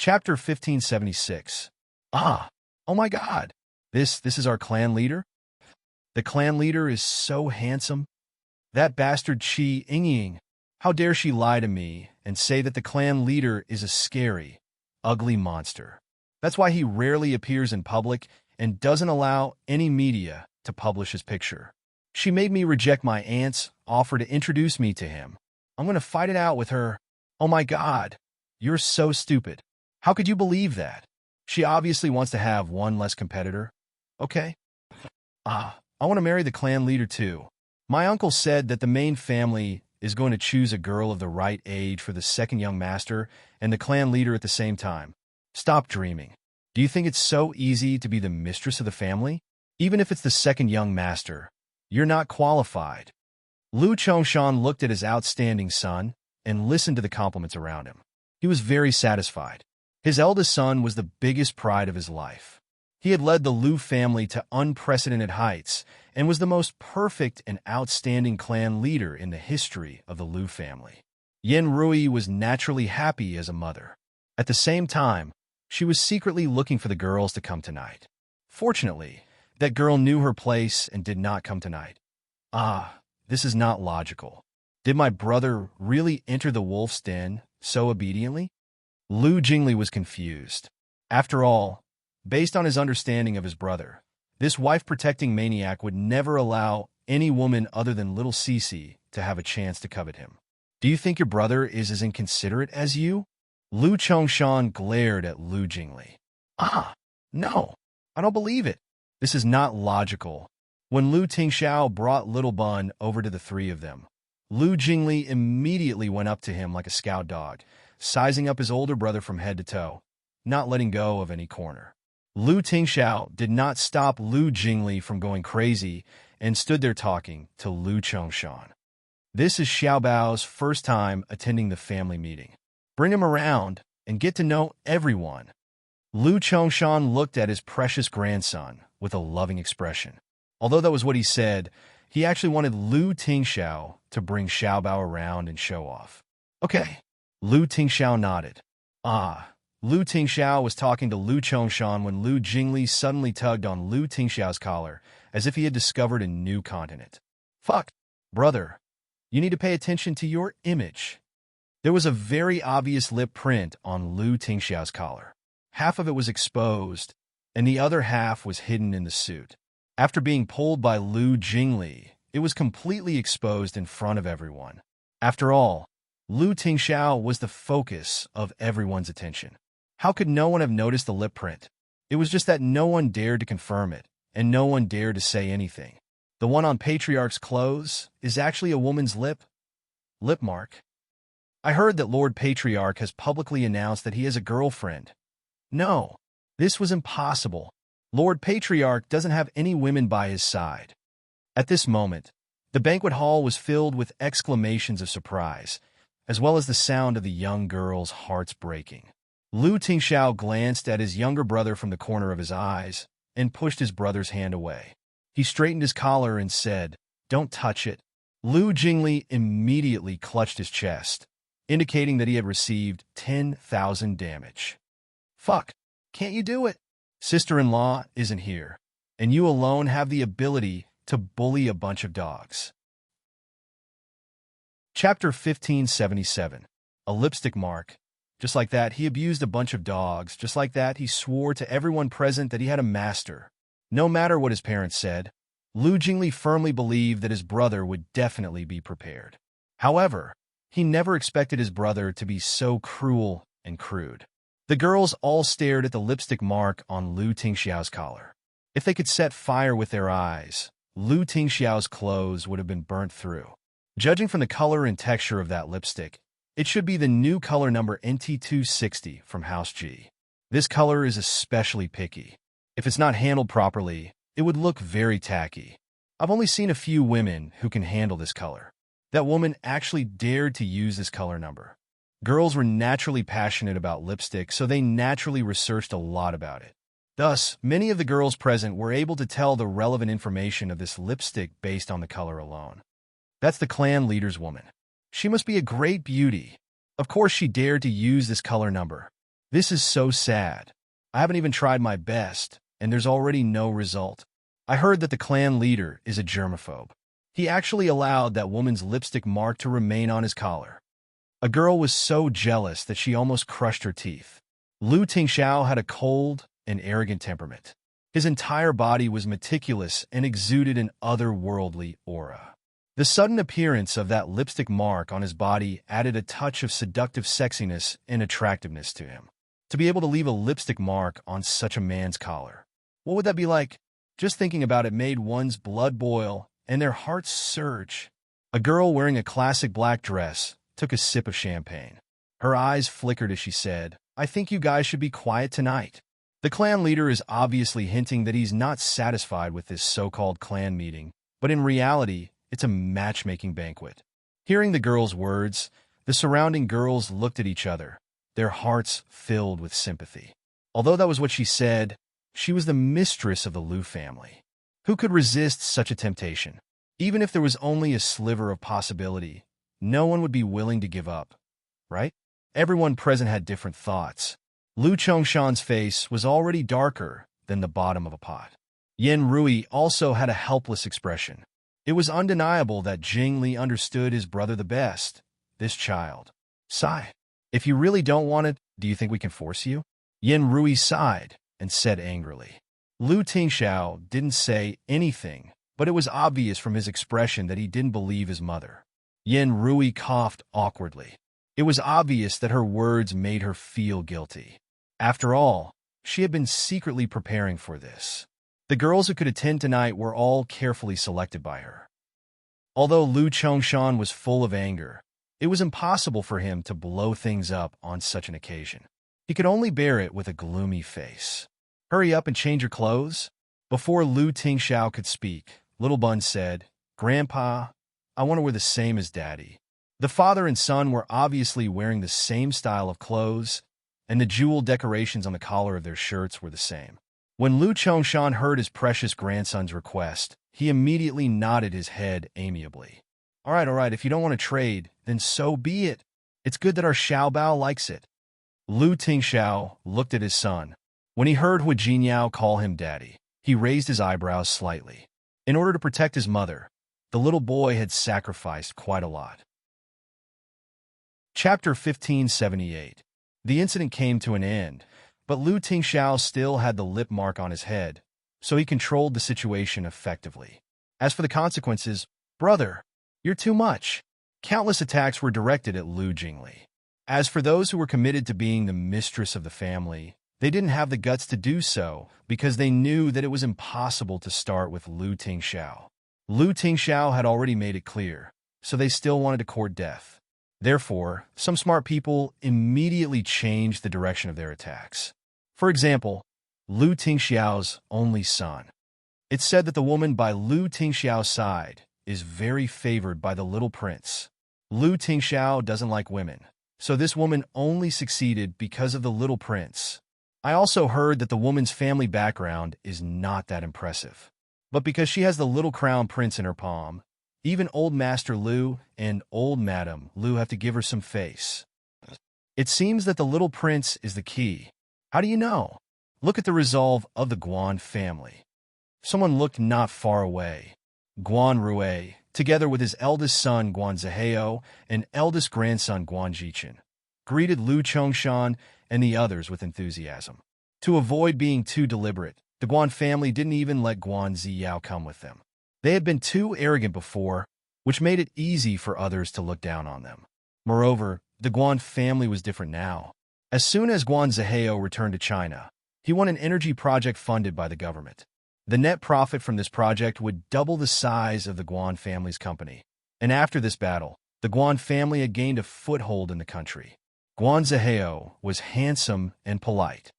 Chapter 1576. Ah, oh my God. This is our clan leader? The clan leader is so handsome. That bastard Chi Ying. How dare she lie to me and say that the clan leader is a scary, ugly monster. That's why he rarely appears in public and doesn't allow any media to publish his picture. She made me reject my aunt's offer to introduce me to him. I'm going to fight it out with her. Oh my God. You're so stupid. How could you believe that? She obviously wants to have one less competitor. Okay. I want to marry the clan leader too. My uncle said that the main family is going to choose a girl of the right age for the second young master and the clan leader at the same time. Stop dreaming. Do you think it's so easy to be the mistress of the family? Even if it's the second young master, you're not qualified. Lu Chongshan looked at his outstanding son and listened to the compliments around him. He was very satisfied. His eldest son was the biggest pride of his life. He had led the Lu family to unprecedented heights and was the most perfect and outstanding clan leader in the history of the Lu family. Yen Rui was naturally happy as a mother. At the same time, she was secretly looking for the girls to come tonight. Fortunately, that girl knew her place and did not come tonight. This is not logical. Did my brother really enter the wolf's den so obediently? Lu Jingli was confused. After all, based on his understanding of his brother, this wife-protecting maniac would never allow any woman other than little Cece to have a chance to covet him. Do you think your brother is as inconsiderate as you? Lu Chongshan glared at Lu Jingli. No, I don't believe it. This is not logical. When Lu Tingxiao brought Little Bun over to the three of them, Lu Jingli immediately went up to him like a scout dog, sizing up his older brother from head to toe, not letting go of any corner. Lu Tingxiao did not stop Lu Jingli from going crazy and stood there talking to Lu Chongshan. This is Xiaobao's first time attending the family meeting. Bring him around and get to know everyone. Lu Chongshan looked at his precious grandson with a loving expression. Although that was what he said, he actually wanted Lu Tingxiao to bring Xiaobao around and show off. Okay. Lu Tingxiao nodded. Lu Tingxiao was talking to Lu Chongshan when Lu Jingli suddenly tugged on Lu Tingxiao's collar, as if he had discovered a new continent. Fuck, brother. You need to pay attention to your image. There was a very obvious lip print on Lu Tingxiao's collar. Half of it was exposed, and the other half was hidden in the suit. After being pulled by Lu Jingli, it was completely exposed in front of everyone. After all, Lu Tingxiao was the focus of everyone's attention. How could no one have noticed the lip print? It was just that no one dared to confirm it, and no one dared to say anything. The one on Patriarch's clothes is actually a woman's lip mark. I heard that Lord Patriarch has publicly announced that he has a girlfriend. No, this was impossible. Lord Patriarch doesn't have any women by his side. At this moment, the banquet hall was filled with exclamations of surprise, as well as the sound of the young girl's hearts breaking. Lu Tingxiao glanced at his younger brother from the corner of his eyes and pushed his brother's hand away. He straightened his collar and said, "Don't touch it." Lu Jingli immediately clutched his chest, indicating that he had received 10,000 damage. Fuck, can't you do it? Sister-in-law isn't here, and you alone have the ability to bully a bunch of dogs. Chapter 1577. A lipstick mark. Just like that, he abused a bunch of dogs. Just like that, he swore to everyone present that he had a master. No matter what his parents said, Lu Jingli firmly believed that his brother would definitely be prepared. However, he never expected his brother to be so cruel and crude. The girls all stared at the lipstick mark on Lu Tingxiao's collar. If they could set fire with their eyes, Lu Tingxiao's clothes would have been burnt through. Judging from the color and texture of that lipstick, it should be the new color number NT260 from House G. This color is especially picky. If it's not handled properly, it would look very tacky. I've only seen a few women who can handle this color. That woman actually dared to use this color number. Girls were naturally passionate about lipstick, so they naturally researched a lot about it. Thus, many of the girls present were able to tell the relevant information of this lipstick based on the color alone. That's the clan leader's woman. She must be a great beauty. Of course she dared to use this color number. This is so sad. I haven't even tried my best, and there's already no result. I heard that the clan leader is a germaphobe. He actually allowed that woman's lipstick mark to remain on his collar. A girl was so jealous that she almost crushed her teeth. Lu Tingxiao had a cold and arrogant temperament. His entire body was meticulous and exuded an otherworldly aura. The sudden appearance of that lipstick mark on his body added a touch of seductive sexiness and attractiveness to him. To be able to leave a lipstick mark on such a man's collar, what would that be like? Just thinking about it made one's blood boil and their hearts surge. A girl wearing a classic black dress took a sip of champagne. Her eyes flickered as she said, "I think you guys should be quiet tonight." The clan leader is obviously hinting that he's not satisfied with this so-called clan meeting, but in reality, it's a matchmaking banquet. Hearing the girl's words, the surrounding girls looked at each other, their hearts filled with sympathy. Although that was what she said, she was the mistress of the Lu family. Who could resist such a temptation? Even if there was only a sliver of possibility, no one would be willing to give up, right? Everyone present had different thoughts. Lu Chongshan's face was already darker than the bottom of a pot. Yen Rui also had a helpless expression. It was undeniable that Jing Li understood his brother the best. This child. Sigh. If you really don't want it, do you think we can force you? Yen Rui sighed and said angrily. Lu Tingxiao didn't say anything, but it was obvious from his expression that he didn't believe his mother. Yen Rui coughed awkwardly. It was obvious that her words made her feel guilty. After all, she had been secretly preparing for this. The girls who could attend tonight were all carefully selected by her. Although Lu Chongshan was full of anger, it was impossible for him to blow things up on such an occasion. He could only bear it with a gloomy face. "Hurry up and change your clothes." Before Lu Tingxiao could speak, Little Bun said, "Grandpa, I want to wear the same as Daddy." The father and son were obviously wearing the same style of clothes, and the jewel decorations on the collar of their shirts were the same. When Lu Chongshan heard his precious grandson's request, he immediately nodded his head amiably. All right, if you don't want to trade, then so be it. It's good that our Xiao Bao likes it." Lu Tingxiao looked at his son. When he heard Hu Jinyao call him daddy, he raised his eyebrows slightly. In order to protect his mother, the little boy had sacrificed quite a lot. Chapter 1578. The incident came to an end, but Lu Tingxiao still had the lip mark on his head, so he controlled the situation effectively. As for the consequences, "Brother, you're too much." Countless attacks were directed at Lu Jingli. As for those who were committed to being the mistress of the family, they didn't have the guts to do so because they knew that it was impossible to start with Lu Tingxiao. Lu Tingxiao had already made it clear, so they still wanted to court death. Therefore, some smart people immediately changed the direction of their attacks. For example, Lu Tingxiao's only son. It's said that the woman by Lu Tingxiao's side is very favored by the little prince. Lu Tingxiao doesn't like women, so this woman only succeeded because of the little prince. I also heard that the woman's family background is not that impressive. But because she has the little crown prince in her palm, even old Master Lu and old Madam Lu have to give her some face. It seems that the little prince is the key. How do you know? Look at the resolve of the Guan family. Someone looked not far away. Guan Rui, together with his eldest son Guan Zihao and eldest grandson Guan Jichen, greeted Lu Chongshan and the others with enthusiasm. To avoid being too deliberate, the Guan family didn't even let Guan Ziyao come with them. They had been too arrogant before, which made it easy for others to look down on them. Moreover, the Guan family was different now. As soon as Guan Zihao returned to China, he won an energy project funded by the government. The net profit from this project would double the size of the Guan family's company. And after this battle, the Guan family had gained a foothold in the country. Guan Zihao was handsome and polite.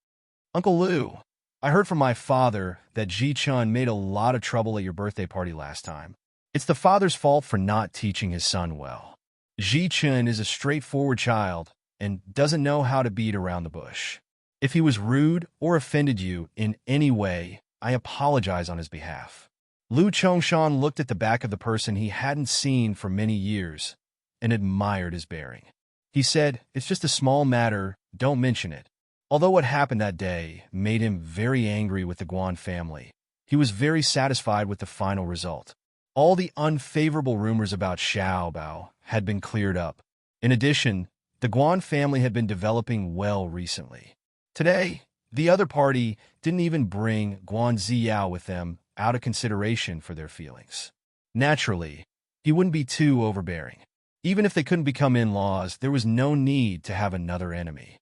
"Uncle Lu, I heard from my father that Ji Chun made a lot of trouble at your birthday party last time. It's the father's fault for not teaching his son well. Ji Chun is a straightforward child and doesn't know how to beat around the bush. If he was rude or offended you in any way, I apologize on his behalf." Lu Chongshan looked at the back of the person he hadn't seen for many years and admired his bearing. He said, "It's just a small matter, don't mention it." Although what happened that day made him very angry with the Guan family, he was very satisfied with the final result. All the unfavorable rumors about Xiao Bao had been cleared up. In addition, the Guan family had been developing well recently. Today, the other party didn't even bring Guan Ziyao with them out of consideration for their feelings. Naturally, he wouldn't be too overbearing. Even if they couldn't become in-laws, there was no need to have another enemy.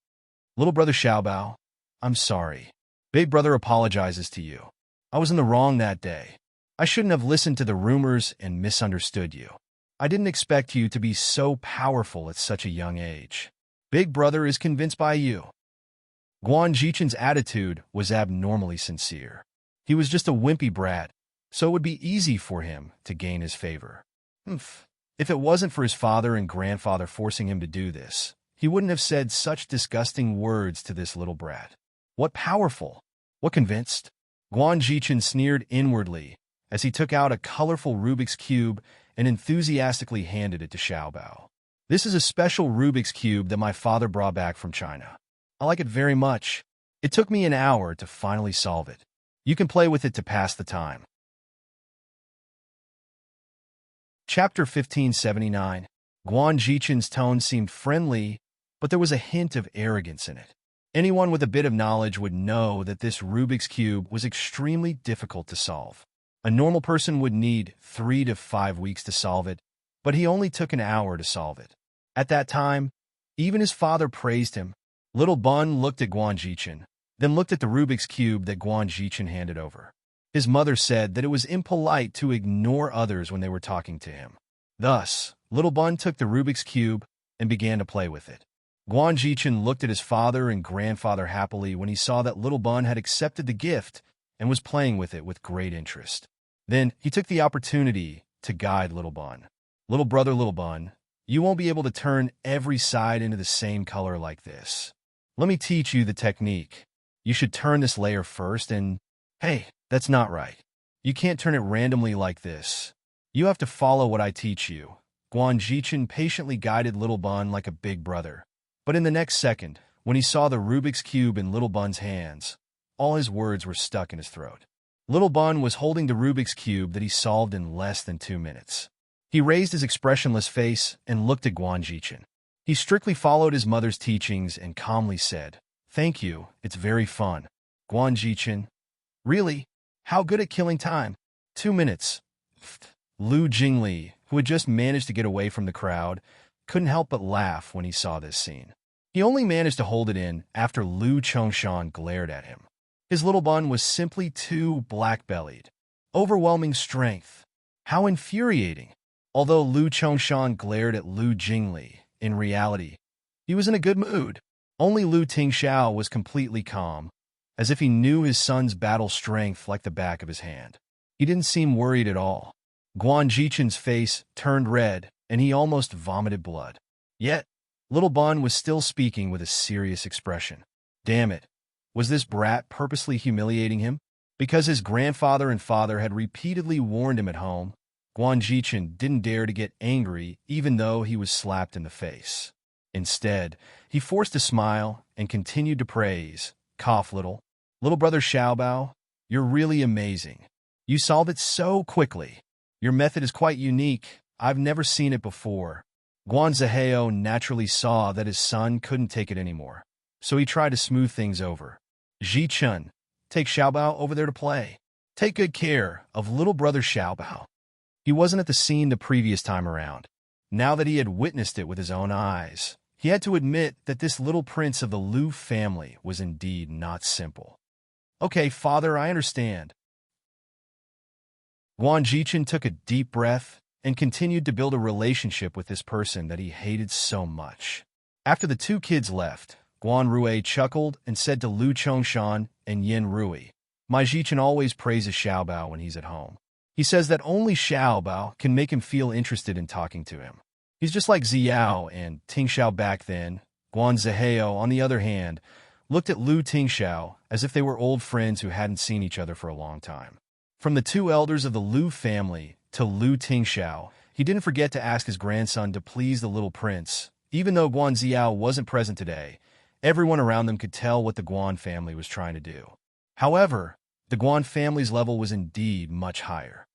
Little brother Xiaobao, I'm sorry. Big brother apologizes to you. I was in the wrong that day. I shouldn't have listened to the rumors and misunderstood you. I didn't expect you to be so powerful at such a young age. Big brother is convinced by you. Guan Jichen's attitude was abnormally sincere. He was just a wimpy brat, so it would be easy for him to gain his favor. If it wasn't for his father and grandfather forcing him to do this, he wouldn't have said such disgusting words to this little brat. What powerful! What convinced? Guan Jichen sneered inwardly as he took out a colorful Rubik's Cube and enthusiastically handed it to Xiaobao. This is a special Rubik's Cube that my father brought back from China. I like it very much. It took me an hour to finally solve it. You can play with it to pass the time. Chapter 1579. Guan Jichen's tone seemed friendly, but there was a hint of arrogance in it. Anyone with a bit of knowledge would know that this Rubik's Cube was extremely difficult to solve. A normal person would need 3 to 5 weeks to solve it, but he only took an hour to solve it. At that time, even his father praised him. Little Bun looked at Guan Jichen, then looked at the Rubik's Cube that Guan Jichen handed over. His mother said that it was impolite to ignore others when they were talking to him. Thus, Little Bun took the Rubik's Cube and began to play with it. Guan Jichen looked at his father and grandfather happily when he saw that Little Bun had accepted the gift and was playing with it with great interest. Then he took the opportunity to guide Little Bun. Little brother Little Bun, you won't be able to turn every side into the same color like this. Let me teach you the technique. You should turn this layer first and... Hey, that's not right. You can't turn it randomly like this. You have to follow what I teach you. Guan Jichen patiently guided Little Bun like a big brother. But in the next second, when he saw the Rubik's Cube in Little Bun's hands, all his words were stuck in his throat. Little Bun was holding the Rubik's Cube that he solved in less than 2 minutes. He raised his expressionless face and looked at Guan Jichen. He strictly followed his mother's teachings and calmly said, "Thank you, it's very fun." Guan Jichen, really? How good at killing time? 2 minutes. Lu Jingli, who had just managed to get away from the crowd, couldn't help but laugh when he saw this scene. He only managed to hold it in after Lu Chongshan glared at him. His Little Bun was simply too black-bellied. Overwhelming strength. How infuriating. Although Lu Chongshan glared at Lu Jingli, in reality, he was in a good mood. Only Lu Tingxiao was completely calm, as if he knew his son's battle strength like the back of his hand. He didn't seem worried at all. Guan Jichen's face turned red, and he almost vomited blood. Yet, Little Bun was still speaking with a serious expression. Damn it. Was this brat purposely humiliating him? Because his grandfather and father had repeatedly warned him at home, Guan Jichen didn't dare to get angry even though he was slapped in the face. Instead, he forced a smile and continued to praise. Cough, little brother Xiaobao, you're really amazing. You solved it so quickly. Your method is quite unique. I've never seen it before. Guan Zihao naturally saw that his son couldn't take it anymore, so he tried to smooth things over. Ji Chun, take Xiaobao over there to play. Take good care of little brother Xiaobao. He wasn't at the scene the previous time around. Now that he had witnessed it with his own eyes, he had to admit that this little prince of the Lu family was indeed not simple. Okay, father, I understand. Guan Jichen took a deep breath and continued to build a relationship with this person that he hated so much. After the two kids left, Guan Rui chuckled and said to Lu Chongshan and Yin Rui, "My Jichen always praises Xiaobao when he's at home. He says that only Xiaobao can make him feel interested in talking to him. He's just like Ziao and Tingxiao back then." Guan Zihao, on the other hand, looked at Lu Tingxiao as if they were old friends who hadn't seen each other for a long time. From the two elders of the Lu family to Lu Tingxiao, he didn't forget to ask his grandson to please the little prince. Even though Guan Ziao wasn't present today, Everyone around them could tell what the Guan family was trying to do. However, the Guan family's level was indeed much higher.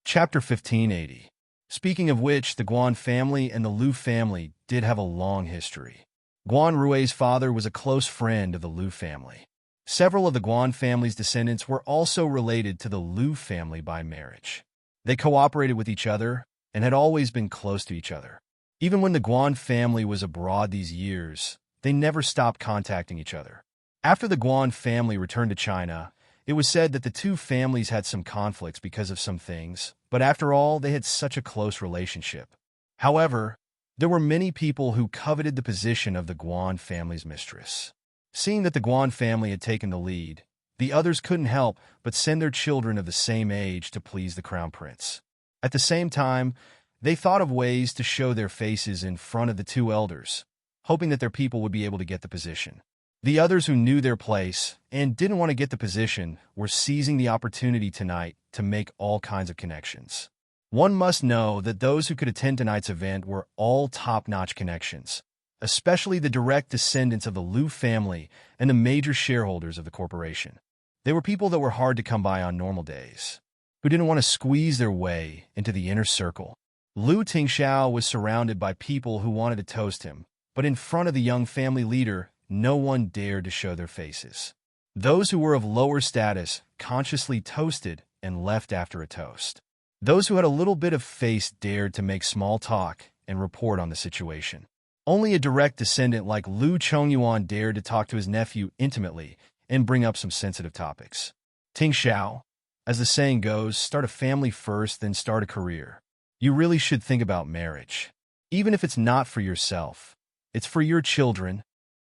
Chapter 1580. Speaking of which, the Guan family and the Liu family did have a long history. Guan Rui's father was a close friend of the Liu family. Several of the Guan family's descendants were also related to the Liu family by marriage. They cooperated with each other and had always been close to each other. Even when the Guan family was abroad these years, they never stopped contacting each other. After the Guan family returned to China, it was said that the two families had some conflicts because of some things, but after all, they had such a close relationship. However, there were many people who coveted the position of the Guan family's mistress. Seeing that the Guan family had taken the lead, the others couldn't help but send their children of the same age to please the crown prince. At the same time, they thought of ways to show their faces in front of the two elders, hoping that their people would be able to get the position. The others who knew their place and didn't want to get the position were seizing the opportunity tonight to make all kinds of connections. One must know that those who could attend tonight's event were all top-notch connections, especially the direct descendants of the Liu family and the major shareholders of the corporation. They were people that were hard to come by on normal days, who didn't want to squeeze their way into the inner circle. Liu Tingxiao was surrounded by people who wanted to toast him, but in front of the young family leader, no one dared to show their faces. Those who were of lower status consciously toasted and left after a toast. Those who had a little bit of face dared to make small talk and report on the situation. Only a direct descendant like Liu Chongyuan dared to talk to his nephew intimately and bring up some sensitive topics. Tingxiao, as the saying goes, start a family first, then start a career. You really should think about marriage. Even if it's not for yourself, it's for your children.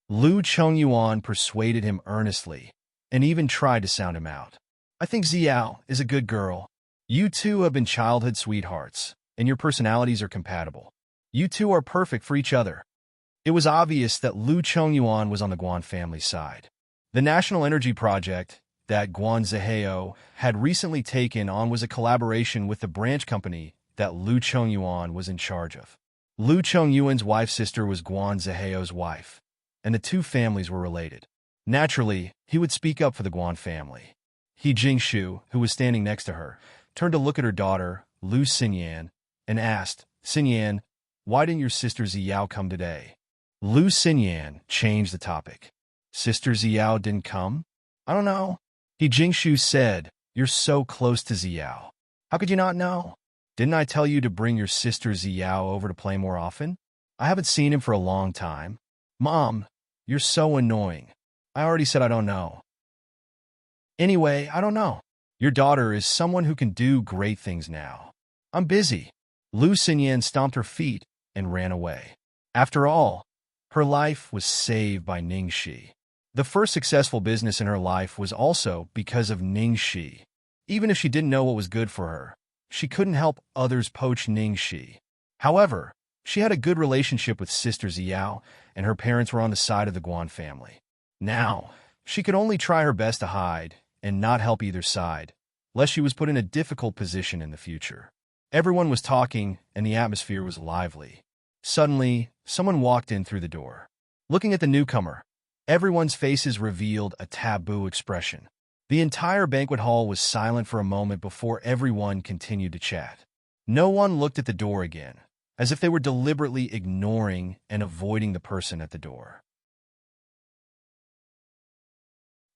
Liu Chongyuan persuaded him earnestly and even tried to sound him out. I think Xiao is a good girl. You two have been childhood sweethearts, and your personalities are compatible. You two are perfect for each other. It was obvious that Liu Chongyuan was on the Guan family's side. The national energy project that Guan Zihao had recently taken on was a collaboration with the branch company that Liu Chongyuan was in charge of. Liu Chongyuan's wife's sister was Guan Zihao's wife, and the two families were related. Naturally, he would speak up for the Guan family. He Jingshu, who was standing next to her, turned to look at her daughter, Liu Xinyan, and asked, Xinyan, why didn't your sister Xiao come today? Liu Xinyan changed the topic. Sister Xiao didn't come? I don't know. He Jingshu said, you're so close to Xiao. How could you not know? Didn't I tell you to bring your sister Xiao over to play more often? I haven't seen him for a long time. Mom, you're so annoying. I already said I don't know. Anyway, I don't know. Your daughter is someone who can do great things now. I'm busy. Liu Xinyan stomped her feet and ran away. After all, her life was saved by Ningxi. The first successful business in her life was also because of Ningxi. Even if she didn't know what was good for her, she couldn't help others poach Ningxi. However, she had a good relationship with Sister Xiao, and her parents were on the side of the Guan family. Now, she could only try her best to hide and not help either side, lest she was put in a difficult position in the future. Everyone was talking, and the atmosphere was lively. Suddenly, someone walked in through the door. Looking at the newcomer, everyone's faces revealed a taboo expression. The entire banquet hall was silent for a moment before everyone continued to chat. No one looked at the door again, as if they were deliberately ignoring and avoiding the person at the door.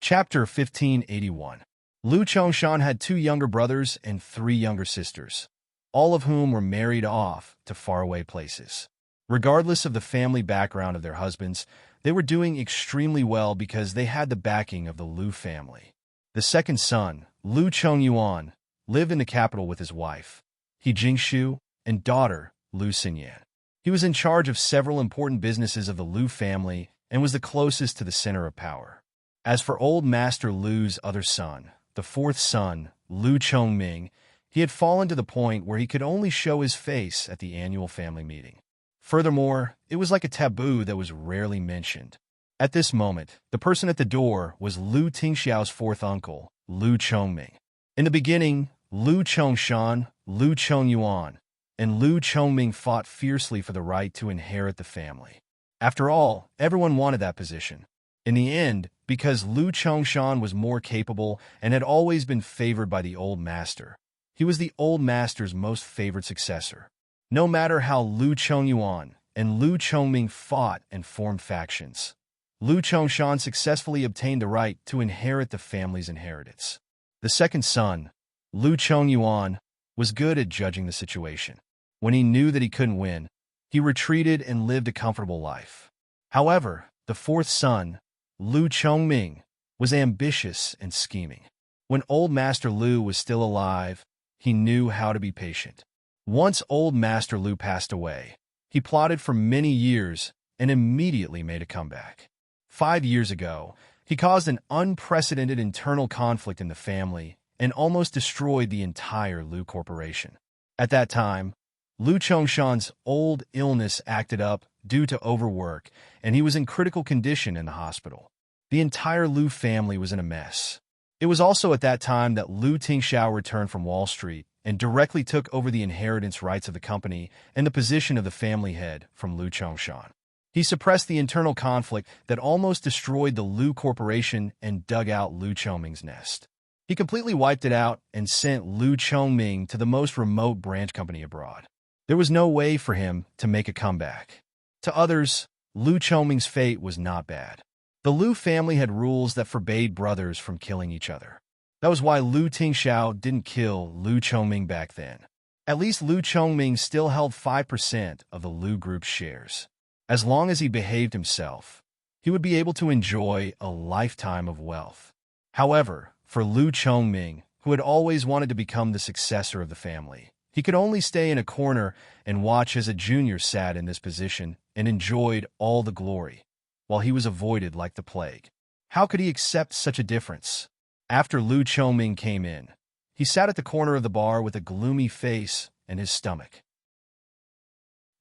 Chapter 1581. Liu Chongshan had 2 younger brothers and 3 younger sisters, all of whom were married off to faraway places. Regardless of the family background of their husbands, they were doing extremely well because they had the backing of the Liu family. The second son, Liu Chongyuan, lived in the capital with his wife, He Jingshu, and daughter, Liu Xinyan. He was in charge of several important businesses of the Liu family and was the closest to the center of power. As for old Master Liu's other son, the 4th son, Liu Chongming, he had fallen to the point where he could only show his face at the annual family meeting. Furthermore, it was like a taboo that was rarely mentioned. At this moment, the person at the door was Liu Tingxiao's 4th uncle, Liu Chongming. In the beginning, Liu Chongshan, Liu Chongyuan, and Lu Chongming fought fiercely for the right to inherit the family. After all, everyone wanted that position. In the end, because Lu Chongshan was more capable and had always been favored by the old master, he was the old master's most favored successor. No matter how Lu Chongyuan and Lu Chongming fought and formed factions, Lu Chongshan successfully obtained the right to inherit the family's inheritance. The second son, Lu Chongyuan, was good at judging the situation. When he knew that he couldn't win, he retreated and lived a comfortable life. However, the fourth son, Lu Chongming, was ambitious and scheming. When old Master Lu was still alive, he knew how to be patient. Once old Master Lu passed away, he plotted for many years and immediately made a comeback. 5 years ago, he caused an unprecedented internal conflict in the family and almost destroyed the entire Lu Corporation. At that time, Lu Chongshan's old illness acted up due to overwork, and he was in critical condition in the hospital. The entire Lu family was in a mess. It was also at that time that Lu Tingxiao returned from Wall Street and directly took over the inheritance rights of the company and the position of the family head from Lu Chongshan. He suppressed the internal conflict that almost destroyed the Lu Corporation and dug out Lu Chongming's nest. He completely wiped it out and sent Lu Chongming to the most remote branch company abroad. There was no way for him to make a comeback. To others, Lu Chongming's fate was not bad. The Lu family had rules that forbade brothers from killing each other. That was why Lu Tingxiao didn't kill Lu Chongming back then. At least Lu Chongming still held 5% of the Lu Group's shares. As long as he behaved himself, he would be able to enjoy a lifetime of wealth. However, for Lu Chongming, who had always wanted to become the successor of the family, he could only stay in a corner and watch as a junior sat in this position and enjoyed all the glory, while he was avoided like the plague. How could he accept such a difference? After Lu Chongming came in, he sat at the corner of the bar with a gloomy face and his stomach.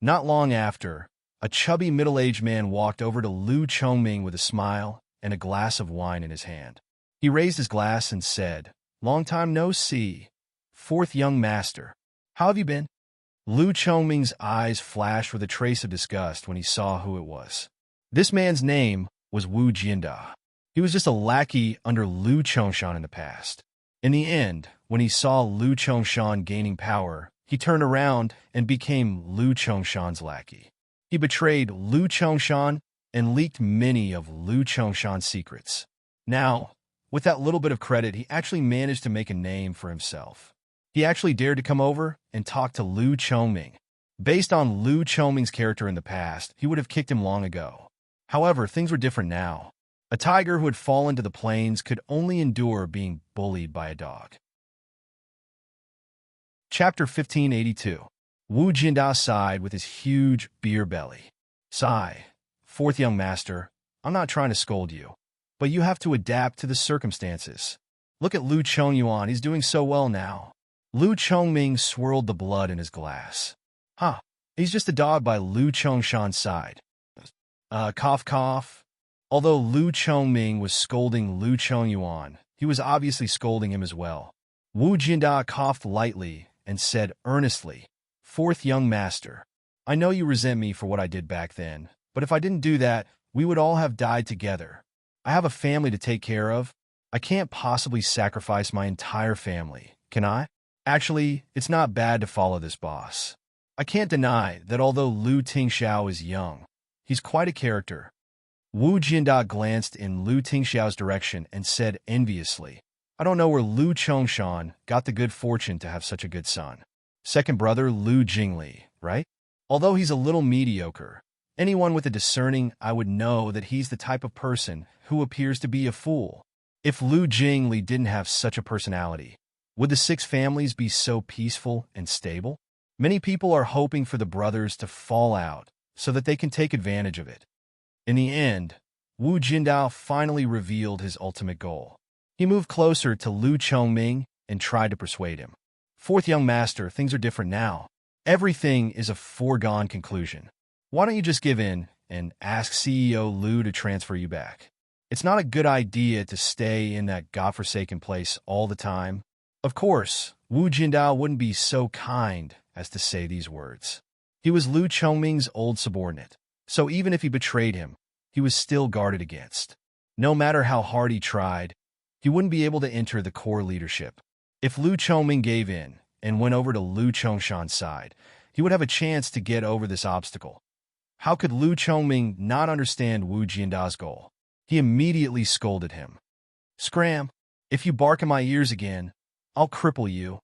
Not long after, a chubby middle-aged man walked over to Lu Chongming with a smile and a glass of wine in his hand. He raised his glass and said, "Long time no see, fourth young master. How have you been?" Lu Chongming's eyes flashed with a trace of disgust when he saw who it was. This man's name was Wu Jinda. He was just a lackey under Lu Chongshan in the past. In the end, when he saw Lu Chongshan gaining power, he turned around and became Lu Chongshan's lackey. He betrayed Lu Chongshan and leaked many of Lu Chongshan's secrets. Now, with that little bit of credit, he actually managed to make a name for himself. He actually dared to come over and talk to Lu Chongming. Based on Lu Chongming's character in the past, he would have kicked him long ago. However, things were different now. A tiger who had fallen to the plains could only endure being bullied by a dog. Chapter 1582. Wu Jinda sighed with his huge beer belly. "Sigh, fourth young master, I'm not trying to scold you, but you have to adapt to the circumstances. Look at Lu Chongyuan, he's doing so well now." Lu Chongming swirled the blood in his glass. "Huh, he's just a dog by Lu Chongshan's side." Cough cough. Although Lu Chongming was scolding Lu Chongyuan, he was obviously scolding him as well. Wu Jinda coughed lightly and said earnestly, "Fourth young master, I know you resent me for what I did back then, but if I didn't do that, we would all have died together. I have a family to take care of. I can't possibly sacrifice my entire family, can I? Actually, it's not bad to follow this boss. I can't deny that although Lu Tingxiao is young, he's quite a character." Wu Jinda glanced in Lu Tingxiao's direction and said enviously, "I don't know where Lu Chongshan got the good fortune to have such a good son. Second brother Lu Jingli, right? Although he's a little mediocre, anyone with a discerning eye would know that he's the type of person who appears to be a fool. If Lu Jingli didn't have such a personality, would the 6 families be so peaceful and stable? Many people are hoping for the brothers to fall out so that they can take advantage of it." In the end, Wu Jindao finally revealed his ultimate goal. He moved closer to Lu Chongming and tried to persuade him. "Fourth young master, things are different now. Everything is a foregone conclusion. Why don't you just give in and ask CEO Lu to transfer you back? It's not a good idea to stay in that godforsaken place all the time." Of course, Wu Jindao wouldn't be so kind as to say these words. He was Lu Chongming's old subordinate, so even if he betrayed him, he was still guarded against. No matter how hard he tried, he wouldn't be able to enter the core leadership. If Lu Chongming gave in and went over to Lu Chongshan's side, he would have a chance to get over this obstacle. How could Lu Chongming not understand Wu Jianda's goal? He immediately scolded him. "Scram! If you bark in my ears again, I'll cripple you."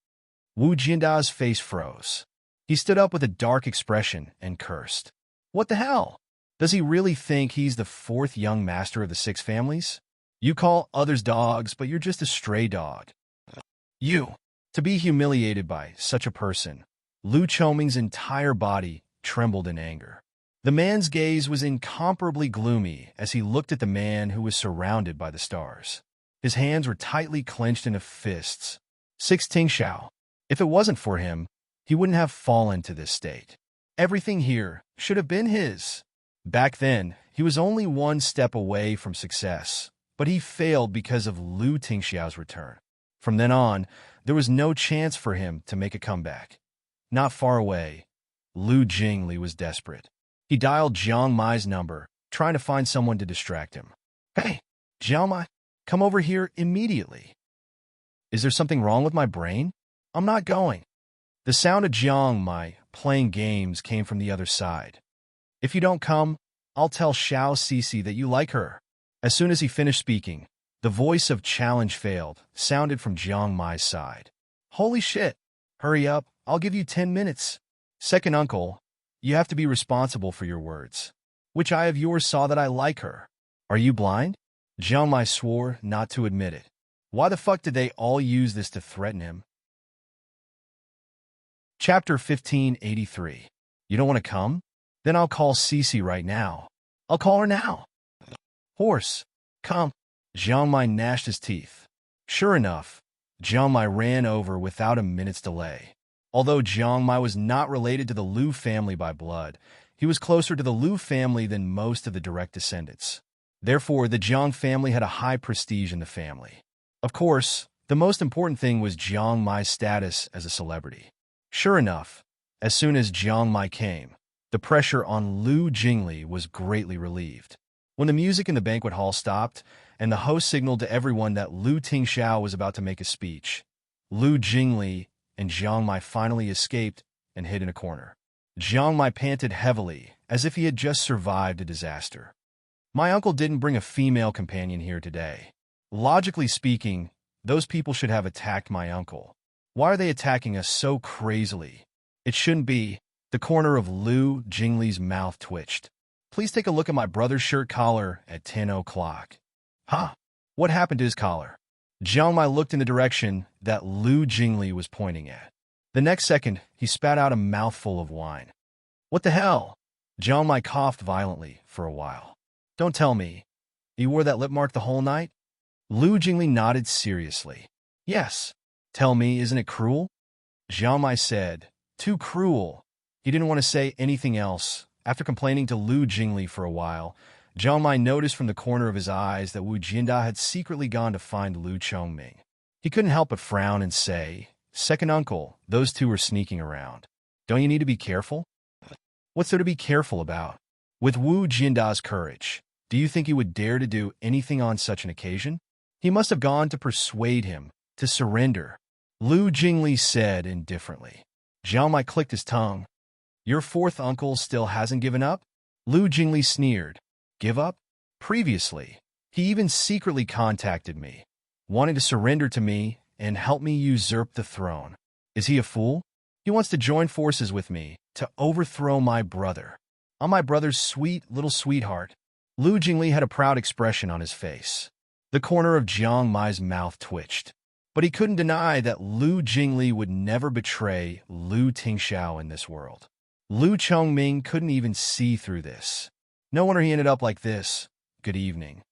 Wu Jianda's face froze. He stood up with a dark expression and cursed. What the hell? Does he really think he's the fourth young master of the six families? You call others dogs, but you're just a stray dog. To be humiliated by such a person, Lu Chongming's entire body trembled in anger. The man's gaze was incomparably gloomy as he looked at the man who was surrounded by the stars. His hands were tightly clenched into fists. Six Tingxiao. If it wasn't for him, he wouldn't have fallen to this state. Everything here should have been his. Back then, he was only one step away from success, but he failed because of Lu Tingxiao's return. From then on, there was no chance for him to make a comeback. Not far away, Lu Jingli was desperate. He dialed Jiang Mai's number, trying to find someone to distract him. "Hey, Jiang Mai, come over here immediately." "Is there something wrong with my brain? I'm not going." The sound of Jiang Mai playing games came from the other side. "If you don't come, I'll tell Xiao Sisi that you like her." As soon as he finished speaking, the voice of challenge failed, sounded from Jiang Mai's side. "Holy shit! Hurry up, I'll give you 10 minutes. Second uncle, you have to be responsible for your words. Which eye of yours saw that I like her? Are you blind?" Jiang Mai swore not to admit it. Why the fuck did they all use this to threaten him? Chapter 1583. You don't want to come? Then I'll call Sisi right now. I'll call her now. Horse, come. Jiang Mai gnashed his teeth. Sure enough, Jiang Mai ran over without a minute's delay. Although Jiang Mai was not related to the Lu family by blood, he was closer to the Lu family than most of the direct descendants. Therefore, the Jiang family had a high prestige in the family. Of course, the most important thing was Jiang Mai's status as a celebrity. Sure enough, as soon as Jiang Mai came, the pressure on Lu Jingli was greatly relieved. When the music in the banquet hall stopped, and the host signaled to everyone that Lu Tingxiao was about to make a speech, Lu Jingli and Jiang Mai finally escaped and hid in a corner. Jiang Mai panted heavily, as if he had just survived a disaster. My uncle didn't bring a female companion here today. Logically speaking, those people should have attacked my uncle. Why are they attacking us so crazily? It shouldn't be. The corner of Lu Jingli's mouth twitched. Please take a look at my brother's shirt collar at 10 o'clock. Huh? What happened to his collar? Jiang Mai looked in the direction that Lu Jingli was pointing at. The next second, he spat out a mouthful of wine. What the hell? Jiang Mai coughed violently for a while. Don't tell me. You wore that lip mark the whole night? Lu Jingli nodded seriously. Yes. Tell me, isn't it cruel? Jiang Mai said, too cruel. He didn't want to say anything else. After complaining to Lu Jingli for a while, Jiang Mai noticed from the corner of his eyes that Wu Jianda had secretly gone to find Lu Chongming. He couldn't help but frown and say, Second uncle, those two are sneaking around. Don't you need to be careful? What's there to be careful about? With Wu Jianda's courage, do you think he would dare to do anything on such an occasion? He must have gone to persuade him to surrender, Lu Jingli said indifferently. Jiang Mai clicked his tongue. Your fourth uncle still hasn't given up? Lu Jingli sneered. Give up? Previously, he even secretly contacted me, wanting to surrender to me and help me usurp the throne. Is he a fool? He wants to join forces with me to overthrow my brother. I'm my brother's sweet little sweetheart. Lu Jingli had a proud expression on his face. The corner of Jiang Mai's mouth twitched. But he couldn't deny that Lu Jingli would never betray Lu Tingxiao in this world. Lu Chongming couldn't even see through this. No wonder he ended up like this. Good evening.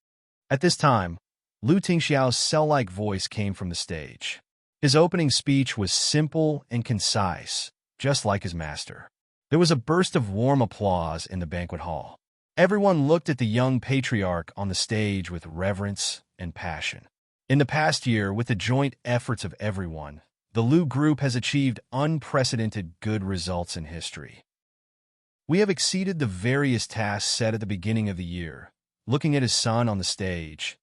At this time, Lu Tingxiao's cell-like voice came from the stage. His opening speech was simple and concise, just like his master. There was a burst of warm applause in the banquet hall. Everyone looked at the young patriarch on the stage with reverence and passion. In the past year, with the joint efforts of everyone, the Lu group has achieved unprecedented good results in history. We have exceeded the various tasks set at the beginning of the year. Looking at his son on the stage,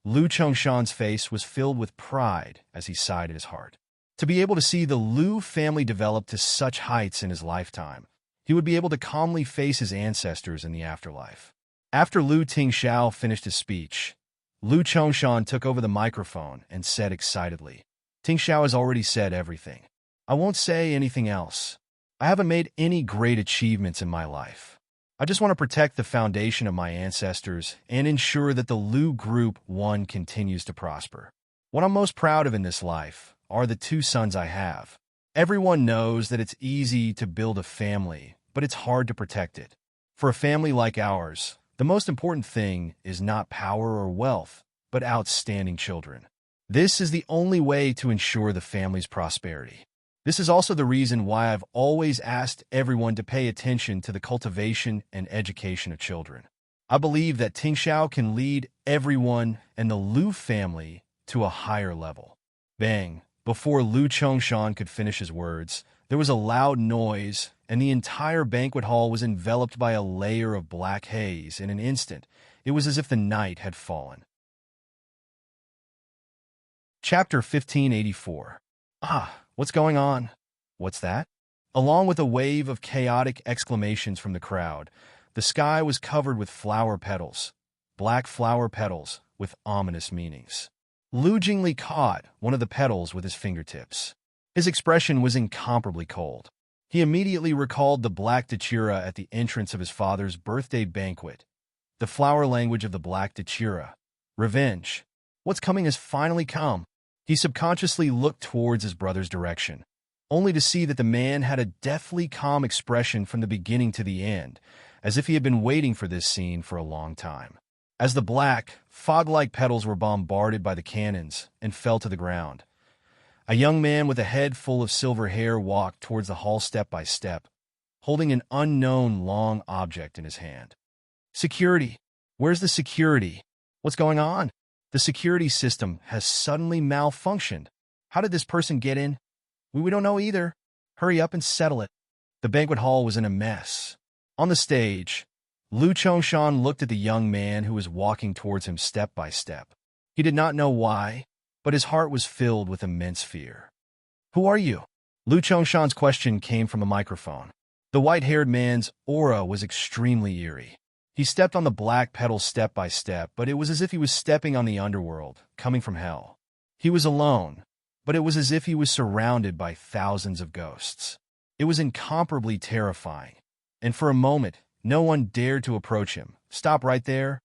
Lu Chongshan's face was filled with pride as he sighed in his heart. To be able to see the Lu family develop to such heights in his lifetime, he would be able to calmly face his ancestors in the afterlife. After Lu Tingxiao finished his speech, Lu Chongshan took over the microphone and said excitedly, "Tingxiao has already said everything. I won't say anything else. I haven't made any great achievements in my life. I just want to protect the foundation of my ancestors and ensure that the Lu Group 1 continues to prosper. What I'm most proud of in this life are the 2 sons I have. Everyone knows that it's easy to build a family, but it's hard to protect it. For a family like ours, the most important thing is not power or wealth, but outstanding children. This is the only way to ensure the family's prosperity. This is also the reason why I've always asked everyone to pay attention to the cultivation and education of children. I believe that Tingxiao can lead everyone and the Lu family to a higher level." Bang! Before Lu Chongshan could finish his words, there was a loud noise, and the entire banquet hall was enveloped by a layer of black haze. In an instant, it was as if the night had fallen. Chapter 1584. What's going on? What's that? Along with a wave of chaotic exclamations from the crowd, the sky was covered with flower petals, black flower petals with ominous meanings. Lu Jingli caught one of the petals with his fingertips. His expression was incomparably cold. He immediately recalled the black dachira at the entrance of his father's birthday banquet. The flower language of the black dachira. Revenge. What's coming has finally come. He subconsciously looked towards his brother's direction, only to see that the man had a deathly calm expression from the beginning to the end, as if he had been waiting for this scene for a long time. As the black, fog-like petals were bombarded by the cannons and fell to the ground, a young man with a head full of silver hair walked towards the hall step by step, holding an unknown long object in his hand. Security! Where's the security? What's going on? The security system has suddenly malfunctioned. How did this person get in? We don't know either. Hurry up and settle it. The banquet hall was in a mess. On the stage, Lu Chongshan looked at the young man who was walking towards him step by step. He did not know why, but his heart was filled with immense fear. "Who are you?" Lu Chongshan's question came from a microphone. The white-haired man's aura was extremely eerie. He stepped on the black petals step by step, but it was as if he was stepping on the underworld, coming from hell. He was alone, but it was as if he was surrounded by thousands of ghosts. It was incomparably terrifying, and for a moment, no one dared to approach him. "Stop right there!"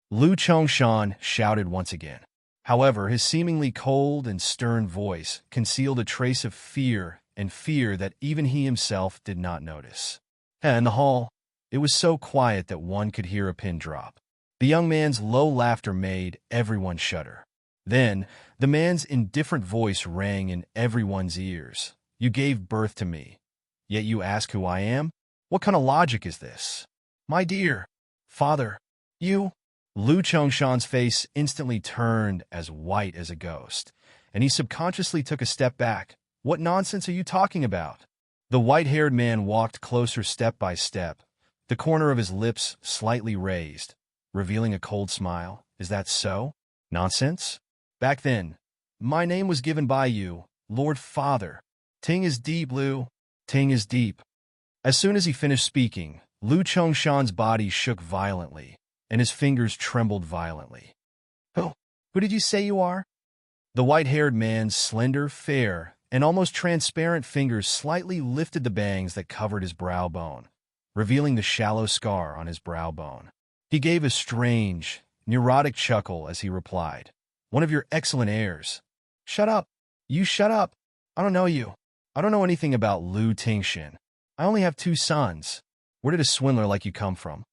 Lu Chongshan shouted once again. However, his seemingly cold and stern voice concealed a trace of fear that even he himself did not notice. In the hall, it was so quiet that one could hear a pin drop. The young man's low laughter made everyone shudder. Then, the man's indifferent voice rang in everyone's ears. "You gave birth to me, yet you ask who I am? What kind of logic is this? My dear father, you..." Lu Chongshan's face instantly turned as white as a ghost, and he subconsciously took a step back. "What nonsense are you talking about?" The white-haired man walked closer step by step, the corner of his lips slightly raised, revealing a cold smile. "Is that so? Nonsense? Back then, my name was given by you, Lord Father. Ting is deep, Lu. Ting is deep." As soon as he finished speaking, Lu Chongshan's body shook violently, and his fingers trembled violently. Who did you say you are?" The white-haired man's slender, fair, and almost transparent fingers slightly lifted the bangs that covered his brow bone, revealing the shallow scar on his brow bone. He gave a strange, neurotic chuckle as he replied, "One of your excellent heirs." "Shut up! You shut up! I don't know you. I don't know anything about Lu Tingxian. I only have 2 sons. Where did a swindler like you come from?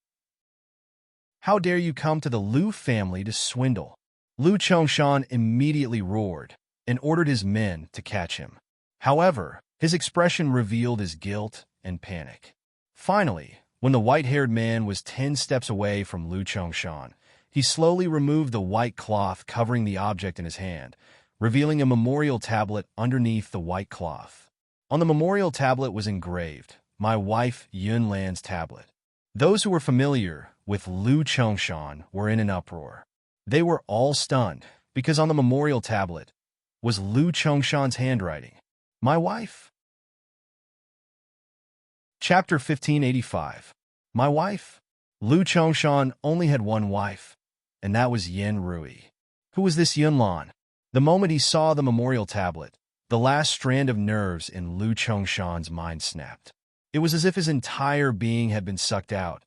How dare you come to the Lu family to swindle?" Lu Chongshan immediately roared and ordered his men to catch him. However, his expression revealed his guilt and panic. Finally, when the white-haired man was 10 steps away from Lu Chongshan, he slowly removed the white cloth covering the object in his hand, revealing a memorial tablet underneath the white cloth. On the memorial tablet was engraved, "My wife Yunlan's tablet." Those who were familiar with Lu Chongshan were in an uproar. They were all stunned, because on the memorial tablet was Lu Chongshan's handwriting. "My wife?" Chapter 1585. My wife? Lu Chongshan only had one wife, and that was Yin Rui. Who was this Yunlan? The moment he saw the memorial tablet, the last strand of nerves in Lu Chongshan's mind snapped. It was as if his entire being had been sucked out,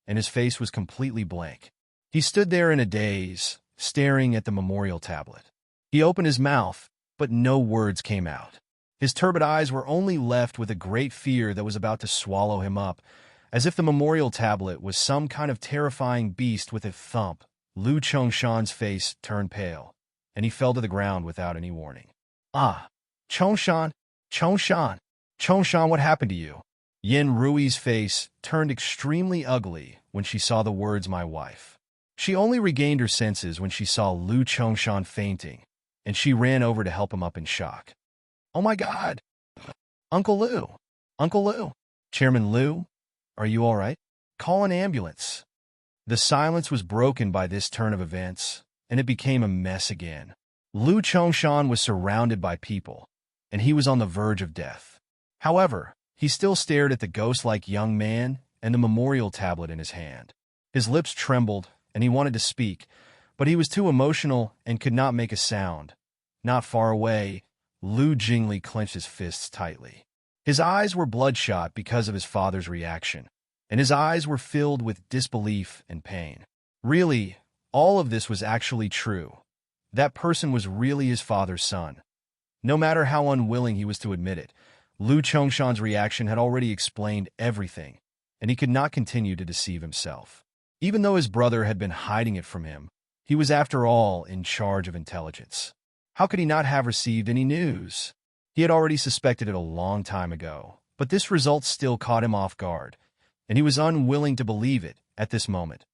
and his face was completely blank. He stood there in a daze, staring at the memorial tablet. He opened his mouth, but no words came out. His turbid eyes were only left with a great fear that was about to swallow him up, as if the memorial tablet was some kind of terrifying beast. With a thump, Lu Chongshan's face turned pale, and he fell to the ground without any warning. "Ah, Chongshan, Chongshan, Chongshan, what happened to you?" Yin Rui's face turned extremely ugly when she saw the words "my wife." She only regained her senses when she saw Lu Chongshan fainting, and she ran over to help him up in shock. "Oh my God! Uncle Lu! Uncle Lu! Chairman Lu, are you all right? Call an ambulance." The silence was broken by this turn of events, and it became a mess again. Lu Chongshan was surrounded by people, and he was on the verge of death. However, he still stared at the ghost-like young man and the memorial tablet in his hand. His lips trembled, and he wanted to speak, but he was too emotional and could not make a sound. Not far away, Lu Jingli clenched his fists tightly. His eyes were bloodshot because of his father's reaction, and his eyes were filled with disbelief and pain. Really, all of this was actually true. That person was really his father's son. No matter how unwilling he was to admit it, Lu Chongshan's reaction had already explained everything, and he could not continue to deceive himself. Even though his brother had been hiding it from him, he was after all in charge of intelligence. How could he not have received any news? He had already suspected it a long time ago, but this result still caught him off guard, and he was unwilling to believe it at this moment.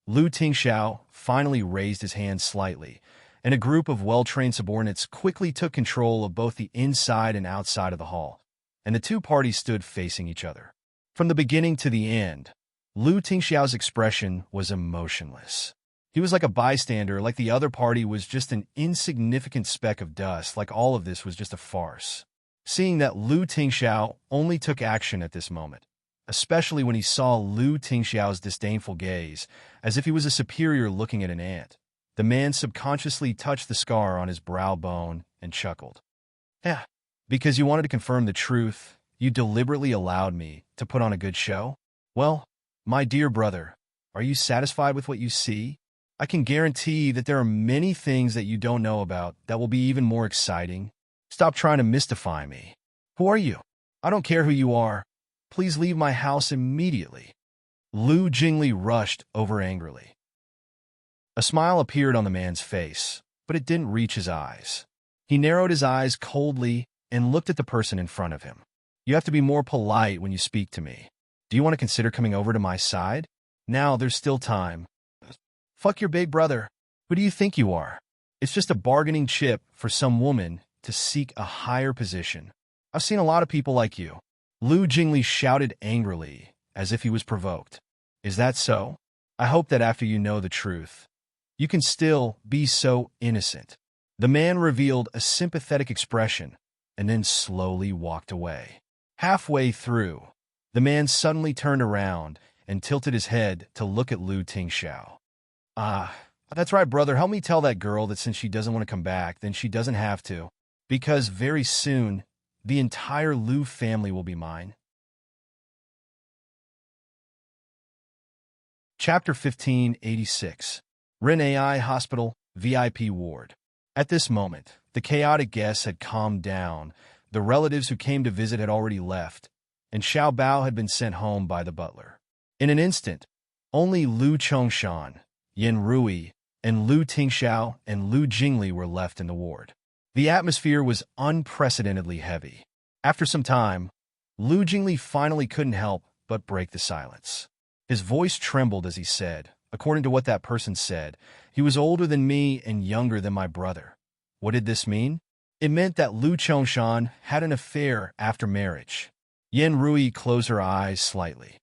Lu Tingxiao finally raised his hand slightly, and a group of well-trained subordinates quickly took control of both the inside and outside of the hall, and the two parties stood facing each other. From the beginning to the end, Lu Tingxiao's expression was emotionless. He was like a bystander, like the other party was just an insignificant speck of dust, like all of this was just a farce. Seeing that Lu Tingxiao only took action at this moment, especially when he saw Lu Tingxiao's disdainful gaze, as if he was a superior looking at an ant, the man subconsciously touched the scar on his brow bone and chuckled. "Yeah, because you wanted to confirm the truth, you deliberately allowed me to put on a good show? Well, my dear brother, are you satisfied with what you see? I can guarantee that there are many things that you don't know about that will be even more exciting. Stop trying to mystify me. Who are you? I don't care who you are. Please leave my house immediately." Lu Jingli rushed over angrily. A smile appeared on the man's face, but it didn't reach his eyes. He narrowed his eyes coldly and looked at the person in front of him. "You have to be more polite when you speak to me. Do you want to consider coming over to my side? Now there's still time." "Fuck your big brother. Who do you think you are? It's just a bargaining chip for some woman to seek a higher position. I've seen a lot of people like you." Lu Jingli shouted angrily, as if he was provoked. "Is that so? I hope that after you know the truth, you can still be so innocent." The man revealed a sympathetic expression and then slowly walked away. Halfway through, the man suddenly turned around and tilted his head to look at Lu Tingxiao. "Ah, that's right, brother. Help me tell that girl that since she doesn't want to come back, then she doesn't have to. Because very soon, the entire Lu family will be mine." Chapter 1586. Ren AI Hospital, VIP Ward. At this moment, the chaotic guests had calmed down, the relatives who came to visit had already left, and Xiao Bao had been sent home by the butler. In an instant, only Lu Chongshan, Yin Rui, and Lu Tingxiao and Lu Jingli were left in the ward. The atmosphere was unprecedentedly heavy. After some time, Lu Jingli finally couldn't help but break the silence. His voice trembled as he said, "According to what that person said, he was older than me and younger than my brother. What did this mean? It meant that Lu Chongshan had an affair after marriage. Yen Rui closed her eyes slightly.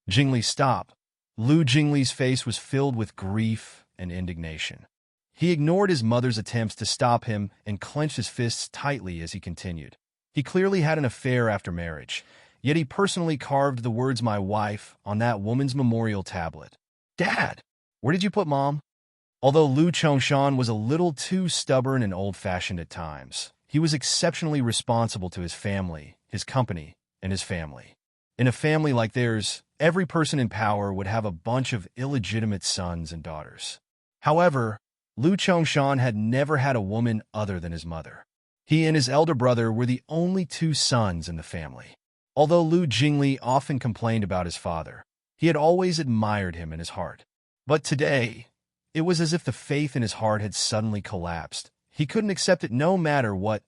Jingli, stop. Lu Jingli's face was filled with grief and indignation. He ignored his mother's attempts to stop him and clenched his fists tightly as he continued. He clearly had an affair after marriage, yet he personally carved the words "my wife" on that woman's memorial tablet. Dad, where did you put Mom? Although Lu Chongshan was a little too stubborn and old-fashioned at times, he was exceptionally responsible to his family, his company, and his family. In a family like theirs, every person in power would have a bunch of illegitimate sons and daughters. However, Lu Chongshan had never had a woman other than his mother. He and his elder brother were the only two sons in the family. Although Lu Jingli often complained about his father, he had always admired him in his heart. But today, it was as if the faith in his heart had suddenly collapsed. He couldn't accept it no matter what.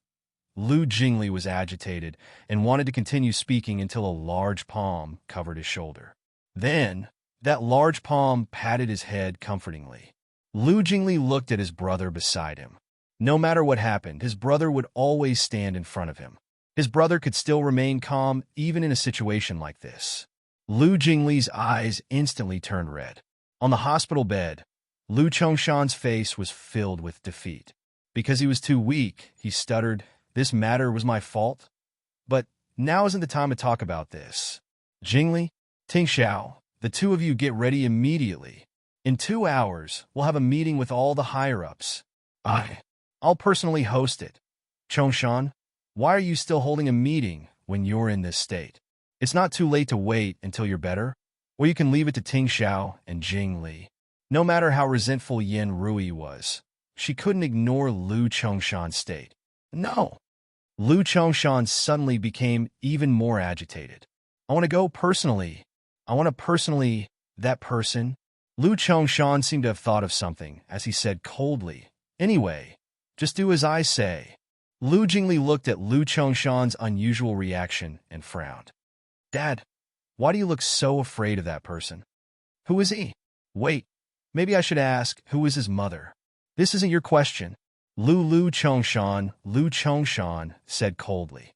Lu Jingli was agitated and wanted to continue speaking until a large palm covered his shoulder. Then, that large palm patted his head comfortingly. Lu Jingli looked at his brother beside him. No matter what happened, his brother would always stand in front of him. His brother could still remain calm even in a situation like this. Lu Jingli's eyes instantly turned red. On the hospital bed, Lu Chongshan's face was filled with defeat. Because he was too weak, he stuttered, "This matter was my fault? But now isn't the time to talk about this. Jingli, Tingxiao, the two of you get ready immediately. In 2 hours, we'll have a meeting with all the higher-ups. I'll personally host it. Chongshan, why are you still holding a meeting when you're in this state? It's not too late to wait until you're better, or you can leave it to Tingxiao and Jingli." No matter how resentful Yen Rui was, she couldn't ignore Lu Chongshan's state. No. Lu Chongshan suddenly became even more agitated. "I want to go personally. That person?" Lu Chongshan seemed to have thought of something as he said coldly, "Anyway, just do as I say." Lu Jingli looked at Lu Chongshan's unusual reaction and frowned. "Dad, why do you look so afraid of that person? Who is he? Wait, maybe I should ask, who is his mother?" "This isn't your question," Lu Chongshan said coldly.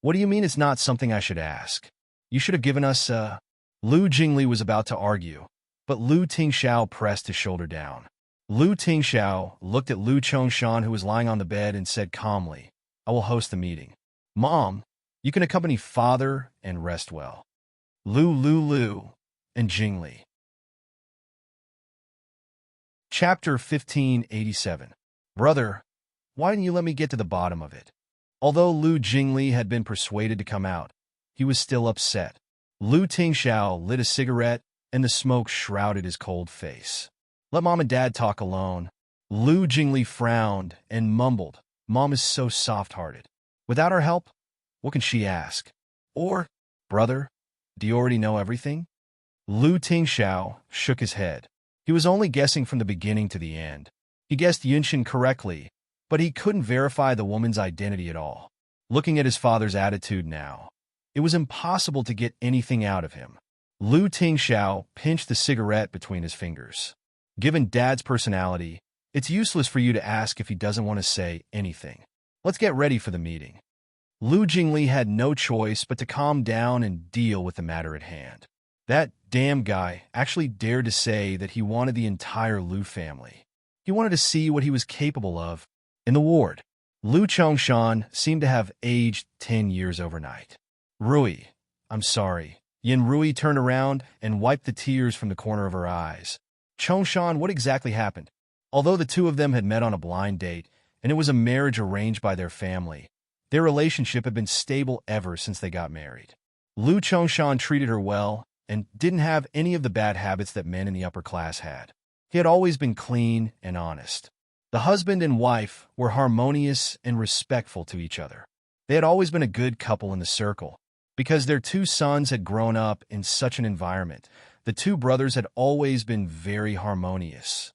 "What do you mean it's not something I should ask? You should have given us a..." Lu Jingli was about to argue, but Lu Tingxiao pressed his shoulder down. Lu Tingxiao looked at Lu Chongshan, who was lying on the bed, and said calmly, "I will host the meeting. Mom, you can accompany father and rest well." Lu, and Jingli. Chapter 1587. Brother, why didn't you let me get to the bottom of it? Although Lu Jingli had been persuaded to come out, he was still upset. Lu Tingxiao lit a cigarette, and the smoke shrouded his cold face. "Let Mom and Dad talk alone." Lu Jingli frowned and mumbled, "Mom is so soft-hearted. Without our help, what can she ask? Or, brother, do you already know everything?" Lu Tingxiao shook his head. He was only guessing from the beginning to the end. He guessed Yunshin correctly, but he couldn't verify the woman's identity at all. Looking at his father's attitude now, it was impossible to get anything out of him. Lu Tingxiao pinched the cigarette between his fingers. "Given Dad's personality, it's useless for you to ask if he doesn't want to say anything. Let's get ready for the meeting." Lu Jingli had no choice but to calm down and deal with the matter at hand. That damn guy actually dared to say that he wanted the entire Lu family. He wanted to see what he was capable of in the ward. Lu Chongshan seemed to have aged 10 years overnight. "Rui, I'm sorry." Yen Rui turned around and wiped the tears from the corner of her eyes. "Chongshan, what exactly happened?" Although the two of them had met on a blind date, and it was a marriage arranged by their family, their relationship had been stable ever since they got married. Lu Chongshan treated her well and didn't have any of the bad habits that men in the upper class had. He had always been clean and honest. The husband and wife were harmonious and respectful to each other. They had always been a good couple in the circle. Because their two sons had grown up in such an environment, the two brothers had always been very harmonious.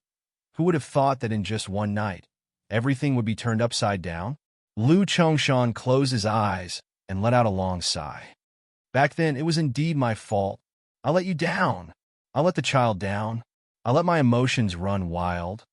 Who would have thought that in just one night, everything would be turned upside down? Lu Chongshan closed his eyes and let out a long sigh. "Back then, it was indeed my fault. I let you down. I let the child down. I let my emotions run wild,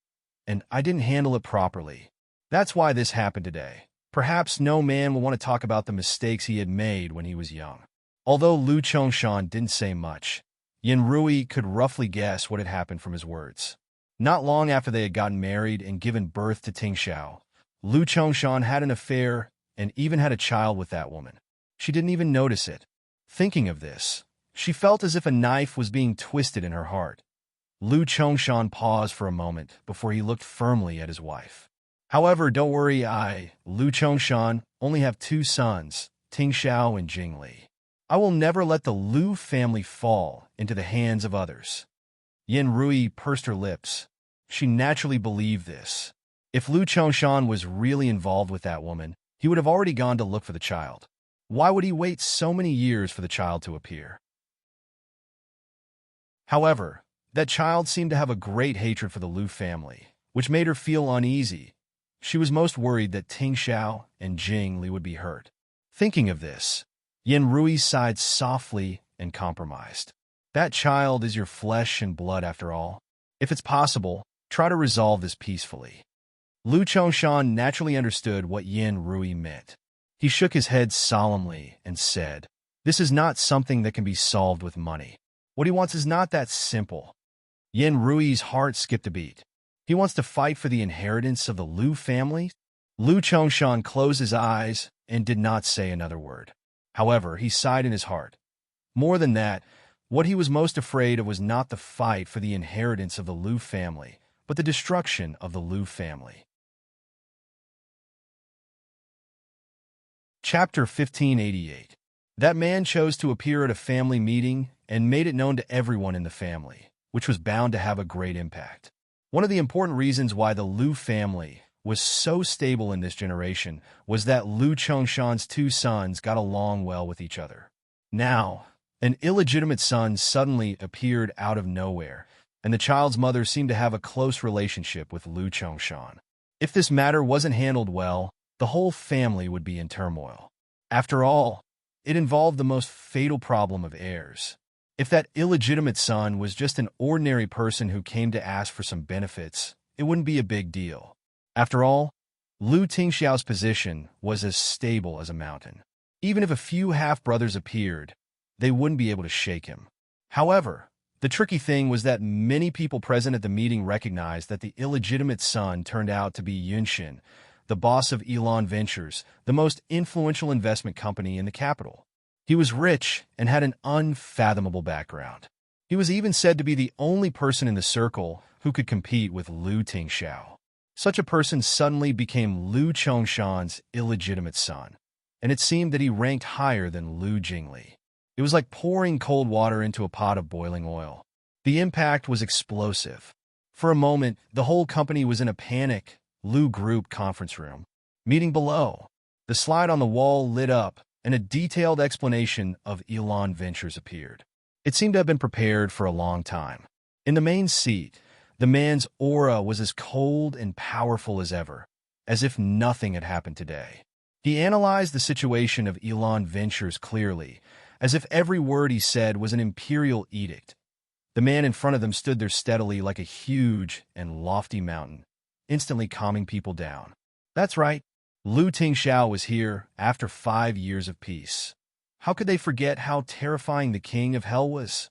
and I didn't handle it properly. That's why this happened today. Perhaps no man will want to talk about the mistakes he had made when he was young. Although Lu Chongshan didn't say much, Yin Rui could roughly guess what had happened from his words. Not long after they had gotten married and given birth to Ting Xiao, Lu Chongshan had an affair and even had a child with that woman. She didn't even notice it. Thinking of this, she felt as if a knife was being twisted in her heart. Lu Chongshan paused for a moment before he looked firmly at his wife. However, don't worry, Lu Chongshan, only have 2 sons, Ting Xiao and Jing Li. I will never let the Lu family fall into the hands of others. Yin Rui pursed her lips. She naturally believed this. If Lu Chongshan was really involved with that woman, he would have already gone to look for the child. Why would he wait so many years for the child to appear? However, that child seemed to have a great hatred for the Lu family, which made her feel uneasy. She was most worried that Ting Xiao and Jing Li would be hurt. Thinking of this, Yin Rui sighed softly and compromised. That child is your flesh and blood after all. If it's possible, try to resolve this peacefully. Lu Chongshan naturally understood what Yin Rui meant. He shook his head solemnly and said, "This is not something that can be solved with money. What he wants is not that simple." Yin Rui's heart skipped a beat. He wants to fight for the inheritance of the Lu family? Lu Chongshan closed his eyes and did not say another word. However, he sighed in his heart. More than that, what he was most afraid of was not the fight for the inheritance of the Lu family, but the destruction of the Lu family. Chapter 1588. That man chose to appear at a family meeting and made it known to everyone in the family, which was bound to have a great impact. One of the important reasons why the Lu family was so stable in this generation was that Lu Chongshan's 2 sons got along well with each other. Now, an illegitimate son suddenly appeared out of nowhere, and the child's mother seemed to have a close relationship with Lu Chongshan. If this matter wasn't handled well, the whole family would be in turmoil. After all, it involved the most fatal problem of heirs. If that illegitimate son was just an ordinary person who came to ask for some benefits, it wouldn't be a big deal. After all, Lu Tingxiao's position was as stable as a mountain. Even if a few half-brothers appeared, they wouldn't be able to shake him. However, the tricky thing was that many people present at the meeting recognized that the illegitimate son turned out to be Yunshin, the boss of Elon Ventures, the most influential investment company in the capital. He was rich and had an unfathomable background. He was even said to be the only person in the circle who could compete with Lu Tingxiao. Such a person suddenly became Lu Chongshan's illegitimate son, and it seemed that he ranked higher than Lu Jingli. It was like pouring cold water into a pot of boiling oil. The impact was explosive. For a moment, the whole company was in a panic. Lu Group conference room. Meeting below. The slide on the wall lit up, and a detailed explanation of Elon Ventures appeared. It seemed to have been prepared for a long time. In the main seat, the man's aura was as cold and powerful as ever, as if nothing had happened today. He analyzed the situation of Elon Ventures clearly, as if every word he said was an imperial edict. The man in front of them stood there steadily like a huge and lofty mountain, instantly calming people down. That's right. Lu Tingxiao was here after 5 years of peace. How could they forget how terrifying the king of hell was?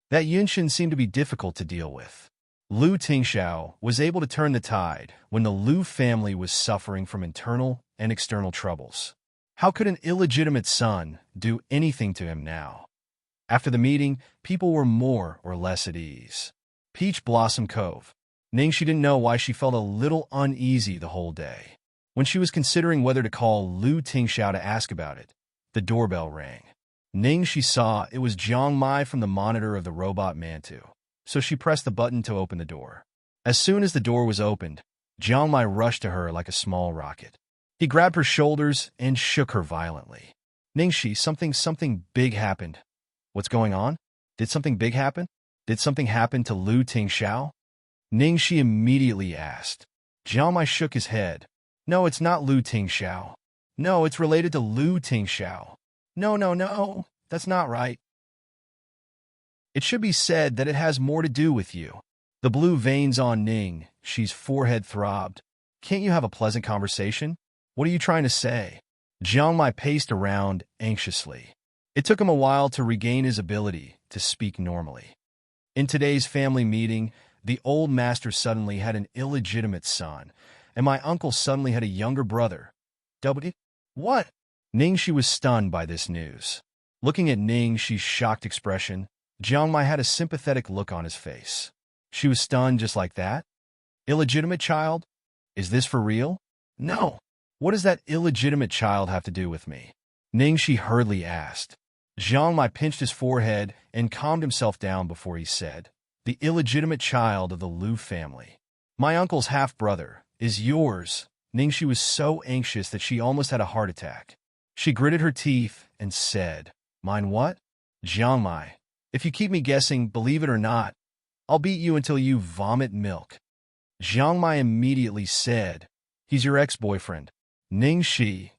That Yunshin seemed to be difficult to deal with. Lu Tingxiao was able to turn the tide when the Lu family was suffering from internal and external troubles. How could an illegitimate son do anything to him now? After the meeting, people were more or less at ease. Peach Blossom Cove. Ningxi didn't know why she felt a little uneasy the whole day. When she was considering whether to call Lu Tingxiao to ask about it, the doorbell rang. Ningxi saw it was Jiang Mai from the monitor of the robot Mantu, so she pressed the button to open the door. As soon as the door was opened, Jiang Mai rushed to her like a small rocket. He grabbed her shoulders and shook her violently. Ningxi, something big happened. What's going on? Did something big happen? Did something happen to Lu Tingxiao? Ningxi immediately asked. Jiang Mai shook his head. No, it's not Lu Tingxiao. No, it's related to Lu Tingxiao. No, that's not right. It should be said that it has more to do with you. The blue veins on Ningxi's forehead throbbed. Can't you have a pleasant conversation? What are you trying to say? Jiang Mai paced around anxiously. It took him a while to regain his ability to speak normally. In today's family meeting, the old master suddenly had an illegitimate son, and my uncle suddenly had a younger brother. What? Ningxi was stunned by this news. Looking at Ningxi's shocked expression, Jiang Mai had a sympathetic look on his face. She was stunned just like that? Illegitimate child? Is this for real? No. What does that illegitimate child have to do with me? Ningxi hurriedly asked. Jiang Mai pinched his forehead and calmed himself down before he said, the illegitimate child of the Liu family. My uncle's half-brother is yours. Ningxi was so anxious that she almost had a heart attack. She gritted her teeth and said, mine what? Jiang Mai, if you keep me guessing, believe it or not, I'll beat you until you vomit milk. Jiang Mai immediately said, he's your ex-boyfriend. Ningxi.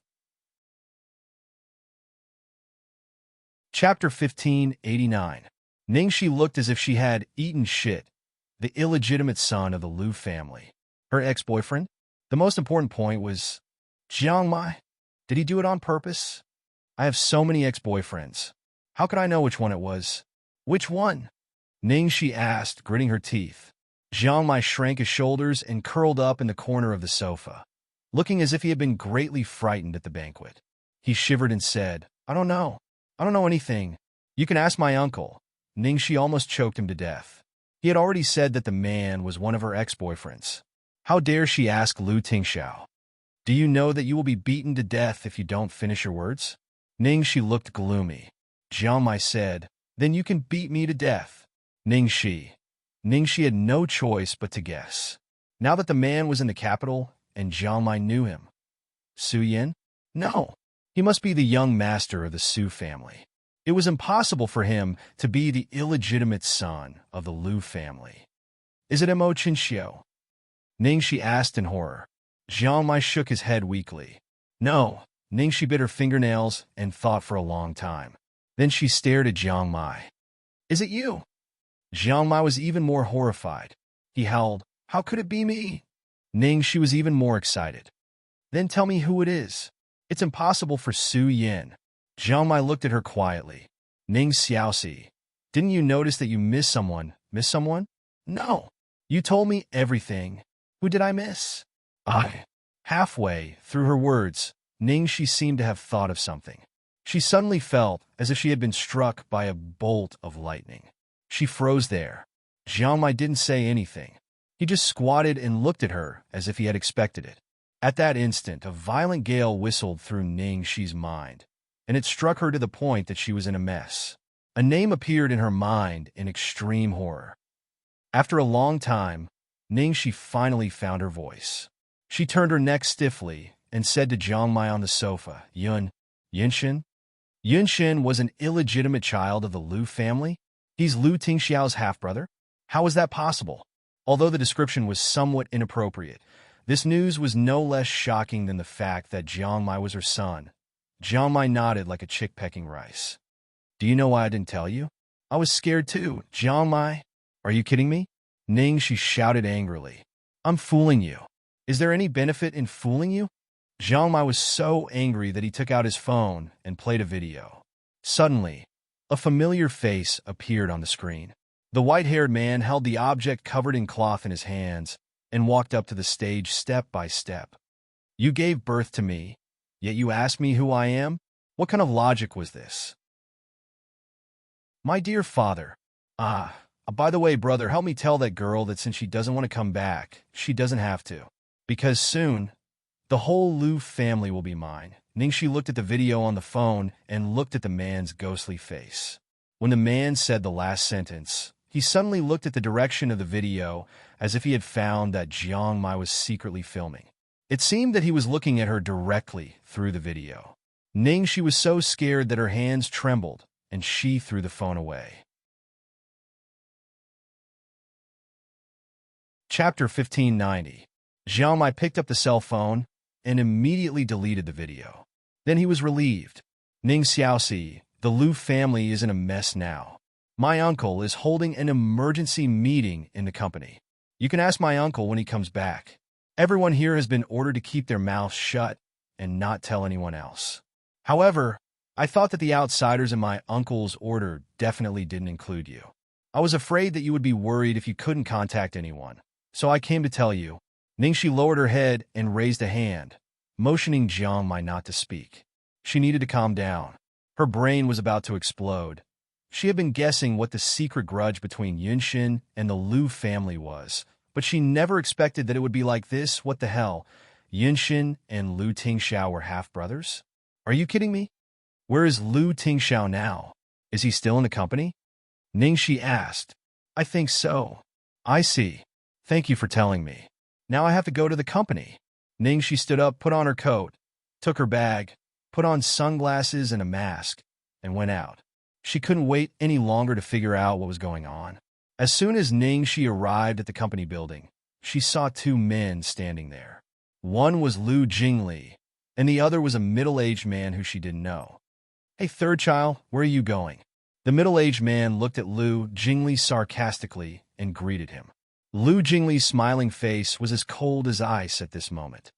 Chapter 1589. Ningxi looked as if she had eaten shit. The illegitimate son of the Liu family. Her ex-boyfriend? The most important point was, Jiang Mai, did he do it on purpose? I have so many ex-boyfriends. How could I know which one it was? Which one? Ningxi asked, gritting her teeth. Jiang Mai shrank his shoulders and curled up in the corner of the sofa, looking as if he had been greatly frightened at the banquet. He shivered and said, I don't know. I don't know anything. You can ask my uncle. Ningxi almost choked him to death. He had already said that the man was one of her ex-boyfriends. How dare she ask Lu Tingxiao? Do you know that you will be beaten to death if you don't finish your words? Ningxi looked gloomy. Jiang Mai said, then you can beat me to death. Ningxi had no choice but to guess. Now that the man was in the capital, and Jiang Mai knew him. Su Yin? No. He must be the young master of the Su family. It was impossible for him to be the illegitimate son of the Liu family. Is it Mo Qinxiu? Ningxi asked in horror. Jiang Mai shook his head weakly. No. Ningxi bit her fingernails and thought for a long time. Then she stared at Jiang Mai. Is it you? Jiang Mai was even more horrified. He howled, how could it be me? Ningxi was even more excited. Then tell me who it is. It's impossible for Su Yin. Jiang Mai looked at her quietly. Ning Xiaoxi, didn't you notice that you missed someone? Miss someone? No. You told me everything. Who did I miss? I. Halfway through her words, Ningxi seemed to have thought of something. She suddenly felt as if she had been struck by a bolt of lightning. She froze there. Jiang Mai didn't say anything. He just squatted and looked at her as if he had expected it. At that instant, a violent gale whistled through Ningxi's mind, and it struck her to the point that she was in a mess. A name appeared in her mind in extreme horror. After a long time, Ningxi finally found her voice. She turned her neck stiffly and said to Jiang Mai on the sofa, Yunshin? Yunshin was an illegitimate child of the Liu family? He's Lu Tingxiao's half-brother? How was that possible? Although the description was somewhat inappropriate, this news was no less shocking than the fact that Jiang Mai was her son. Jiang Mai nodded like a chick pecking rice. Do you know why I didn't tell you? I was scared too. Jiang Mai, are you kidding me? Ningxi shouted angrily. I'm fooling you. Is there any benefit in fooling you? Jiang Mai was so angry that he took out his phone and played a video. Suddenly, a familiar face appeared on the screen. The white-haired man held the object covered in cloth in his hands and walked up to the stage step by step. You gave birth to me, yet you asked me who I am? What kind of logic was this? My dear father. By the way, brother, help me tell that girl that since she doesn't want to come back, she doesn't have to. Because soon, the whole Liu family will be mine. Ningxi looked at the video on the phone and looked at the man's ghostly face. When the man said the last sentence, he suddenly looked at the direction of the video as if he had found that Jiang Mai was secretly filming. It seemed that he was looking at her directly through the video. Ningxi was so scared that her hands trembled, and she threw the phone away. Chapter 1590. Jiang Mai picked up the cell phone and immediately deleted the video. Then he was relieved. Ning Xiaoxi, the Liu family is in a mess now. My uncle is holding an emergency meeting in the company. You can ask my uncle when he comes back. Everyone here has been ordered to keep their mouths shut and not tell anyone else. However, I thought that the outsiders in my uncle's order definitely didn't include you. I was afraid that you would be worried if you couldn't contact anyone, so I came to tell you." Ningxi lowered her head and raised a hand, motioning Jiang Mai not to speak. She needed to calm down. Her brain was about to explode. She had been guessing what the secret grudge between Yunxin and the Lu family was, but she never expected that it would be like this. What the hell? Yunxin and Lu Tingxiao were half-brothers? Are you kidding me? Where is Lu Tingxiao now? Is he still in the company? Ningxi asked. I think so. I see. Thank you for telling me. Now I have to go to the company. Ningxi stood up, put on her coat, took her bag, put on sunglasses and a mask, and went out. She couldn't wait any longer to figure out what was going on. As soon as Ningxi arrived at the company building, she saw two men standing there. One was Lu Jingli, and the other was a middle-aged man who she didn't know. Hey, third child, where are you going? The middle-aged man looked at Lu Jingli sarcastically and greeted him. Lu Jingli's smiling face was as cold as ice at this moment.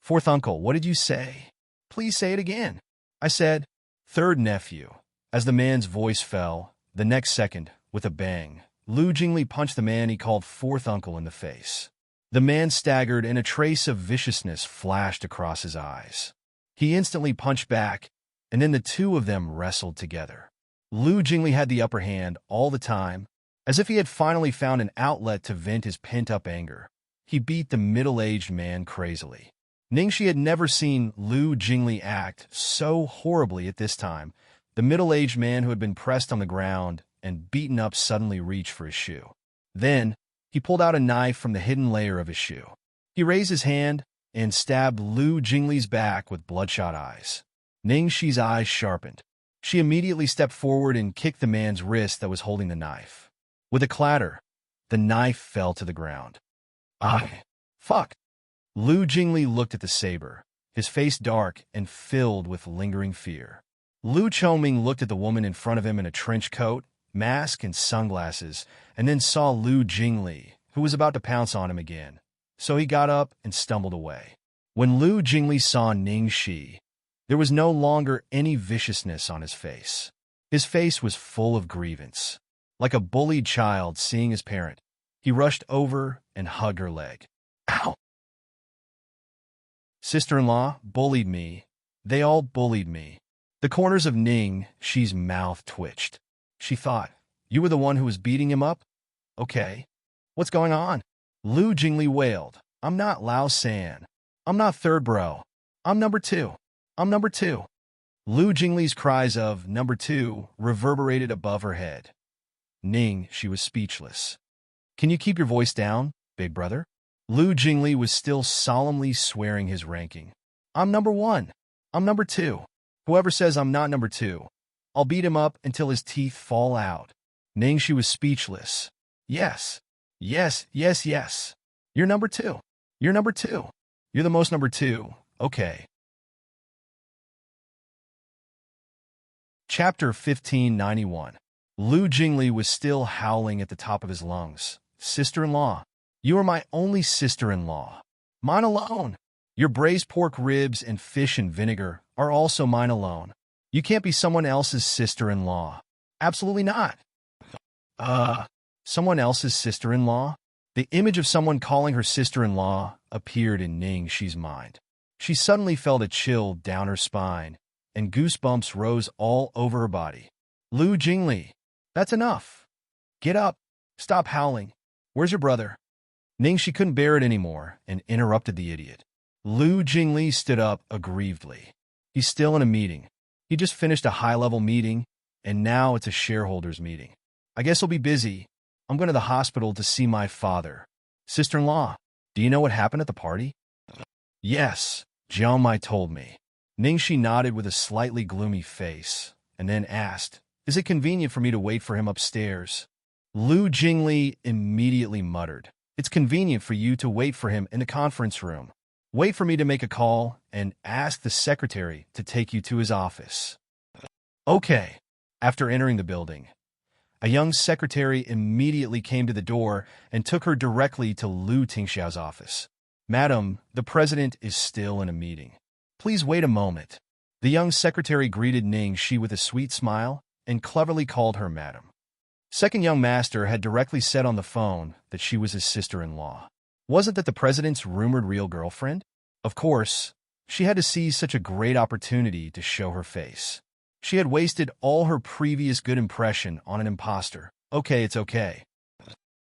Fourth uncle, what did you say? Please say it again. I said, third nephew. As the man's voice fell, the next second, with a bang, Lu Jingli punched the man he called fourth uncle in the face. The man staggered and a trace of viciousness flashed across his eyes. He instantly punched back, and then the two of them wrestled together. Lu Jingli had the upper hand all the time, as if he had finally found an outlet to vent his pent-up anger. He beat the middle-aged man crazily. Ningxi had never seen Lu Jingli act so horribly at this time. The middle-aged man who had been pressed on the ground and beaten up suddenly reached for his shoe. Then, he pulled out a knife from the hidden layer of his shoe. He raised his hand and stabbed Lu Jingli's back with bloodshot eyes. Ningxi's eyes sharpened. She immediately stepped forward and kicked the man's wrist that was holding the knife. With a clatter, the knife fell to the ground. Fuck! Lu Jingli looked at the saber, his face dark and filled with lingering fear. Lu Chongming looked at the woman in front of him in a trench coat, mask, and sunglasses, and then saw Lu Jingli, who was about to pounce on him again. So he got up and stumbled away. When Lu Jingli saw Ningxi, there was no longer any viciousness on his face. His face was full of grievance. Like a bullied child seeing his parent, he rushed over and hugged her leg. Ow! Sister-in-law bullied me. They all bullied me. The corners of Ningxi's mouth twitched. She thought, you were the one who was beating him up? Okay. What's going on? Lu Jingli wailed. I'm not Lao San. I'm not third bro. I'm number two. I'm number two. Lu Jingli's cries of number two reverberated above her head. She was speechless. Can you keep your voice down, big brother? Lu Jingli was still solemnly swearing his ranking. I'm number one. I'm number two. Whoever says I'm not number two, I'll beat him up until his teeth fall out. Ningxi was speechless. Yes. Yes, yes, yes. You're number two. You're number two. You're the most number two. Okay. Chapter 1591. Lu Jingli was still howling at the top of his lungs. Sister-in-law, you are my only sister-in-law. Mine alone. Your braised pork ribs and fish and vinegar are also mine alone. You can't be someone else's sister-in-law. Absolutely not. Someone else's sister-in-law? The image of someone calling her sister-in-law appeared in Ningxi's mind. She suddenly felt a chill down her spine, and goosebumps rose all over her body. Lu Jingli, that's enough. Get up. Stop howling. Where's your brother? Ningxi couldn't bear it anymore and interrupted the idiot. Lu Jingli stood up aggrievedly. He's still in a meeting. He just finished a high-level meeting, and now it's a shareholders' meeting. I guess he'll be busy. I'm going to the hospital to see my father. Sister-in-law, do you know what happened at the party? Yes, Jiang Mai told me. Ningxi nodded with a slightly gloomy face, and then asked, is it convenient for me to wait for him upstairs? Lu Jingli immediately muttered, it's convenient for you to wait for him in the conference room. Wait for me to make a call and ask the secretary to take you to his office. Okay. After entering the building, a young secretary immediately came to the door and took her directly to Lu Tingxiao's office. Madam, the president is still in a meeting. Please wait a moment. The young secretary greeted Ningxi with a sweet smile and cleverly called her madam. Second young master had directly said on the phone that she was his sister-in-law. Wasn't that the president's rumored real girlfriend? Of course, she had to seize such a great opportunity to show her face. She had wasted all her previous good impression on an imposter. Okay, it's okay.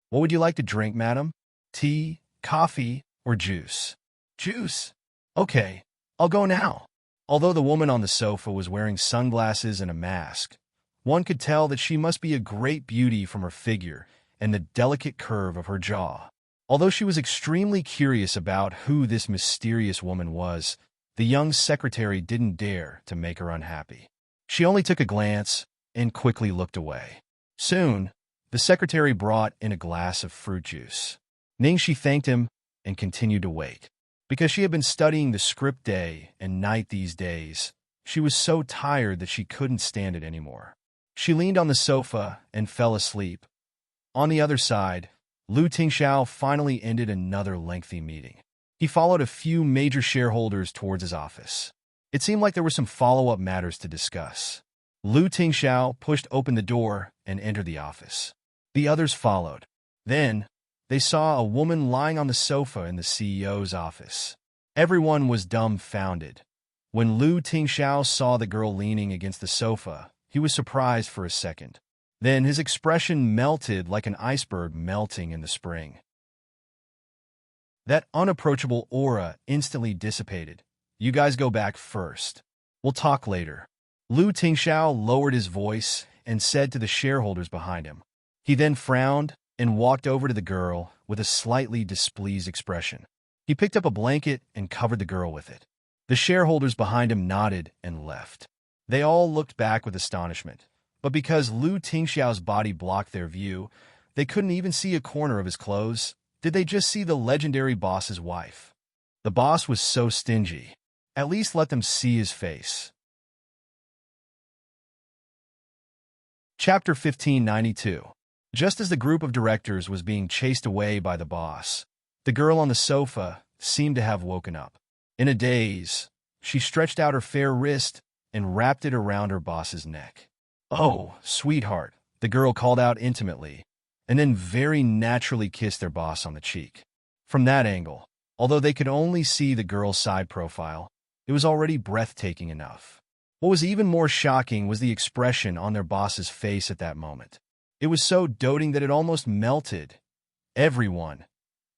What would you like to drink, madam? Tea, coffee, or juice? Juice. Okay, I'll go now. Although the woman on the sofa was wearing sunglasses and a mask, one could tell that she must be a great beauty from her figure and the delicate curve of her jaw. Although she was extremely curious about who this mysterious woman was, the young secretary didn't dare to make her unhappy. She only took a glance and quickly looked away. Soon, the secretary brought in a glass of fruit juice. Ningxi thanked him and continued to wait. Because she had been studying the script day and night these days, she was so tired that she couldn't stand it anymore. She leaned on the sofa and fell asleep. On the other side, Lu Tingxiao finally ended another lengthy meeting. He followed a few major shareholders towards his office. It seemed like there were some follow-up matters to discuss. Lu Tingxiao pushed open the door and entered the office. The others followed. Then, they saw a woman lying on the sofa in the CEO's office. Everyone was dumbfounded. When Lu Tingxiao saw the girl leaning against the sofa, he was surprised for a second. Then his expression melted like an iceberg melting in the spring. That unapproachable aura instantly dissipated. You guys go back first. We'll talk later. Lu Tingxiao lowered his voice and said to the shareholders behind him. He then frowned and walked over to the girl with a slightly displeased expression. He picked up a blanket and covered the girl with it. The shareholders behind him nodded and left. They all looked back with astonishment, but because Lu Tingxiao's body blocked their view, they couldn't even see a corner of his clothes. Did they just see the legendary boss's wife? The boss was so stingy. At least let them see his face. Chapter 1592. Just as the group of directors was being chased away by the boss, the girl on the sofa seemed to have woken up. In a daze, she stretched out her fair wrist and wrapped it around her boss's neck. "Oh, sweetheart," the girl called out intimately, and then very naturally kissed their boss on the cheek. From that angle, although they could only see the girl's side profile, it was already breathtaking enough. What was even more shocking was the expression on their boss's face at that moment. It was so doting that it almost melted. Everyone,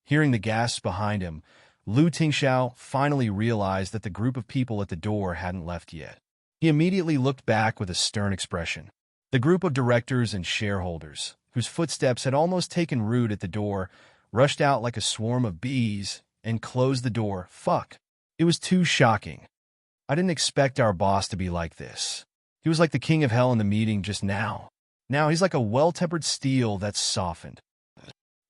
hearing the gasps behind him, Lu Tingxiao finally realized that the group of people at the door hadn't left yet. He immediately looked back with a stern expression. The group of directors and shareholders, whose footsteps had almost taken root at the door, rushed out like a swarm of bees and closed the door. Fuck. It was too shocking. I didn't expect our boss to be like this. He was like the king of hell in the meeting just now. Now he's like a well-tempered steel that's softened.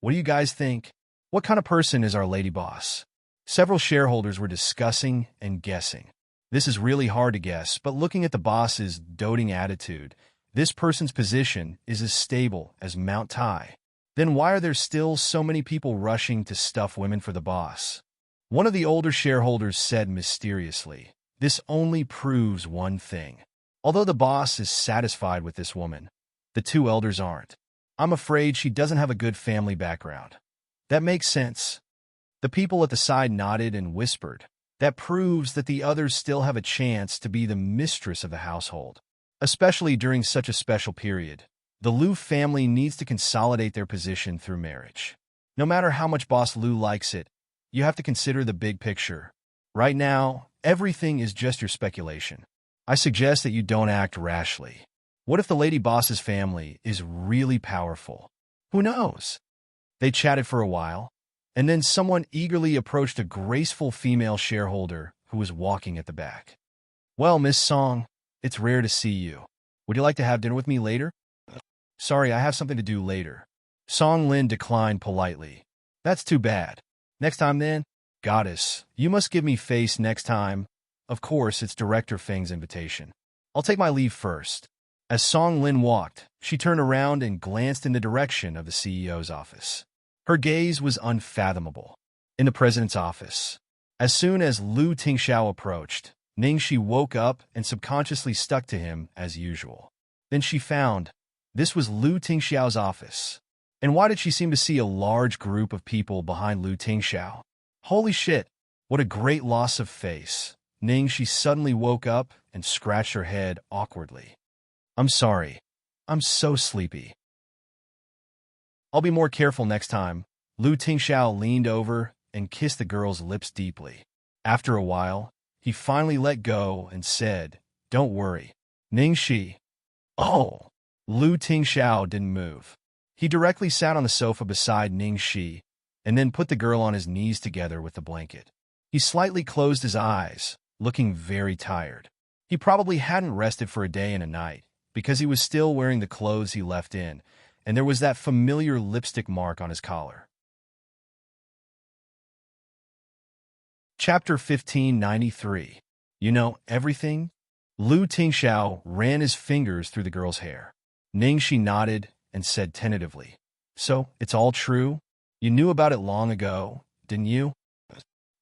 What do you guys think? What kind of person is our lady boss? Several shareholders were discussing and guessing. This is really hard to guess, but looking at the boss's doting attitude, this person's position is as stable as Mount Tai. Then why are there still so many people rushing to stuff women for the boss? One of the older shareholders said mysteriously, "This only proves one thing. Although the boss is satisfied with this woman, the two elders aren't. I'm afraid she doesn't have a good family background." That makes sense. The people at the side nodded and whispered. That proves that the others still have a chance to be the mistress of the household. Especially during such a special period, the Lu family needs to consolidate their position through marriage. No matter how much Boss Lu likes it, you have to consider the big picture. Right now, everything is just your speculation. I suggest that you don't act rashly. What if the lady boss's family is really powerful? Who knows? They chatted for a while, and then someone eagerly approached a graceful female shareholder who was walking at the back. "Well, Miss Song, it's rare to see you. Would you like to have dinner with me later?" "Sorry, I have something to do later." Song Lin declined politely. "That's too bad. Next time then." "Goddess, you must give me face next time." "Of course, it's Director Feng's invitation. I'll take my leave first." As Song Lin walked, she turned around and glanced in the direction of the CEO's office. Her gaze was unfathomable. in the president's office. As soon as Lu Tingxiao approached, Ningxi woke up and subconsciously stuck to him as usual. Then she found this was Lu Tingxiao's office. And why did she seem to see a large group of people behind Lu Tingxiao? Holy shit, what a great loss of face. Ningxi suddenly woke up and scratched her head awkwardly. I'm sorry. I'm so sleepy. I'll be more careful next time. Lu Tingxiao leaned over and kissed the girl's lips deeply. After a while, he finally let go and said, Don't worry. Ningxi. Oh! Lu Tingxiao didn't move. He directly sat on the sofa beside Ningxi and then put the girl on his knees together with the blanket. He slightly closed his eyes, looking very tired. He probably hadn't rested for a day and a night because he was still wearing the clothes he left in, and there was that familiar lipstick mark on his collar. Chapter 1593. You know everything? Lu Tingxiao ran his fingers through the girl's hair. Ningxi nodded and said tentatively, So, it's all true? You knew about it long ago, didn't you?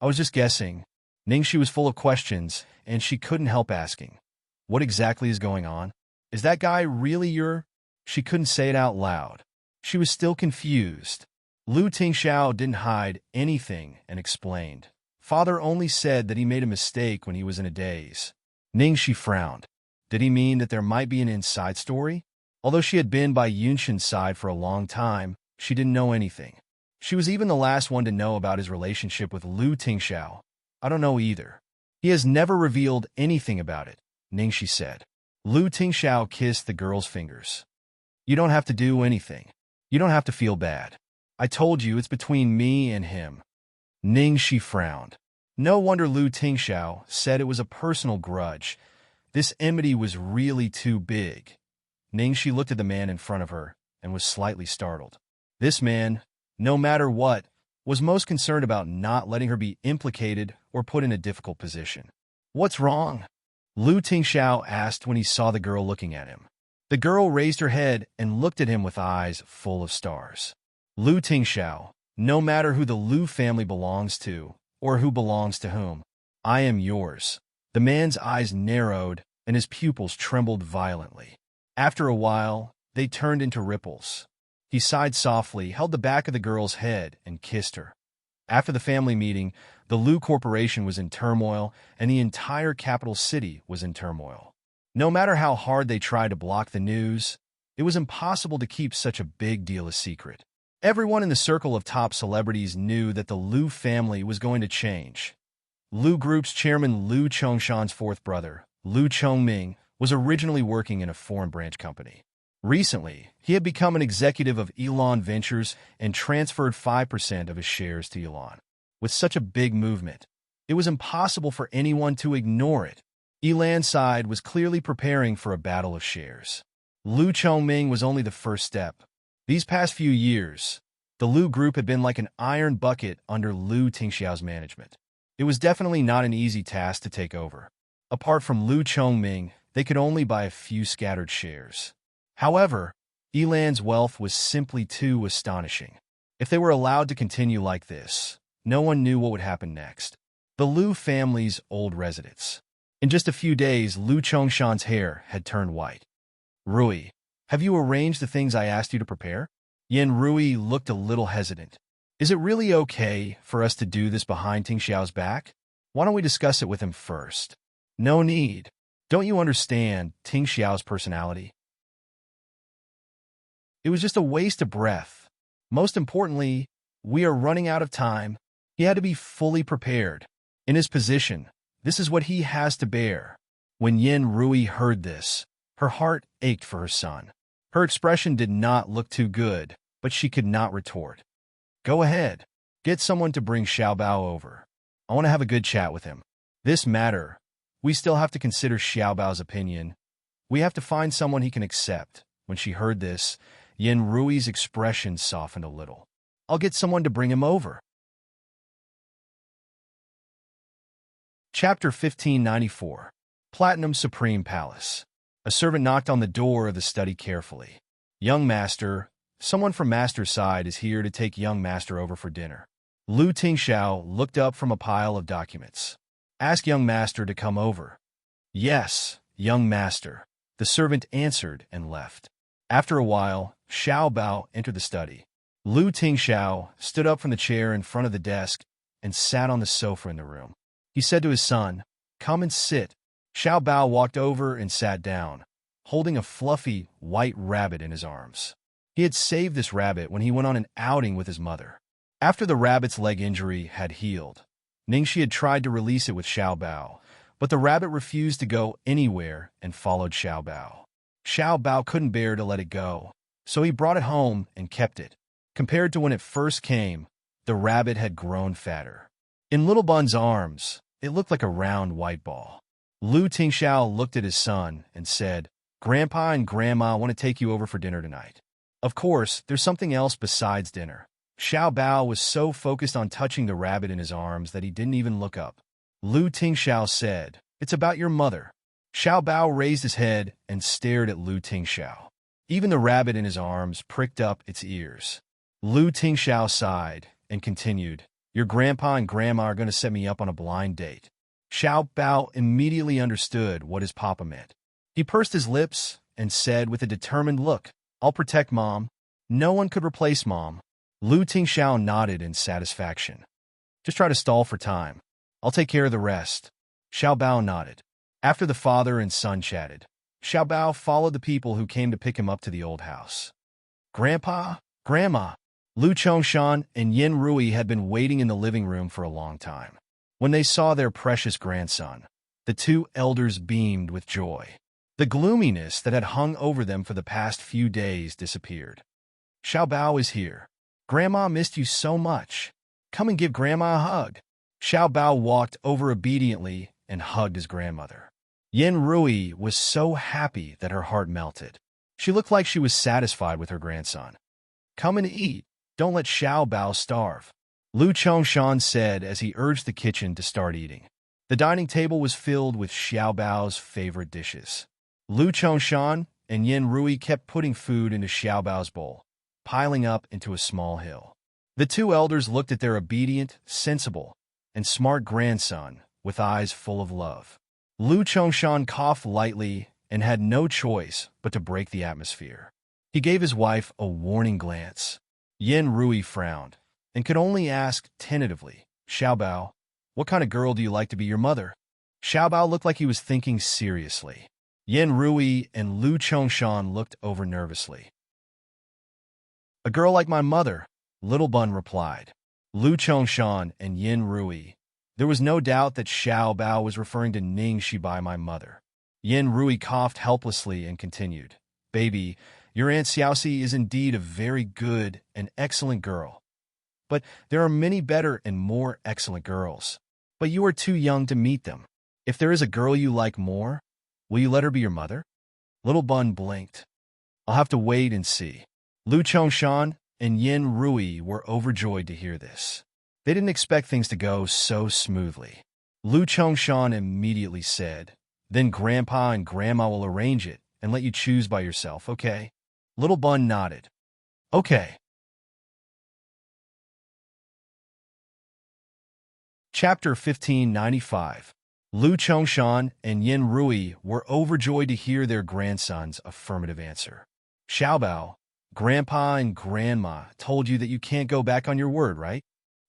I was just guessing. Ningxi was full of questions, and she couldn't help asking, What exactly is going on? Is that guy really your... She couldn't say it out loud. She was still confused. Lu Tingxiao didn't hide anything and explained. Father only said that he made a mistake when he was in a daze. Ningxi frowned. Did he mean that there might be an inside story? Although she had been by Yunshin's side for a long time, she didn't know anything. She was even the last one to know about his relationship with Lu Tingxiao. I don't know either. He has never revealed anything about it, Ningxi said. Lu Tingxiao kissed the girl's fingers. You don't have to do anything. You don't have to feel bad. I told you it's between me and him. Ningxi frowned. No wonder Lu Tingxiao said it was a personal grudge. This enmity was really too big. Ningxi looked at the man in front of her and was slightly startled. This man, no matter what, was most concerned about not letting her be implicated or put in a difficult position. What's wrong? Lu Tingxiao asked when he saw the girl looking at him. The girl raised her head and looked at him with eyes full of stars. Lu Tingxiao, no matter who the Lu family belongs to or who belongs to whom, I am yours. The man's eyes narrowed and his pupils trembled violently. After a while, they turned into ripples. He sighed softly, held the back of the girl's head, and kissed her. After the family meeting, the Lu Corporation was in turmoil, and the entire capital city was in turmoil. No matter how hard they tried to block the news, it was impossible to keep such a big deal a secret. Everyone in the circle of top celebrities knew that the Lu family was going to change. Lu Group's chairman Lu Chongshan's fourth brother, Lu Chongming, was originally working in a foreign branch company. Recently, he had become an executive of Elon Ventures and transferred 5% of his shares to Elon. With such a big movement, it was impossible for anyone to ignore it. Elon's side was clearly preparing for a battle of shares. Lu Chongming was only the first step. These past few years, the Lu Group had been like an iron bucket under Lu Tingxiao's management. It was definitely not an easy task to take over. Apart from Lu Chongming, they could only buy a few scattered shares. However, Elon's wealth was simply too astonishing. If they were allowed to continue like this, no one knew what would happen next. The Lu family's old residence. In just a few days, Lu Chongshan's hair had turned white. Rui, have you arranged the things I asked you to prepare? Yen Rui looked a little hesitant. Is it really okay for us to do this behind Tingxiao's back? Why don't we discuss it with him first? No need. Don't you understand Tingxiao's personality? It was just a waste of breath. Most importantly, we are running out of time. He had to be fully prepared. In his position, this is what he has to bear. When Yen Rui heard this, her heart ached for her son. Her expression did not look too good, but she could not retort. Go ahead. Get someone to bring Xiaobao over. I want to have a good chat with him. This matter, we still have to consider Xiaobao's opinion. We have to find someone he can accept. When she heard this, Yen Rui's expression softened a little. I'll get someone to bring him over. Chapter 1594. Platinum Supreme Palace. A servant knocked on the door of the study carefully. Young Master, someone from Master's side is here to take young Master over for dinner. Lu Tingxiao looked up from a pile of documents. Ask young master to come over. Yes, young master, the servant answered and left. After a while, Xiao Bao entered the study. Lu Tingxiao stood up from the chair in front of the desk and sat on the sofa in the room. He said to his son, "Come and sit." Xiao Bao walked over and sat down, holding a fluffy, white rabbit in his arms. He had saved this rabbit when he went on an outing with his mother. After the rabbit's leg injury had healed, Ningxi had tried to release it with Xiao Bao, but the rabbit refused to go anywhere and followed Xiao Bao. Xiao Bao couldn't bear to let it go, so he brought it home and kept it. Compared to when it first came, the rabbit had grown fatter. In Little Bun's arms, it looked like a round white ball. Lu Tingxiao looked at his son and said, "Grandpa and Grandma want to take you over for dinner tonight. Of course, there's something else besides dinner." Xiao Bao was so focused on touching the rabbit in his arms that he didn't even look up. Lu Tingxiao said, "It's about your mother." Xiao Bao raised his head and stared at Lu Tingxiao. Even the rabbit in his arms pricked up its ears. Lu Tingxiao sighed and continued, "Your grandpa and grandma are going to set me up on a blind date." Xiao Bao immediately understood what his papa meant. He pursed his lips and said with a determined look, "I'll protect Mom. No one could replace Mom." Lu Tingxiao nodded in satisfaction. "Just try to stall for time. I'll take care of the rest." Xiao Bao nodded. After the father and son chatted, Xiao Bao followed the people who came to pick him up to the old house. Grandpa, Grandma, Lu Chongshan and Yin Rui had been waiting in the living room for a long time. When they saw their precious grandson, the two elders beamed with joy. The gloominess that had hung over them for the past few days disappeared. "Xiao Bao is here. Grandma missed you so much. Come and give Grandma a hug." Xiao Bao walked over obediently and hugged his grandmother. Yin Rui was so happy that her heart melted. She looked like she was satisfied with her grandson. "Come and eat. Don't let Xiao Bao starve," Lu Chongshan said as he urged the kitchen to start eating. The dining table was filled with Xiao Bao's favorite dishes. Lu Chongshan and Yin Rui kept putting food into Xiao Bao's bowl, piling up into a small hill. The two elders looked at their obedient, sensible, and smart grandson with eyes full of love. Lu Chongshan coughed lightly and had no choice but to break the atmosphere. He gave his wife a warning glance. Yin Rui frowned and could only ask tentatively, "Xiao Bao, what kind of girl do you like to be your mother?" Xiao Bao looked like he was thinking seriously. Yin Rui and Lu Chongshan looked over nervously. "A girl like my mother," Little Bun replied. Lu Chongshan and Yin Rui. There was no doubt that Xiao Bao was referring to Ningxi by my mother. Yin Rui coughed helplessly and continued, "Baby, your Aunt Xiaoxi is indeed a very good and excellent girl. But there are many better and more excellent girls. But you are too young to meet them. If there is a girl you like more, will you let her be your mother?" Little Bun blinked. "I'll have to wait and see." Lu Chongshan and Yin Rui were overjoyed to hear this. They didn't expect things to go so smoothly. Lu Chongshan immediately said, "Then Grandpa and Grandma will arrange it and let you choose by yourself, okay?" Little Bun nodded. "Okay." Chapter 1595. Lu Chongshan and Yin Rui were overjoyed to hear their grandson's affirmative answer. "Xiao Bao, Grandpa and Grandma told you that you can't go back on your word, right?"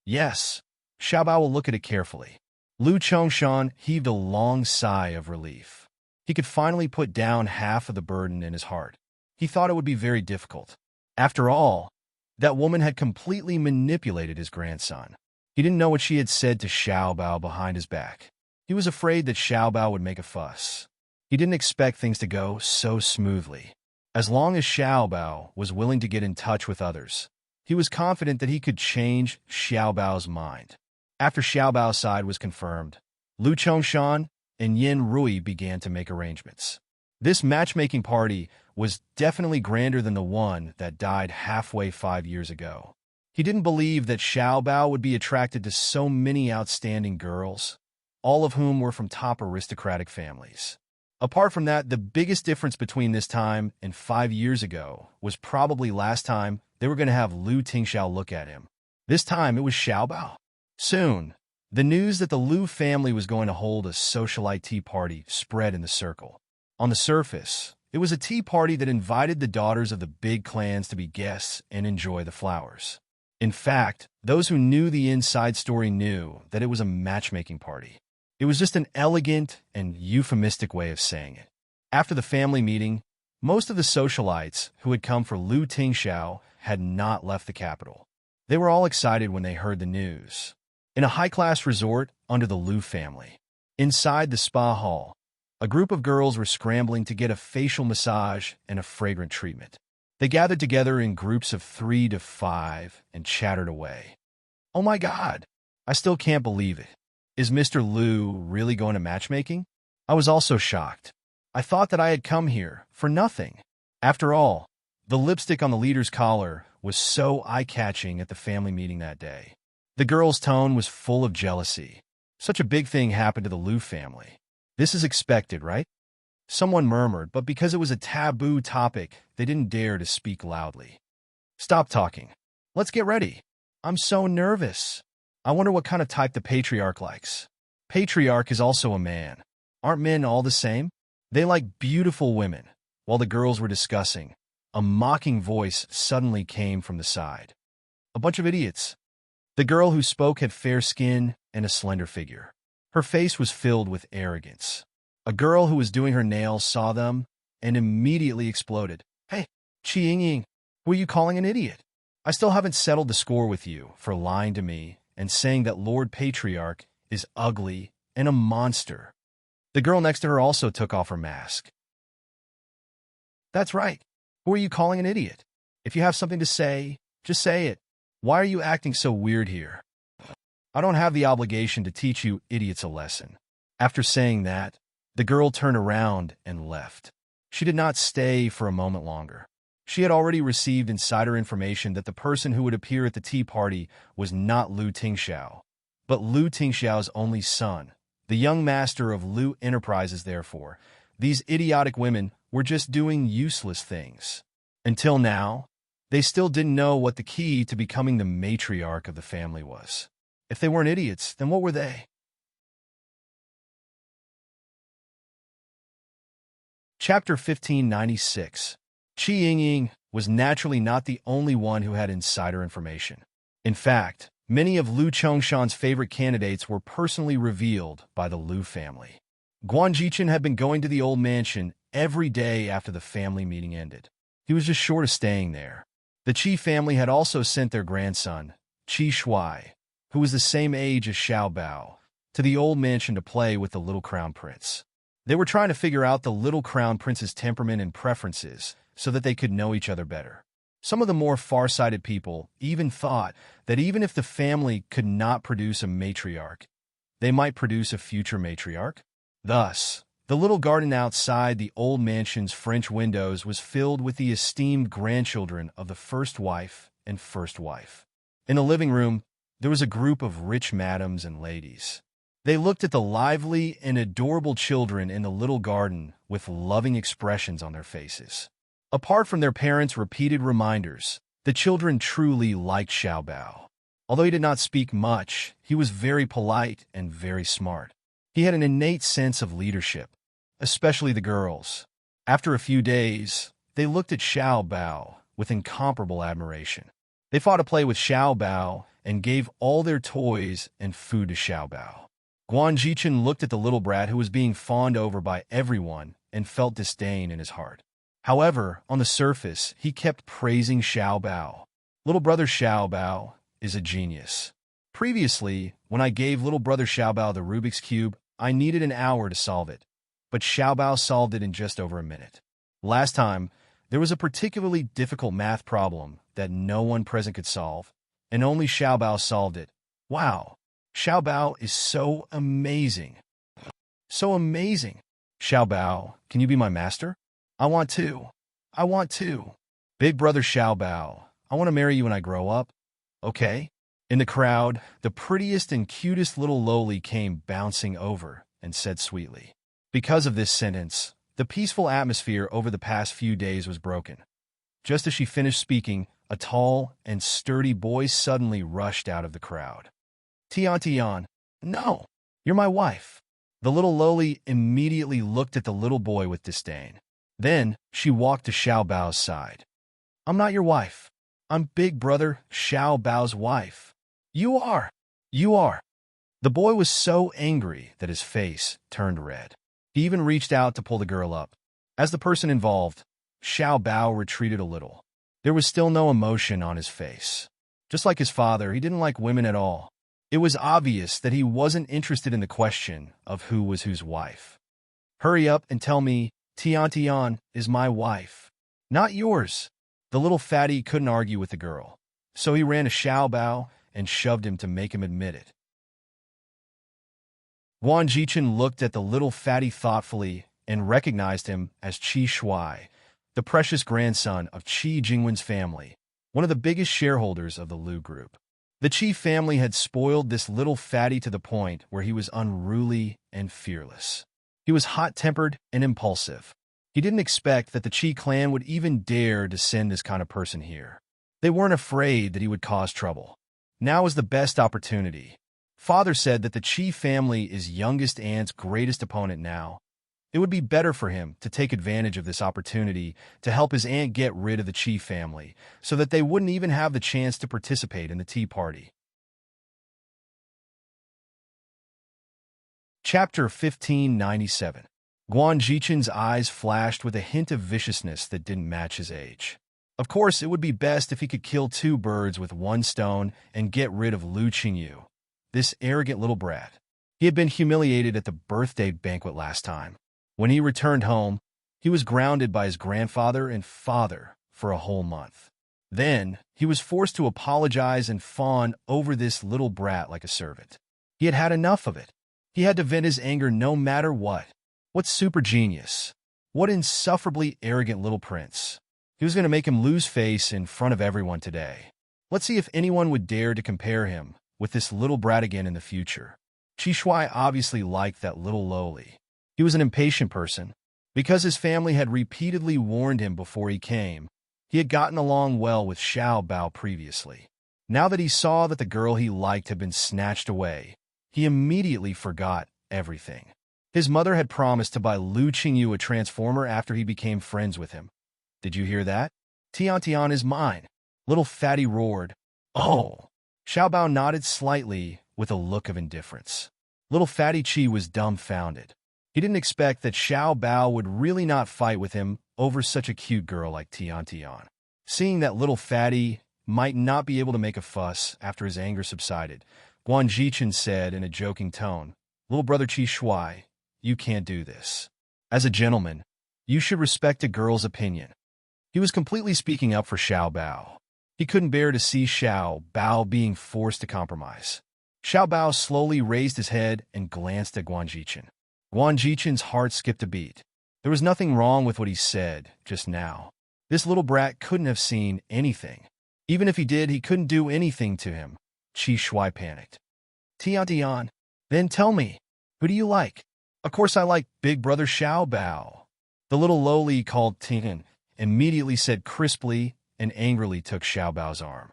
"Yes." Xiao Bao will look at it carefully. Lu Chongshan heaved a long sigh of relief. He could finally put down half of the burden in his heart. He thought it would be very difficult. After all, that woman had completely manipulated his grandson. He didn't know what she had said to Xiao Bao behind his back. He was afraid that Xiao Bao would make a fuss. He didn't expect things to go so smoothly. As long as Xiao Bao was willing to get in touch with others, he was confident that he could change Xiao Bao's mind. After Xiao Bao's side was confirmed, Lu Chongshan and Yin Rui began to make arrangements. This matchmaking party was definitely grander than the one that died halfway 5 years ago. He didn't believe that Xiao Bao would be attracted to so many outstanding girls, all of whom were from top aristocratic families. Apart from that, the biggest difference between this time and 5 years ago was probably last time they were going to have Lu Tingxiao look at him. This time it was Xiao Bao. Soon, the news that the Liu family was going to hold a socialite tea party spread in the circle. On the surface, it was a tea party that invited the daughters of the big clans to be guests and enjoy the flowers. In fact, those who knew the inside story knew that it was a matchmaking party. It was just an elegant and euphemistic way of saying it. After the family meeting, most of the socialites who had come for Liu Tingxiao had not left the capital. They were all excited when they heard the news. In a high-class resort under the Liu family, inside the spa hall, a group of girls were scrambling to get a facial massage and a fragrant treatment. They gathered together in groups of 3 to 5 and chattered away. Oh my God, I still can't believe it. Is Mr. Liu really going to matchmaking? I was also shocked. I thought that I had come here for nothing. After all, the lipstick on the leader's collar was so eye-catching at the family meeting that day. The girl's tone was full of jealousy. Such a big thing happened to the Liu family. This is expected, right? Someone murmured, but because it was a taboo topic, they didn't dare to speak loudly. Stop talking. Let's get ready. I'm so nervous. I wonder what kind of type the patriarch likes. Patriarch is also a man. Aren't men all the same? They like beautiful women. While the girls were discussing, a mocking voice suddenly came from the side. A bunch of idiots. The girl who spoke had fair skin and a slender figure. Her face was filled with arrogance. A girl who was doing her nails saw them and immediately exploded. Hey, Qi Yingying, who are you calling an idiot? I still haven't settled the score with you for lying to me and saying that Lord Patriarch is ugly and a monster. The girl next to her also took off her mask. That's right. Who are you calling an idiot? If you have something to say, just say it. Why are you acting so weird here? I don't have the obligation to teach you idiots a lesson. After saying that, the girl turned around and left. She did not stay for a moment longer. She had already received insider information that the person who would appear at the tea party was not Liu Tingxiao, but Liu Tingxiao's only son, the young master of Liu Enterprises. Therefore, these idiotic women were just doing useless things. Until now, they still didn't know what the key to becoming the matriarch of the family was. If they weren't idiots, then what were they? Chapter 1596. Qi Yingying was naturally not the only one who had insider information. In fact, many of Liu Chongshan's favorite candidates were personally revealed by the Liu family. Guan Jichen had been going to the old mansion every day after the family meeting ended. He was just short of staying there. The Qi family had also sent their grandson, Qi Shuai, who was the same age as Xiao Bao, to the old mansion to play with the little crown prince. They were trying to figure out the little crown prince's temperament and preferences so that they could know each other better. Some of the more far-sighted people even thought that even if the family could not produce a matriarch, they might produce a future matriarch. Thus, the little garden outside the old mansion's French windows was filled with the esteemed grandchildren of the first wife and first wife. In the living room, there was a group of rich madams and ladies. They looked at the lively and adorable children in the little garden with loving expressions on their faces. Apart from their parents' repeated reminders, the children truly liked Xiao Bao. Although he did not speak much, he was very polite and very smart. He had an innate sense of leadership, especially the girls. After a few days, they looked at Xiao Bao with incomparable admiration. They fought a play with Xiao Bao and gave all their toys and food to Xiao Bao. Guan Jichen looked at the little brat who was being fawned over by everyone and felt disdain in his heart. However, on the surface, he kept praising Xiao Bao. Little brother Xiao Bao is a genius. Previously, when I gave little brother Xiao Bao the Rubik's Cube, I needed an hour to solve it, but Xiao Bao solved it in just over a minute. Last time, there was a particularly difficult math problem that no one present could solve, and only Xiao Bao solved it. Wow! Xiao Bao is so amazing. So amazing. Xiao Bao, can you be my master? I want to. I want to. Big brother Xiao Bao, I want to marry you when I grow up. Okay? In the crowd, the prettiest and cutest little loli came bouncing over and said sweetly. Because of this sentence, the peaceful atmosphere over the past few days was broken. Just as she finished speaking, a tall and sturdy boy suddenly rushed out of the crowd. Tian, no, you're my wife. The little loli immediately looked at the little boy with disdain. Then she walked to Xiao Bao's side. I'm not your wife. I'm Big Brother Xiao Bao's wife. You are. You are. The boy was so angry that his face turned red. He even reached out to pull the girl up. As the person involved, Xiao Bao retreated a little. There was still no emotion on his face. Just like his father, he didn't like women at all. It was obvious that he wasn't interested in the question of who was whose wife. Hurry up and tell me Tian is my wife, not yours. The little fatty couldn't argue with the girl, so he ran to Xiao Bao and shoved him to make him admit it. Guan Jichen looked at the little fatty thoughtfully and recognized him as Qi Shuai, the precious grandson of Qi Jingwen's family, one of the biggest shareholders of the Lu Group. The Qi family had spoiled this little fatty to the point where he was unruly and fearless. He was hot-tempered and impulsive. He didn't expect that the Qi clan would even dare to send this kind of person here. They weren't afraid that he would cause trouble. Now was the best opportunity. Father said that the Qi family is youngest aunt's greatest opponent now. It would be better for him to take advantage of this opportunity to help his aunt get rid of the Qi family so that they wouldn't even have the chance to participate in the tea party. Chapter 1597. Guan Jichen's eyes flashed with a hint of viciousness that didn't match his age. Of course, it would be best if he could kill two birds with one stone and get rid of Lu Qingyu, this arrogant little brat. He had been humiliated at the birthday banquet last time. When he returned home, he was grounded by his grandfather and father for a whole month. Then, he was forced to apologize and fawn over this little brat like a servant. He had had enough of it. He had to vent his anger no matter what. What super genius. What insufferably arrogant little prince. He was going to make him lose face in front of everyone today. Let's see if anyone would dare to compare him with this little brat again in the future. Qi Shuai obviously liked that little lowly. He was an impatient person. Because his family had repeatedly warned him before he came, he had gotten along well with Xiao Bao previously. Now that he saw that the girl he liked had been snatched away, he immediately forgot everything. His mother had promised to buy Lu Qingyu a transformer after he became friends with him. Did you hear that? Tian is mine. Little fatty roared. Oh! Xiao Bao nodded slightly with a look of indifference. Little fatty Qi was dumbfounded. He didn't expect that Xiao Bao would really not fight with him over such a cute girl like Tian. Seeing that little fatty might not be able to make a fuss after his anger subsided, Guan Jichen said in a joking tone, "Little brother Qi Shuai, you can't do this. As a gentleman, you should respect a girl's opinion." He was completely speaking up for Xiao Bao. He couldn't bear to see Xiao Bao being forced to compromise. Xiao Bao slowly raised his head and glanced at Guan Jichen. Guan Jichen's heart skipped a beat. There was nothing wrong with what he said just now. This little brat couldn't have seen anything. Even if he did, he couldn't do anything to him. Qi Shuai panicked. Tian, then tell me, who do you like? Of course I like Big Brother Xiao Bao. The little lowly called Tian immediately said crisply and angrily took Xiao Bao's arm.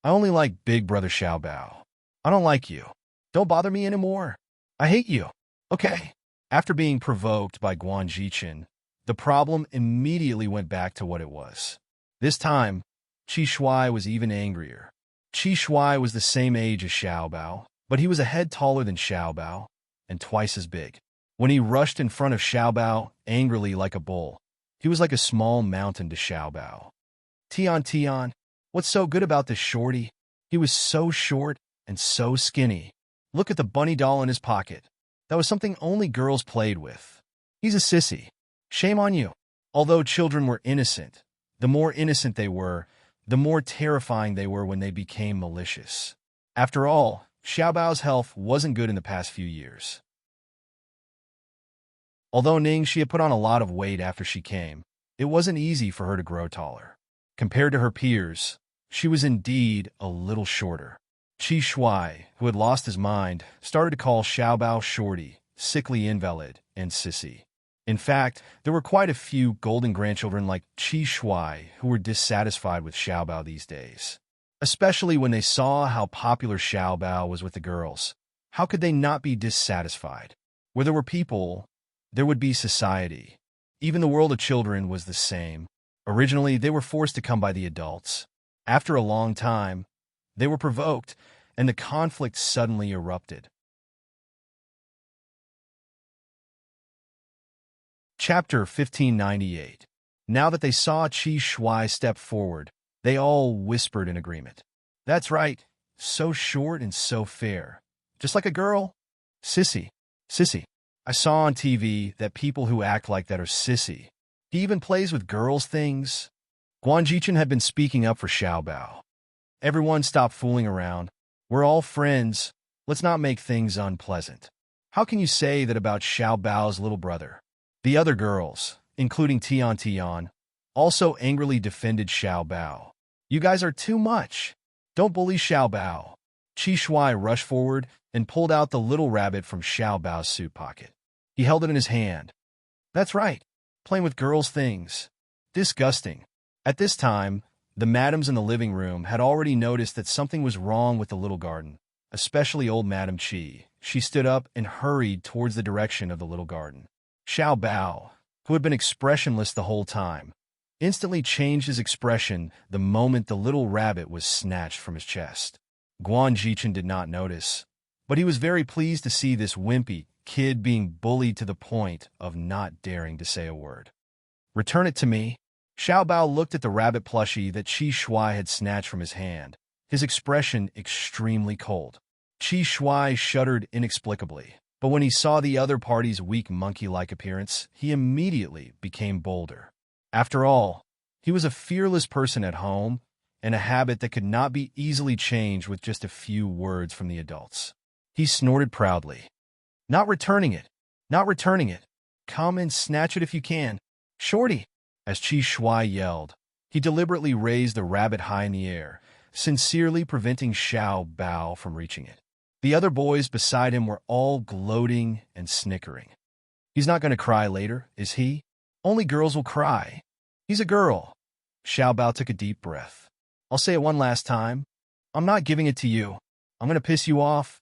I only like Big Brother Xiao Bao. I don't like you. Don't bother me anymore. I hate you. Okay. After being provoked by Guan Jichen, the problem immediately went back to what it was. This time, Qi Shuai was even angrier. Qi Shuai was the same age as Xiao Bao, but he was a head taller than Xiao Bao and twice as big. When he rushed in front of Xiao Bao angrily like a bull, he was like a small mountain to Xiao Bao. Tian, what's so good about this shorty? He was so short and so skinny. Look at the bunny doll in his pocket. That was something only girls played with. He's a sissy. Shame on you. Although children were innocent, the more innocent they were, the more terrifying they were when they became malicious. After all, Xiao Bao's health wasn't good in the past few years. Although she had put on a lot of weight after she came, it wasn't easy for her to grow taller. Compared to her peers, she was indeed a little shorter. Qi Shuai, who had lost his mind, started to call Xiao Bao shorty, sickly invalid, and sissy. In fact, there were quite a few golden grandchildren like Qi Shuai who were dissatisfied with Xiaobao these days, especially when they saw how popular Xiaobao was with the girls. How could they not be dissatisfied? Where there were people, there would be society. Even the world of children was the same. Originally, they were forced to come by the adults. After a long time, they were provoked, and the conflict suddenly erupted. Chapter 1598. Now that they saw Qi Shuai step forward, they all whispered in agreement. That's right, so short and so fair. Just like a girl. Sissy. Sissy. I saw on TV that people who act like that are sissy. He even plays with girls' things. Guanjichan had been speaking up for Xiaobao. Everyone stop fooling around. We're all friends. Let's not make things unpleasant. How can you say that about Xiaobao's little brother? The other girls, including Tian, also angrily defended Xiaobao. You guys are too much. Don't bully Xiaobao. Qi Shuai rushed forward and pulled out the little rabbit from Xiaobao's suit pocket. He held it in his hand. That's right, playing with girls' things. Disgusting. At this time, the madams in the living room had already noticed that something was wrong with the little garden, especially old Madam Qi. She stood up and hurried towards the direction of the little garden. Xiaobao, who had been expressionless the whole time, instantly changed his expression the moment the little rabbit was snatched from his chest. Guanjichan did not notice, but he was very pleased to see this wimpy kid being bullied to the point of not daring to say a word. Return it to me. Xiaobao looked at the rabbit plushie that Qi Shuai had snatched from his hand, his expression extremely cold. Qi Shuai shuddered inexplicably, but when he saw the other party's weak monkey-like appearance, he immediately became bolder. After all, he was a fearless person at home, and a habit that could not be easily changed with just a few words from the adults. He snorted proudly. Not returning it. Not returning it. Come and snatch it if you can. Shorty. As Qi Shuai yelled, he deliberately raised the rabbit high in the air, sincerely preventing Xiaobao from reaching it. The other boys beside him were all gloating and snickering. He's not going to cry later, is he? Only girls will cry. He's a girl. Xiaobao took a deep breath. I'll say it one last time. I'm not giving it to you. I'm going to piss you off.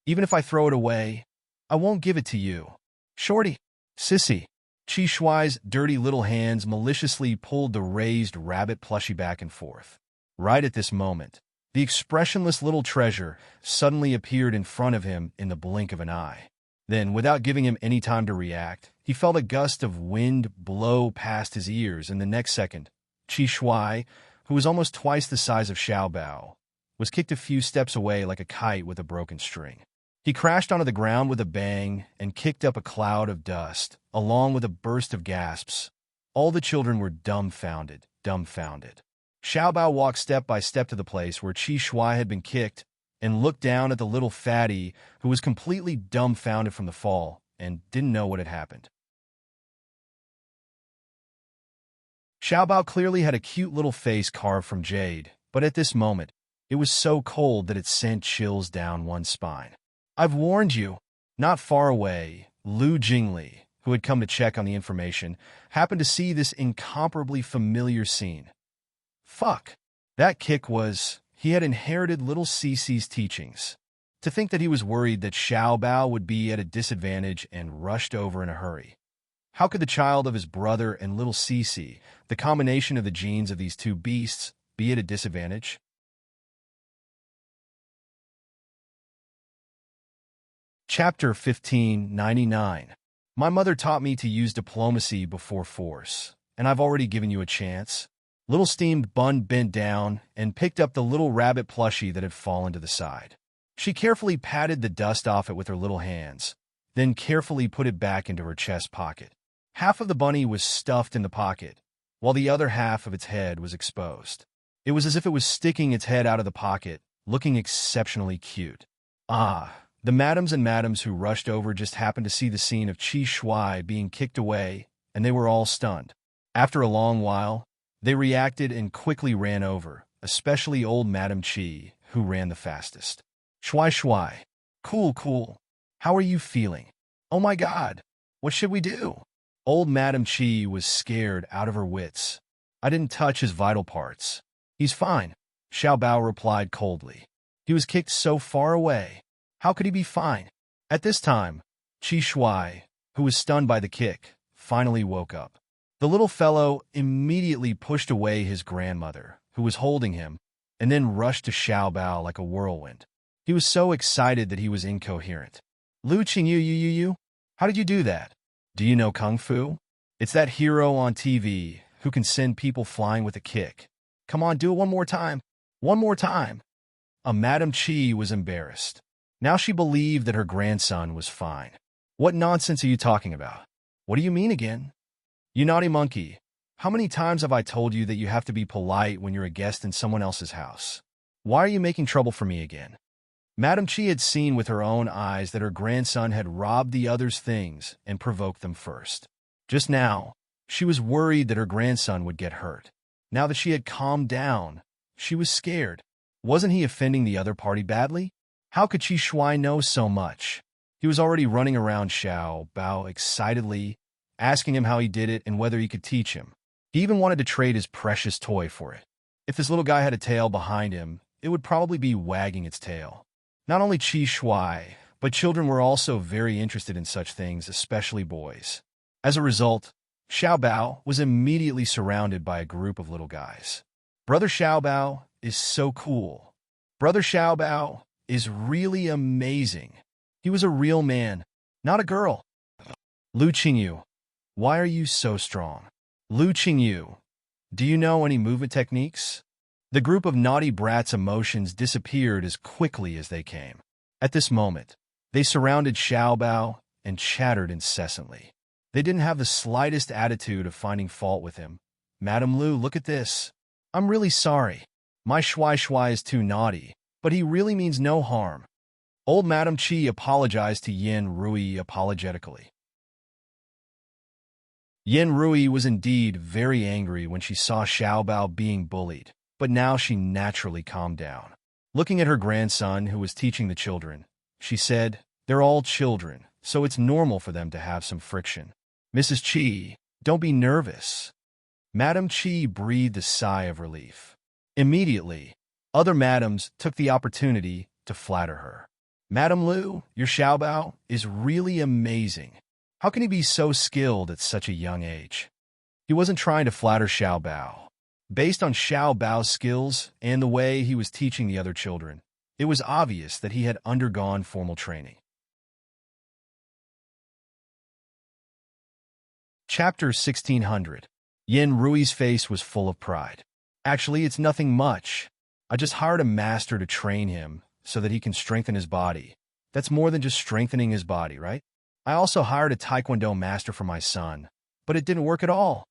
Even if I throw it away, I won't give it to you. Shorty. Sissy. Qi Shuai's dirty little hands maliciously pulled the raised rabbit plushie back and forth. Right at this moment, the expressionless little treasure suddenly appeared in front of him in the blink of an eye. Then, without giving him any time to react, he felt a gust of wind blow past his ears, and the next second, Qi Shuai, who was almost twice the size of Xiaobao, was kicked a few steps away like a kite with a broken string. He crashed onto the ground with a bang and kicked up a cloud of dust, along with a burst of gasps. All the children were dumbfounded. Xiaobao walked step by step to the place where Qi Shuai had been kicked and looked down at the little fatty who was completely dumbfounded from the fall and didn't know what had happened. Xiaobao clearly had a cute little face carved from jade, but at this moment, it was so cold that it sent chills down one's spine. I've warned you. Not far away, Lu Jingli, who had come to check on the information, happened to see this incomparably familiar scene. Fuck. That kick was... He had inherited little Cece's teachings. To think that he was worried that Xiaobao would be at a disadvantage and rushed over in a hurry. How could the child of his brother and little Cece, the combination of the genes of these two beasts, be at a disadvantage? Chapter 1599. My mother taught me to use diplomacy before force, and I've already given you a chance. Little Steamed Bun bent down and picked up the little rabbit plushie that had fallen to the side. She carefully patted the dust off it with her little hands, then carefully put it back into her chest pocket. Half of the bunny was stuffed in the pocket, while the other half of its head was exposed. It was as if it was sticking its head out of the pocket, looking exceptionally cute. The madams and madams who rushed over just happened to see the scene of Qi Shuai being kicked away, and they were all stunned. After a long while, they reacted and quickly ran over, especially old Madam Qi, who ran the fastest. Shuai. Cool. How are you feeling? Oh my God. What should we do? Old Madam Chi was scared out of her wits. I didn't touch his vital parts. He's fine, Xiao Bao replied coldly. He was kicked so far away. How could he be fine? At this time, Qi Shuai, who was stunned by the kick, finally woke up. The little fellow immediately pushed away his grandmother, who was holding him, and then rushed to Xiao Bao like a whirlwind. He was so excited that he was incoherent. Lu Qingyu, how did you do that? Do you know Kung Fu? It's that hero on TV who can send people flying with a kick. Come on, do it one more time. One more time. Madam Chi was embarrassed. Now she believed that her grandson was fine. What nonsense are you talking about? What do you mean again? You naughty monkey. How many times have I told you that you have to be polite when you're a guest in someone else's house? Why are you making trouble for me again? Madam Chi had seen with her own eyes that her grandson had robbed the others' things and provoked them first. Just now, she was worried that her grandson would get hurt. Now that she had calmed down, she was scared. Wasn't he offending the other party badly? How could Qi Shuai know so much? He was already running around Xiao Bao excitedly, asking him how he did it and whether he could teach him. He even wanted to trade his precious toy for it. If this little guy had a tail behind him, it would probably be wagging its tail. Not only Qi Shuai, but children were also very interested in such things, especially boys. As a result, Xiao Bao was immediately surrounded by a group of little guys. Brother Xiao Bao is so cool. Brother Xiao Bao is really amazing. He was a real man, not a girl. Lu Qingyu, why are you so strong? Lu Qingyu, do you know any movement techniques? The group of naughty brats' emotions disappeared as quickly as they came. At this moment, they surrounded Xiao Bao and chattered incessantly. They didn't have the slightest attitude of finding fault with him. Madam Lu, look at this. I'm really sorry. My Shuai is too naughty, but he really means no harm. Old Madam Chi apologized to Yin Rui apologetically. Yin Rui was indeed very angry when she saw Xiao Bao being bullied, but now she naturally calmed down. Looking at her grandson, who was teaching the children, she said, "They're all children, so it's normal for them to have some friction. Mrs. Chi, don't be nervous." Madam Chi breathed a sigh of relief. Immediately, other madams took the opportunity to flatter her. Madam Lu, your Xiao Bao is really amazing. How can he be so skilled at such a young age? He wasn't trying to flatter Xiao Bao. Based on Xiao Bao's skills and the way he was teaching the other children, it was obvious that he had undergone formal training. Chapter 1600. Yin Rui's face was full of pride. Actually, it's nothing much. I just hired a master to train him so that he can strengthen his body. That's more than just strengthening his body, right? I also hired a Taekwondo master for my son, but it didn't work at all.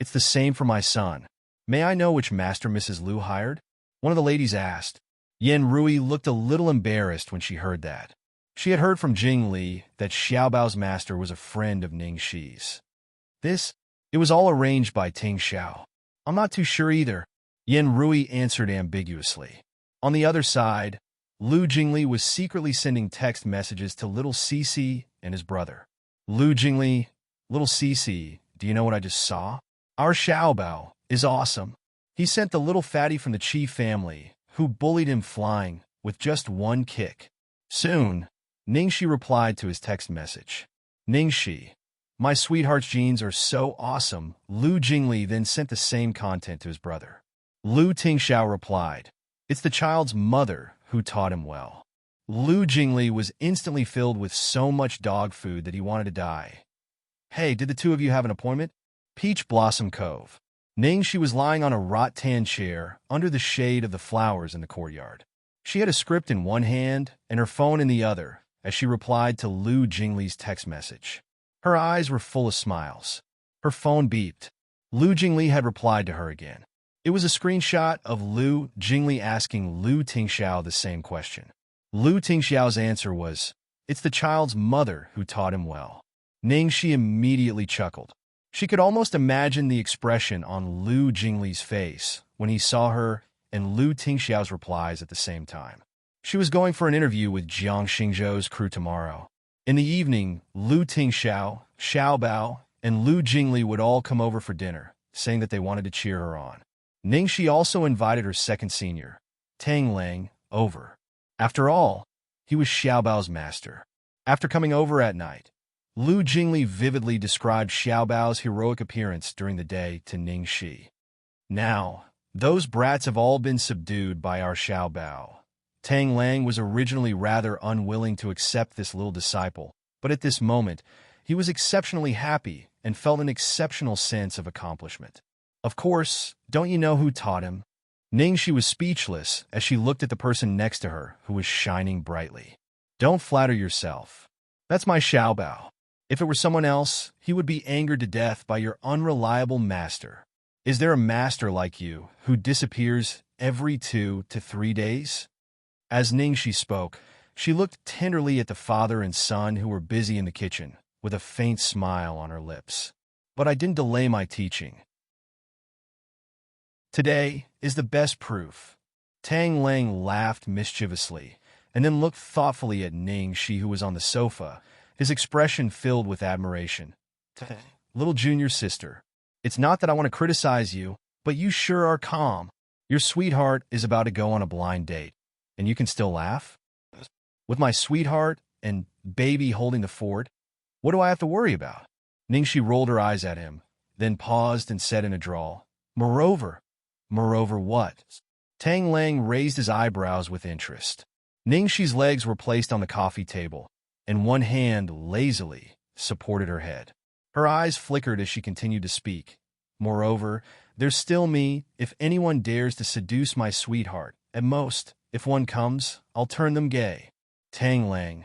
It's the same for my son. May I know which master Mrs. Lu hired? One of the ladies asked. Yin Rui looked a little embarrassed when she heard that. She had heard from Jing Li that Xiao Bao's master was a friend of Ning Shi's. It was all arranged by Ting Xiao. I'm not too sure either, Yin Rui answered ambiguously. On the other side, Lu Jingli was secretly sending text messages to little Cici and his brother. Lu Jingli, little Cici, do you know what I just saw? Our Xiao Bao is awesome. He sent the little fatty from the Qi family, who bullied him flying, with just one kick. Soon, Ningxi replied to his text message. Ningxi, my sweetheart's genes are so awesome. Lu Jingli then sent the same content to his brother. Lu Tingxiao replied, it's the child's mother who taught him well. Lu Jingli was instantly filled with so much dog food that he wanted to die. Hey, did the two of you have an appointment? Peach Blossom Cove. Ningxi was lying on a rattan chair under the shade of the flowers in the courtyard. She had a script in one hand and her phone in the other as she replied to Lu Jingli's text message. Her eyes were full of smiles. Her phone beeped. Lu Jingli had replied to her again. It was a screenshot of Lu Jingli asking Lu Tingxiao the same question. Lu Tingxiao's answer was, it's the child's mother who taught him well. Ningxi immediately chuckled. She could almost imagine the expression on Lu Jingli's face when he saw her and Lu Tingxiao's replies at the same time. She was going for an interview with Jiang Xingzhou's crew tomorrow. In the evening, Lu Tingxiao, Xiao Bao, and Lu Jingli would all come over for dinner, saying that they wanted to cheer her on. Ningxi also invited her second senior, Tang Lang, over. After all, he was Xiao Bao's master. After coming over at night, Lu Jingli vividly described Xiao Bao's heroic appearance during the day to Ningxi. Now, those brats have all been subdued by our Xiao Bao. Tang Lang was originally rather unwilling to accept this little disciple, but at this moment, he was exceptionally happy and felt an exceptional sense of accomplishment. Of course, don't you know who taught him? Ningxi was speechless as she looked at the person next to her who was shining brightly. Don't flatter yourself. That's my Xiao Bao. If it were someone else, he would be angered to death by your unreliable master. Is there a master like you who disappears every 2 to 3 days? As Ningxi spoke, she looked tenderly at the father and son who were busy in the kitchen, with a faint smile on her lips. But I didn't delay my teaching. Today is the best proof. Tang Lang laughed mischievously, and then looked thoughtfully at Ningxi who was on the sofa, his expression filled with admiration. Little junior sister, it's not that I want to criticize you, but you sure are calm. Your sweetheart is about to go on a blind date, and you can still laugh? With my sweetheart and baby holding the fort, what do I have to worry about? Ningxi rolled her eyes at him, then paused and said in a drawl, Moreover what? Tang Lang raised his eyebrows with interest. Ningxi's legs were placed on the coffee table, and one hand lazily supported her head. Her eyes flickered as she continued to speak. Moreover, there's still me if anyone dares to seduce my sweetheart. At most, if one comes, I'll turn them gay. Tang Lang.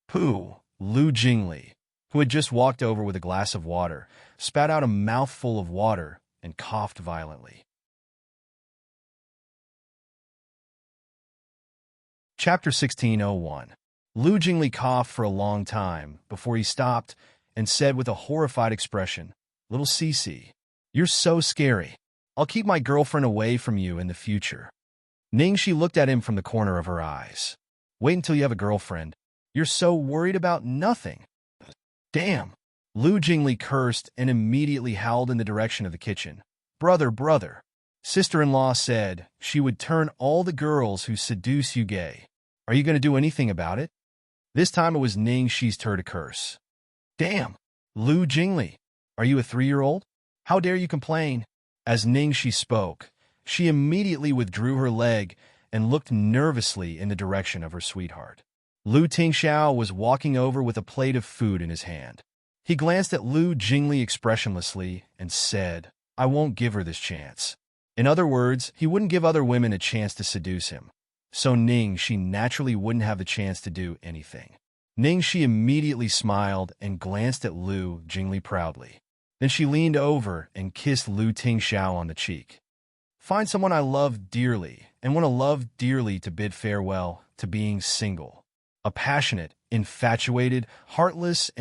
Pooh! Lu Jingli, who had just walked over with a glass of water, spat out a mouthful of water and coughed violently. Chapter 1601. Lu Jingli coughed for a long time before he stopped and said with a horrified expression, Little Cece, you're so scary. I'll keep my girlfriend away from you in the future. Ningxi looked at him from the corner of her eyes. Wait until you have a girlfriend. You're so worried about nothing. Damn. Lu Jingli cursed and immediately howled in the direction of the kitchen. Brother. Sister-in-law said she would turn all the girls who seduce you gay. Are you going to do anything about it? This time it was Ningxi's turn to curse. Damn. Lu Jingli, are you a 3-year-old? How dare you complain? As Ningxi spoke, she immediately withdrew her leg and looked nervously in the direction of her sweetheart. Lu Tingxiao was walking over with a plate of food in his hand. He glanced at Lu Jingli expressionlessly and said, I won't give her this chance. In other words, he wouldn't give other women a chance to seduce him. So Ningxi naturally wouldn't have the chance to do anything. Ningxi immediately smiled and glanced at Lu Jingli proudly. Then she leaned over and kissed Lu Tingxiao on the cheek. Find someone I love dearly and want to love dearly to bid farewell to being single. A passionate, infatuated, heartless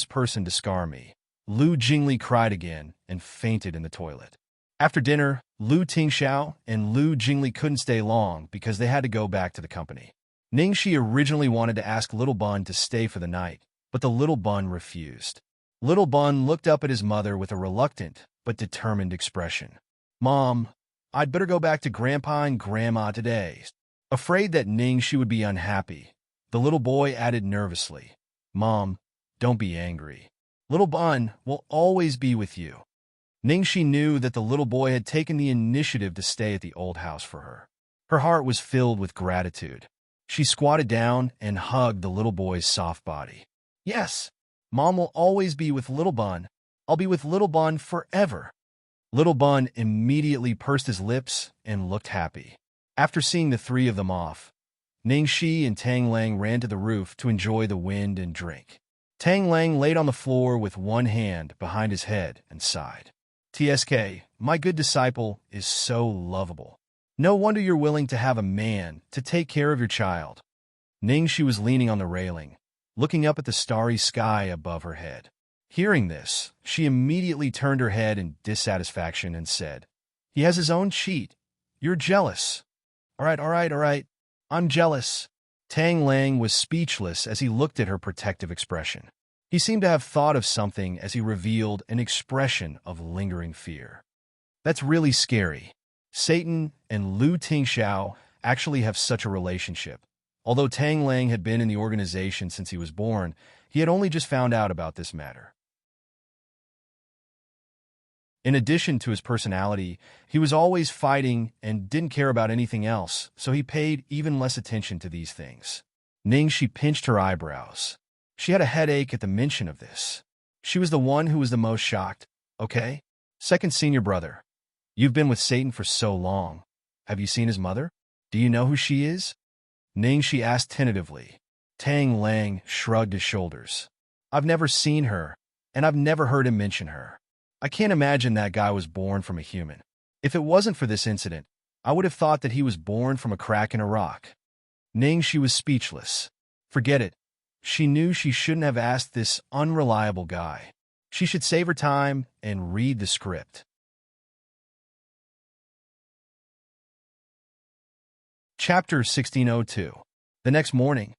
person to scar me. Lu Jingli cried again and fainted in the toilet. After dinner, Lu Tingxiao and Lu Jingli couldn't stay long because they had to go back to the company. Ningxi originally wanted to ask Little Bun to stay for the night, but the Little Bun refused. Little Bun looked up at his mother with a reluctant but determined expression. Mom, I'd better go back to Grandpa and Grandma today. Afraid that Ningxi would be unhappy, the little boy added nervously, Mom, don't be angry. Little Bun will always be with you. Ningxi knew that the little boy had taken the initiative to stay at the old house for her. Her heart was filled with gratitude. She squatted down and hugged the little boy's soft body. Yes, Mom will always be with Little Bun. I'll be with Little Bun forever. Little Bun immediately pursed his lips and looked happy. After seeing the three of them off, Ningxi and Tang Lang ran to the roof to enjoy the wind and drink. Tang Lang laid on the floor with one hand behind his head and sighed. TSK, my good disciple is so lovable. No wonder you're willing to have a man to take care of your child. Ningxi was leaning on the railing, looking up at the starry sky above her head. Hearing this, she immediately turned her head in dissatisfaction and said, He has his own cheat. You're jealous. All right. I'm jealous. Tang Lang was speechless as he looked at her protective expression. He seemed to have thought of something as he revealed an expression of lingering fear. That's really scary. Satan and Lu Tingxiao actually have such a relationship. Although Tang Lang had been in the organization since he was born, he had only just found out about this matter. In addition to his personality, he was always fighting and didn't care about anything else, so he paid even less attention to these things. She pinched her eyebrows. She had a headache at the mention of this. She was the one who was the most shocked. Okay? Second senior brother. You've been with Satan for so long. Have you seen his mother? Do you know who she is? She asked tentatively. Tang Lang shrugged his shoulders. I've never seen her, and I've never heard him mention her. I can't imagine that guy was born from a human. If it wasn't for this incident, I would have thought that he was born from a crack in a rock. She was speechless. Forget it. She knew she shouldn't have asked this unreliable guy. She should save her time and read the script. Chapter 1602. The next morning,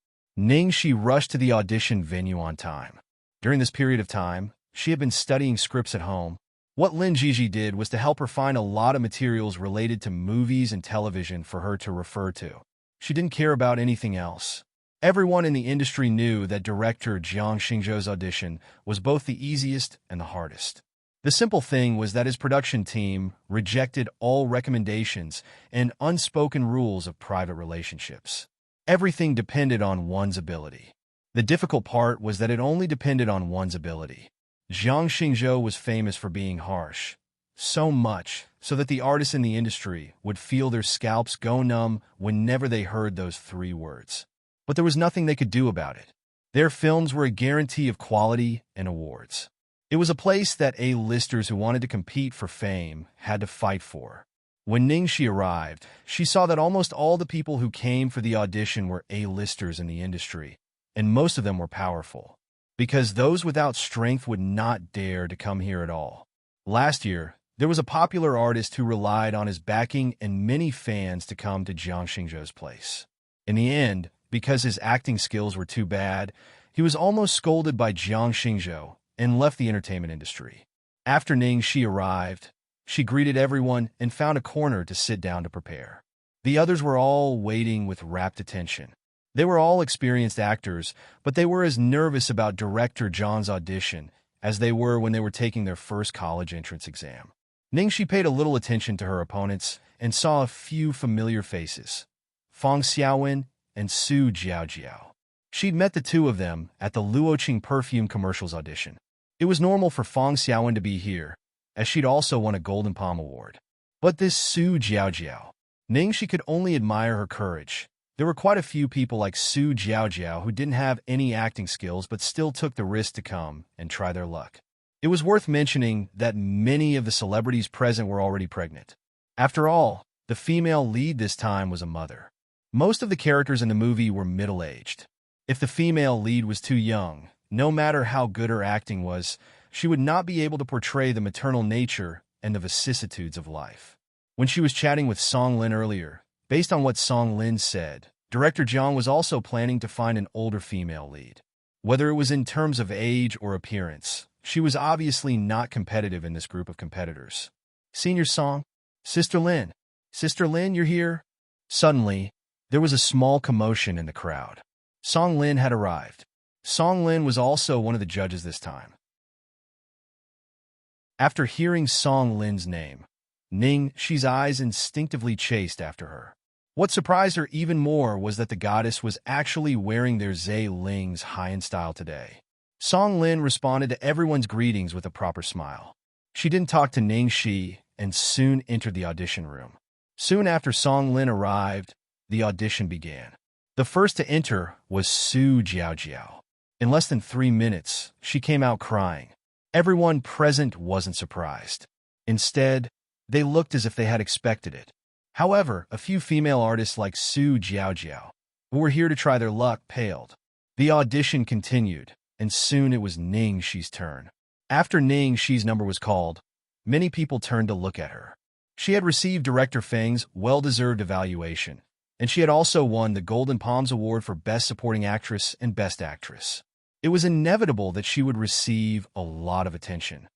She rushed to the audition venue on time. During this period of time, she had been studying scripts at home. What Lin Jiji did was to help her find a lot of materials related to movies and television for her to refer to. She didn't care about anything else. Everyone in the industry knew that director Jiang Xingzhou's audition was both the easiest and the hardest. The simple thing was that his production team rejected all recommendations and unspoken rules of private relationships. Everything depended on one's ability. The difficult part was that it only depended on one's ability. Jiang Xingzhou was famous for being harsh. So much so that the artists in the industry would feel their scalps go numb whenever they heard those 3 words. But there was nothing they could do about it. Their films were a guarantee of quality and awards. It was a place that A-listers who wanted to compete for fame had to fight for. When Ningxi arrived, she saw that almost all the people who came for the audition were A-listers in the industry, and most of them were powerful, because those without strength would not dare to come here at all. Last year, there was a popular artist who relied on his backing and many fans to come to Jiang Xingzhou's place. In the end, because his acting skills were too bad, he was almost scolded by Jiang Xingzhou and left the entertainment industry. After Ningxi arrived, she greeted everyone and found a corner to sit down to prepare. The others were all waiting with rapt attention. They were all experienced actors, but they were as nervous about director John's audition as they were when they were taking their first college entrance exam. Ningxi paid a little attention to her opponents and saw a few familiar faces, Fang Xiaowen and Su Jiaojiao. She'd met the 2 of them at the Luoqing perfume commercials audition. It was normal for Fang Xiaowen to be here, as she'd also won a Golden Palm Award. But this Su Jiaojiao, Ningxi could only admire her courage. There were quite a few people like Su Jiaojiao who didn't have any acting skills but still took the risk to come and try their luck. It was worth mentioning that many of the celebrities present were already pregnant. After all, the female lead this time was a mother. Most of the characters in the movie were middle-aged. If the female lead was too young, no matter how good her acting was, she would not be able to portray the maternal nature and the vicissitudes of life. When she was chatting with Song Lin earlier, based on what Song Lin said, director Jiang was also planning to find an older female lead. Whether it was in terms of age or appearance, she was obviously not competitive in this group of competitors. Senior Song? Sister Lin? Sister Lin, you're here? Suddenly, there was a small commotion in the crowd. Song Lin had arrived. Song Lin was also one of the judges this time. After hearing Song Lin's name, Ningxi's eyes instinctively chased after her. What surprised her even more was that the goddess was actually wearing their Zhe Ling's high-end style today. Song Lin responded to everyone's greetings with a proper smile. She didn't talk to Ningxi and soon entered the audition room. Soon after Song Lin arrived, the audition began. The first to enter was Su Jiaojiao. In less than 3 minutes, she came out crying. Everyone present wasn't surprised. Instead, they looked as if they had expected it. However, a few female artists like Su Jiaojiao, who were here to try their luck, paled. The audition continued, and soon it was Ningxi's turn. After Ningxi's number was called, many people turned to look at her. She had received Director Feng's well-deserved evaluation, and she had also won the Golden Palms Award for Best Supporting Actress and Best Actress. It was inevitable that she would receive a lot of attention.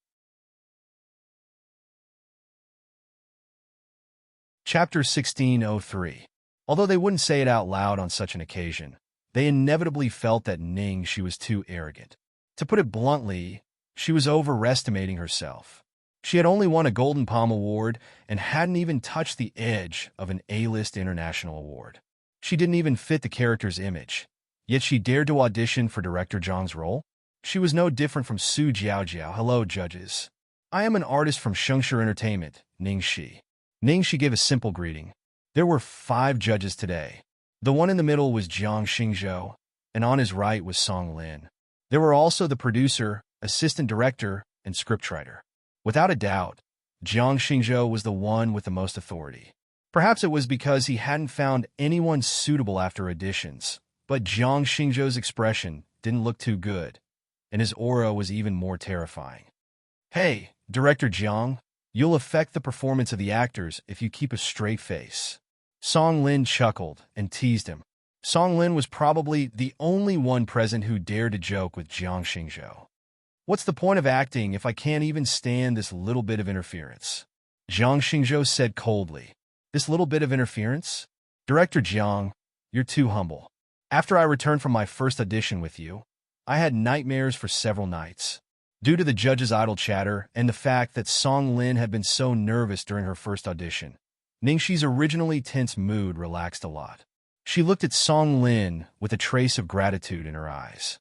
Chapter 1603. Although they wouldn't say it out loud on such an occasion, they inevitably felt that she was too arrogant. To put it bluntly, she was overestimating herself. She had only won a Golden Palm Award and hadn't even touched the edge of an A-list international award. She didn't even fit the character's image, yet she dared to audition for Director Zhang's role. She was no different from Su Jiaojiao. Hello, judges. I am an artist from Shengshi Entertainment, Ningxi. Ningxi gave a simple greeting. There were 5 judges today. The one in the middle was Jiang Xingzhou, and on his right was Song Lin. There were also the producer, assistant director, and scriptwriter. Without a doubt, Jiang Xingzhou was the one with the most authority. Perhaps it was because he hadn't found anyone suitable after auditions, but Jiang Xingzhou's expression didn't look too good, and his aura was even more terrifying. Hey, Director Jiang, you'll affect the performance of the actors if you keep a straight face. Song Lin chuckled and teased him. Song Lin was probably the only one present who dared to joke with Jiang Xingzhou. What's the point of acting if I can't even stand this little bit of interference? Jiang Xingzhou said coldly. This little bit of interference? Director Jiang, you're too humble. After I returned from my first audition with you, I had nightmares for several nights. Due to the judge's idle chatter and the fact that Song Lin had been so nervous during her first audition, Ningxi's originally tense mood relaxed a lot. She looked at Song Lin with a trace of gratitude in her eyes.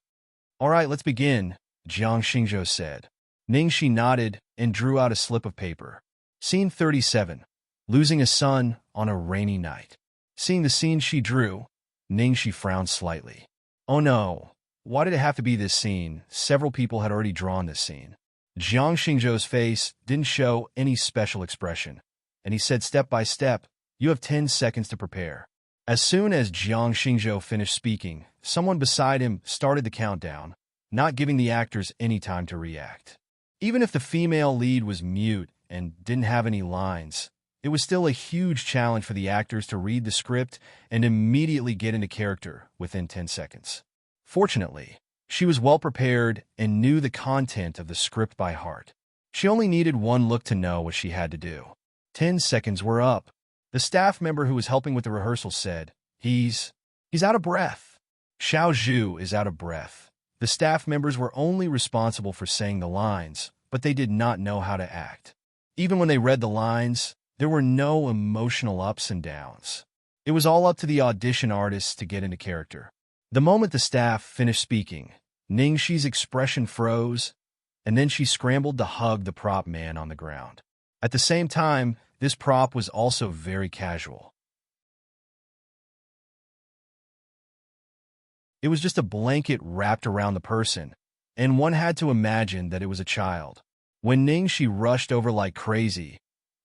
All right, let's begin, Jiang Xingzhou said. Ningxi nodded and drew out a slip of paper. Scene 37. Losing a son on a rainy night. Seeing the scene she drew, Ningxi frowned slightly. Oh no, why did it have to be this scene? Several people had already drawn this scene. Jiang Xingzhou's face didn't show any special expression, and he said step by step, you have 10 seconds to prepare. As soon as Jiang Xingzhou finished speaking, someone beside him started the countdown, not giving the actors any time to react. Even if the female lead was mute and didn't have any lines, it was still a huge challenge for the actors to read the script and immediately get into character within 10 seconds. Fortunately, she was well prepared and knew the content of the script by heart. She only needed one look to know what she had to do. 10 seconds were up. The staff member who was helping with the rehearsal said, He's out of breath. Xiao Zhu is out of breath. The staff members were only responsible for saying the lines, but they did not know how to act. Even when they read the lines, there were no emotional ups and downs. It was all up to the audition artists to get into character. The moment the staff finished speaking, Ningxi's expression froze, and then she scrambled to hug the prop man on the ground. At the same time, this prop was also very casual. It was just a blanket wrapped around the person, and one had to imagine that it was a child. When Ningxi rushed over like crazy,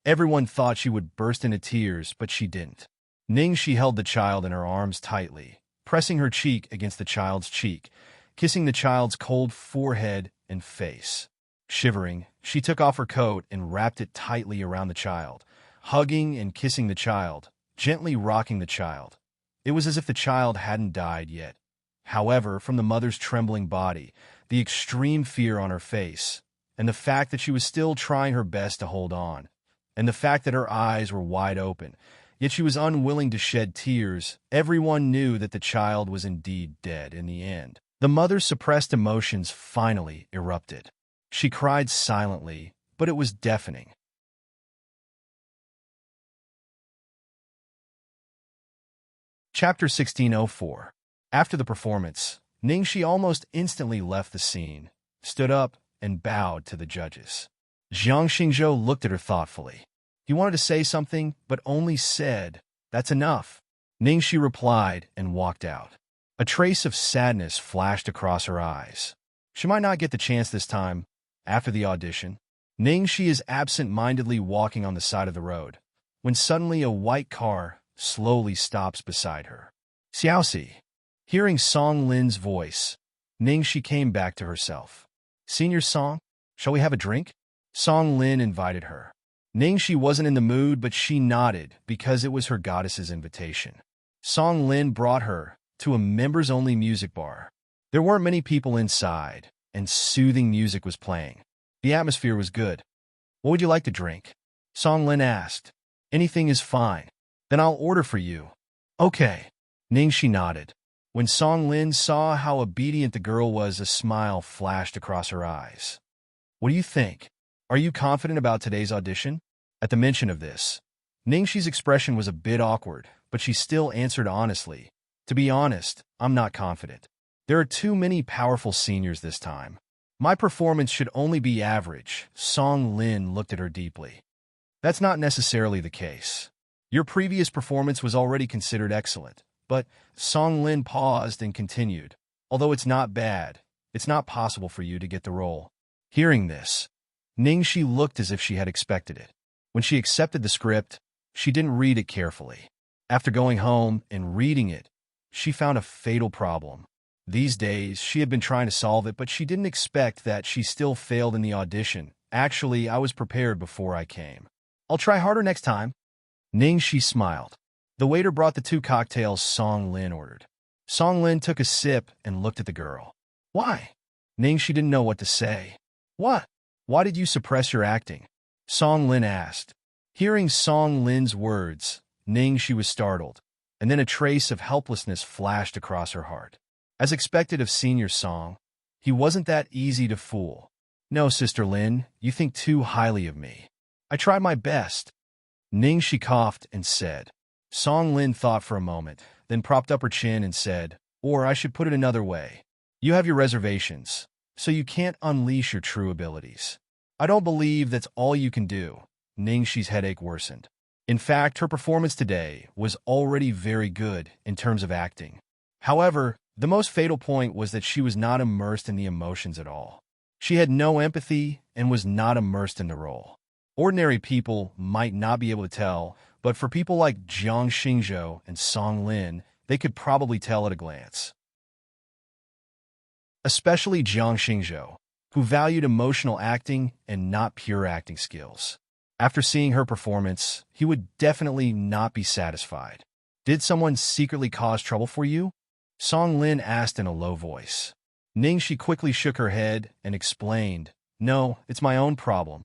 everyone thought she would burst into tears, but she didn't. Ningxi held the child in her arms tightly, pressing her cheek against the child's cheek, kissing the child's cold forehead and face. Shivering, she took off her coat and wrapped it tightly around the child, hugging and kissing the child, gently rocking the child. It was as if the child hadn't died yet. However, from the mother's trembling body, the extreme fear on her face, and the fact that she was still trying her best to hold on, and the fact that her eyes were wide open, yet she was unwilling to shed tears, everyone knew that the child was indeed dead in the end. The mother's suppressed emotions finally erupted. She cried silently, but it was deafening. Chapter 1604. After the performance, Ningxi almost instantly left the scene, stood up, and bowed to the judges. Jiang Xingzhou looked at her thoughtfully. He wanted to say something, but only said, "That's enough." Ningxi replied and walked out. A trace of sadness flashed across her eyes. She might not get the chance this time. After the audition, Ningxi is absent-mindedly walking on the side of the road, when suddenly a white car slowly stops beside her. Xiaoxi. Hearing Song Lin's voice, Ningxi came back to herself. Senior Song, shall we have a drink? Song Lin invited her. Ningxi wasn't in the mood, but she nodded because it was her goddess's invitation. Song Lin brought her to a members-only music bar. There weren't many people inside, and soothing music was playing. The atmosphere was good. What would you like to drink? Song Lin asked. Anything is fine. Then I'll order for you. Okay. Ningxi nodded. When Song Lin saw how obedient the girl was, a smile flashed across her eyes. What do you think? Are you confident about today's audition? At the mention of this, Ningxi's expression was a bit awkward, but she still answered honestly. To be honest, I'm not confident. There are too many powerful seniors this time. My performance should only be average. Song Lin looked at her deeply. That's not necessarily the case. Your previous performance was already considered excellent, but Song Lin paused and continued. Although it's not bad, it's not possible for you to get the role. Hearing this, Ningxi looked as if she had expected it. When she accepted the script, she didn't read it carefully. After going home and reading it, she found a fatal problem. These days, she had been trying to solve it, but she didn't expect that she still failed in the audition. Actually, I was prepared before I came. I'll try harder next time. Ningxi smiled. The waiter brought the 2 cocktails Song Lin ordered. Song Lin took a sip and looked at the girl. Why? Ningxi didn't know what to say. What? Why did you suppress your acting? Song Lin asked. Hearing Song Lin's words, Ningxi was startled, and then a trace of helplessness flashed across her heart. As expected of Senior Song, he wasn't that easy to fool. No, Sister Lin, you think too highly of me. I tried my best. Ningxi coughed and said. Song Lin thought for a moment, then propped up her chin and said, or I should put it another way. You have your reservations, so you can't unleash your true abilities. I don't believe that's all you can do. Ningxi's headache worsened. In fact, her performance today was already very good in terms of acting. However, the most fatal point was that she was not immersed in the emotions at all. She had no empathy and was not immersed in the role. Ordinary people might not be able to tell, but for people like Jiang Xingzhou and Song Lin, they could probably tell at a glance. Especially Jiang Xingzhou, who valued emotional acting and not pure acting skills. After seeing her performance, he would definitely not be satisfied. Did someone secretly cause trouble for you? Song Lin asked in a low voice. Ningxi quickly shook her head and explained, No, it's my own problem.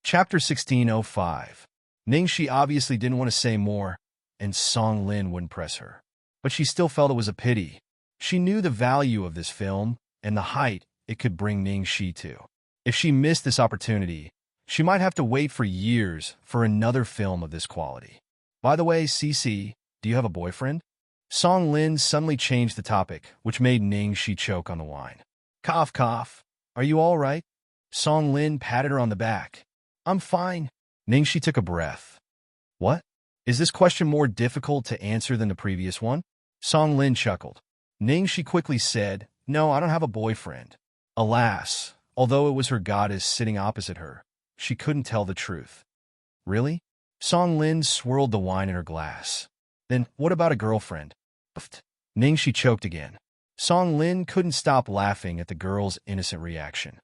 Chapter 1605. Ningxi obviously didn't want to say more, and Song Lin wouldn't press her. But she still felt it was a pity. She knew the value of this film and the height it could bring Ningxi to. If she missed this opportunity, she might have to wait for years for another film of this quality. By the way, Cece, do you have a boyfriend? Song Lin suddenly changed the topic, which made Ningxi choke on the wine. Cough, cough. Are you all right? Song Lin patted her on the back. I'm fine. Ningxi took a breath. What? Is this question more difficult to answer than the previous one? Song Lin chuckled. Ningxi quickly said, No, I don't have a boyfriend. Alas, although it was her goddess sitting opposite her, she couldn't tell the truth. Really? Song Lin swirled the wine in her glass. Then what about a girlfriend? Pfft. Ningxi choked again. Song Lin couldn't stop laughing at the girl's innocent reaction.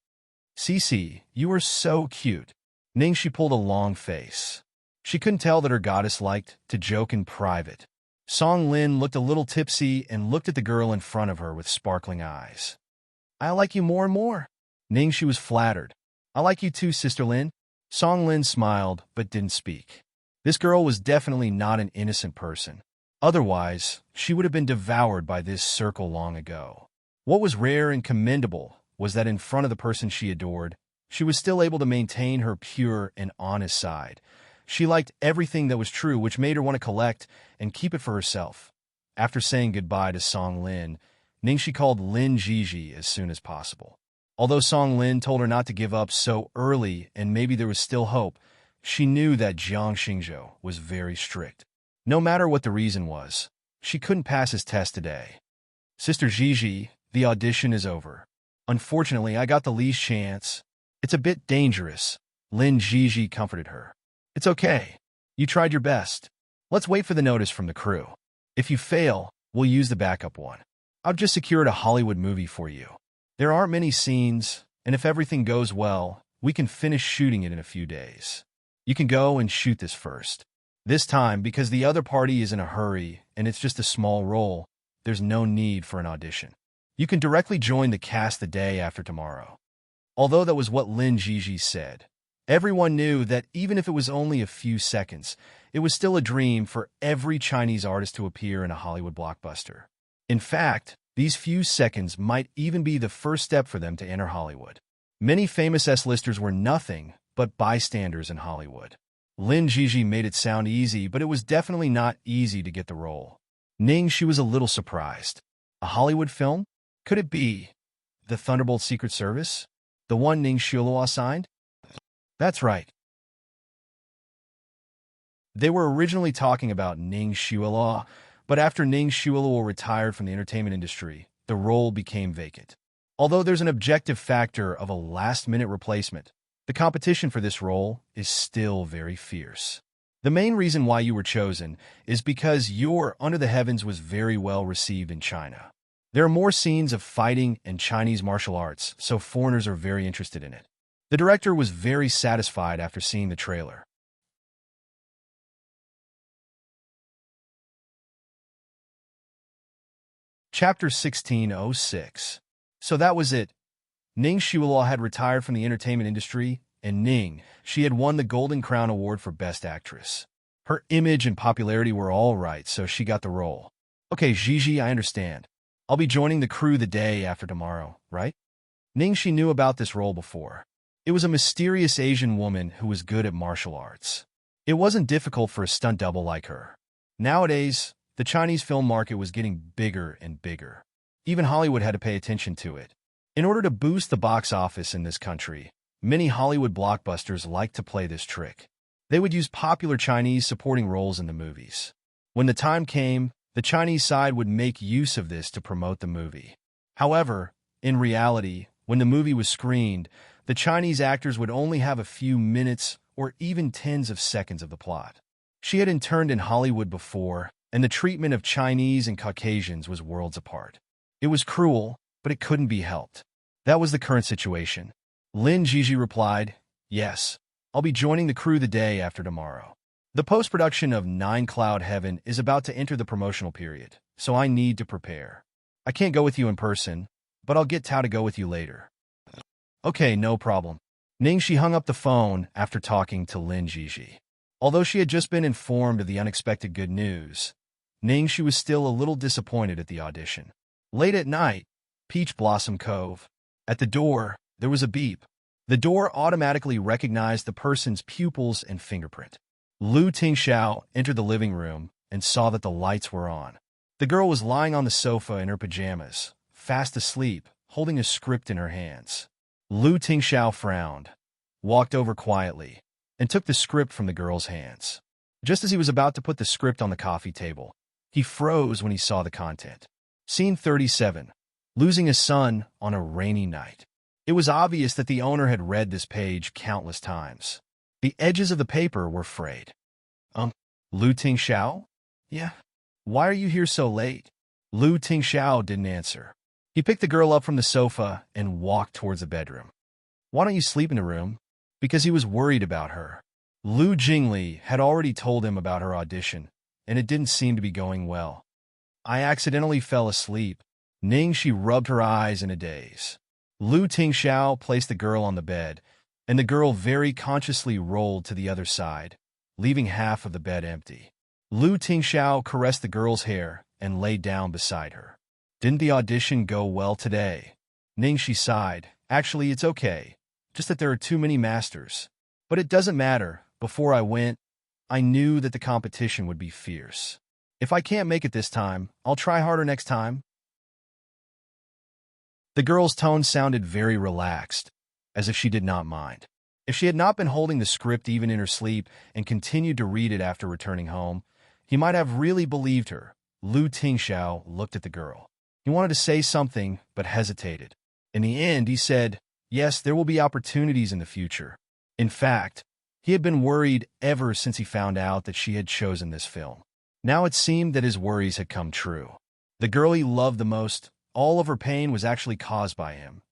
Cece, you are so cute. Ningxi pulled a long face. She couldn't tell that her goddess liked to joke in private. Song Lin looked a little tipsy and looked at the girl in front of her with sparkling eyes. I like you more and more. Ningxi was flattered. I like you too, Sister Lin. Song Lin smiled, but didn't speak. This girl was definitely not an innocent person. Otherwise, she would have been devoured by this circle long ago. What was rare and commendable was that in front of the person she adored, she was still able to maintain her pure and honest side. She liked everything that was true, which made her want to collect and keep it for herself. After saying goodbye to Song Lin, Ningxi called Lin Jiji as soon as possible. Although Song Lin told her not to give up so early and maybe there was still hope, she knew that Jiang Xingzhou was very strict. No matter what the reason was, she couldn't pass his test today. Sister Jiji, the audition is over. Unfortunately, I got the least chance. It's a bit dangerous. Lin Jiji comforted her. It's okay. You tried your best. Let's wait for the notice from the crew. If you fail, we'll use the backup one. I've just secured a Hollywood movie for you. There aren't many scenes, and if everything goes well, we can finish shooting it in a few days. You can go and shoot this first. This time, because the other party is in a hurry and it's just a small role, there's no need for an audition. You can directly join the cast the day after tomorrow. Although that was what Lin Jiji said, everyone knew that even if it was only a few seconds, it was still a dream for every Chinese artist to appear in a Hollywood blockbuster. In fact, these few seconds might even be the first step for them to enter Hollywood. Many famous S-listers were nothing but bystanders in Hollywood. Lin Jiji made it sound easy, but it was definitely not easy to get the role. Ning, she was a little surprised. A Hollywood film? Could it be the Thunderbolt Secret Service? The one Ning Xiaoluo signed? That's right. They were originally talking about Ning Xiaoluo, but after Ning Xiaoluo retired from the entertainment industry, the role became vacant. Although there's an objective factor of a last-minute replacement, the competition for this role is still very fierce. The main reason why you were chosen is because your Under the Heavens was very well received in China. There are more scenes of fighting and Chinese martial arts, so foreigners are very interested in it. The director was very satisfied after seeing the trailer. Chapter 1606. So that was it. Ning Xiaoluo had retired from the entertainment industry, and Ning, she had won the Golden Crown Award for Best Actress. Her image and popularity were all right, so she got the role. Okay, Gigi, I understand. I'll be joining the crew the day after tomorrow, right? Ning, she knew about this role before. It was a mysterious Asian woman who was good at martial arts. It wasn't difficult for a stunt double like her. Nowadays, the Chinese film market was getting bigger and bigger. Even Hollywood had to pay attention to it. In order to boost the box office in this country, many Hollywood blockbusters liked to play this trick. They would use popular Chinese supporting roles in the movies. When the time came, the Chinese side would make use of this to promote the movie. However, in reality, when the movie was screened, the Chinese actors would only have a few minutes or even tens of seconds of the plot. She had interned in Hollywood before, and the treatment of Chinese and Caucasians was worlds apart. It was cruel, but it couldn't be helped. That was the current situation. Lin Jiji replied, "Yes, I'll be joining the crew the day after tomorrow. The post-production of Nine Cloud Heaven is about to enter the promotional period, so I need to prepare. I can't go with you in person, but I'll get Tao to go with you later." Okay, no problem. Ning, she hung up the phone after talking to Lin Jiji. Although she had just been informed of the unexpected good news, Ning, she was still a little disappointed at the audition. Late at night, Peach Blossom Cove. At the door, there was a beep. The door automatically recognized the person's pupils and fingerprint. Lu Tingxiao entered the living room and saw that the lights were on. The girl was lying on the sofa in her pajamas, fast asleep, holding a script in her hands. Lu Tingxiao frowned, walked over quietly, and took the script from the girl's hands. Just as he was about to put the script on the coffee table, he froze when he saw the content. Scene 37. Losing a son on a rainy night. It was obvious that the owner had read this page countless times. The edges of the paper were frayed. Lu Tingxiao? Yeah. Why are you here so late? Lu Tingxiao didn't answer. He picked the girl up from the sofa and walked towards the bedroom. Why don't you sleep in the room? Because he was worried about her. Lu Jingli had already told him about her audition, and it didn't seem to be going well. I accidentally fell asleep. Ning, she rubbed her eyes in a daze. Lu Tingxiao placed the girl on the bed, and the girl very consciously rolled to the other side, leaving half of the bed empty. Lu Tingxiao caressed the girl's hair and lay down beside her. Didn't the audition go well today? Ning, she sighed. Actually, it's okay. Just that there are too many masters. But it doesn't matter. Before I went, I knew that the competition would be fierce. If I can't make it this time, I'll try harder next time. The girl's tone sounded very relaxed, as if she did not mind. If she had not been holding the script even in her sleep and continued to read it after returning home, he might have really believed her. Lu Tingxiao looked at the girl. He wanted to say something, but hesitated. In the end, he said, "Yes, there will be opportunities in the future." In fact, he had been worried ever since he found out that she had chosen this film. Now it seemed that his worries had come true. The girl he loved the most, all of her pain was actually caused by him.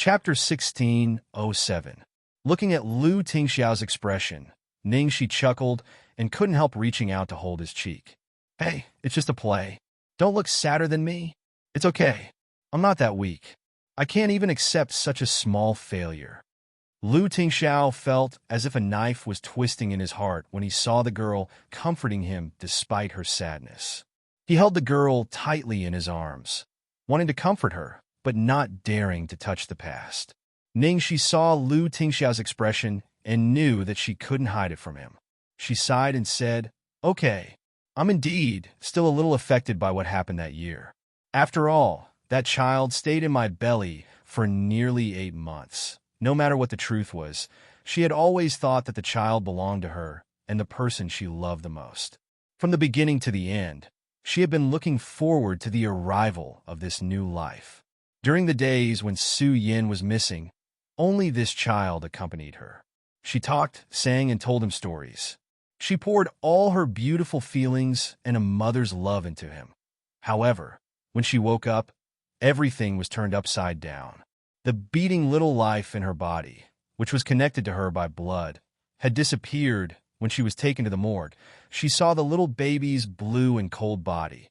Chapter 1607. Looking at Lu Tingxiao's expression, Ningxi chuckled and couldn't help reaching out to hold his cheek. Hey, it's just a play. Don't look sadder than me. It's okay. I'm not that weak. I can't even accept such a small failure. Lu Tingxiao felt as if a knife was twisting in his heart when he saw the girl comforting him despite her sadness. He held the girl tightly in his arms, wanting to comfort her, but not daring to touch the past. Ningxi saw Lu Tingxiao's expression and knew that she couldn't hide it from him. She sighed and said, "Okay, I'm indeed still a little affected by what happened that year. After all, that child stayed in my belly for nearly 8 months. No matter what the truth was, she had always thought that the child belonged to her and the person she loved the most. From the beginning to the end, she had been looking forward to the arrival of this new life. During the days when Su Yin was missing, only this child accompanied her. She talked, sang, and told him stories. She poured all her beautiful feelings and a mother's love into him. However, when she woke up, everything was turned upside down. The beating little life in her body, which was connected to her by blood, had disappeared when she was taken to the morgue. She saw the little baby's blue and cold body.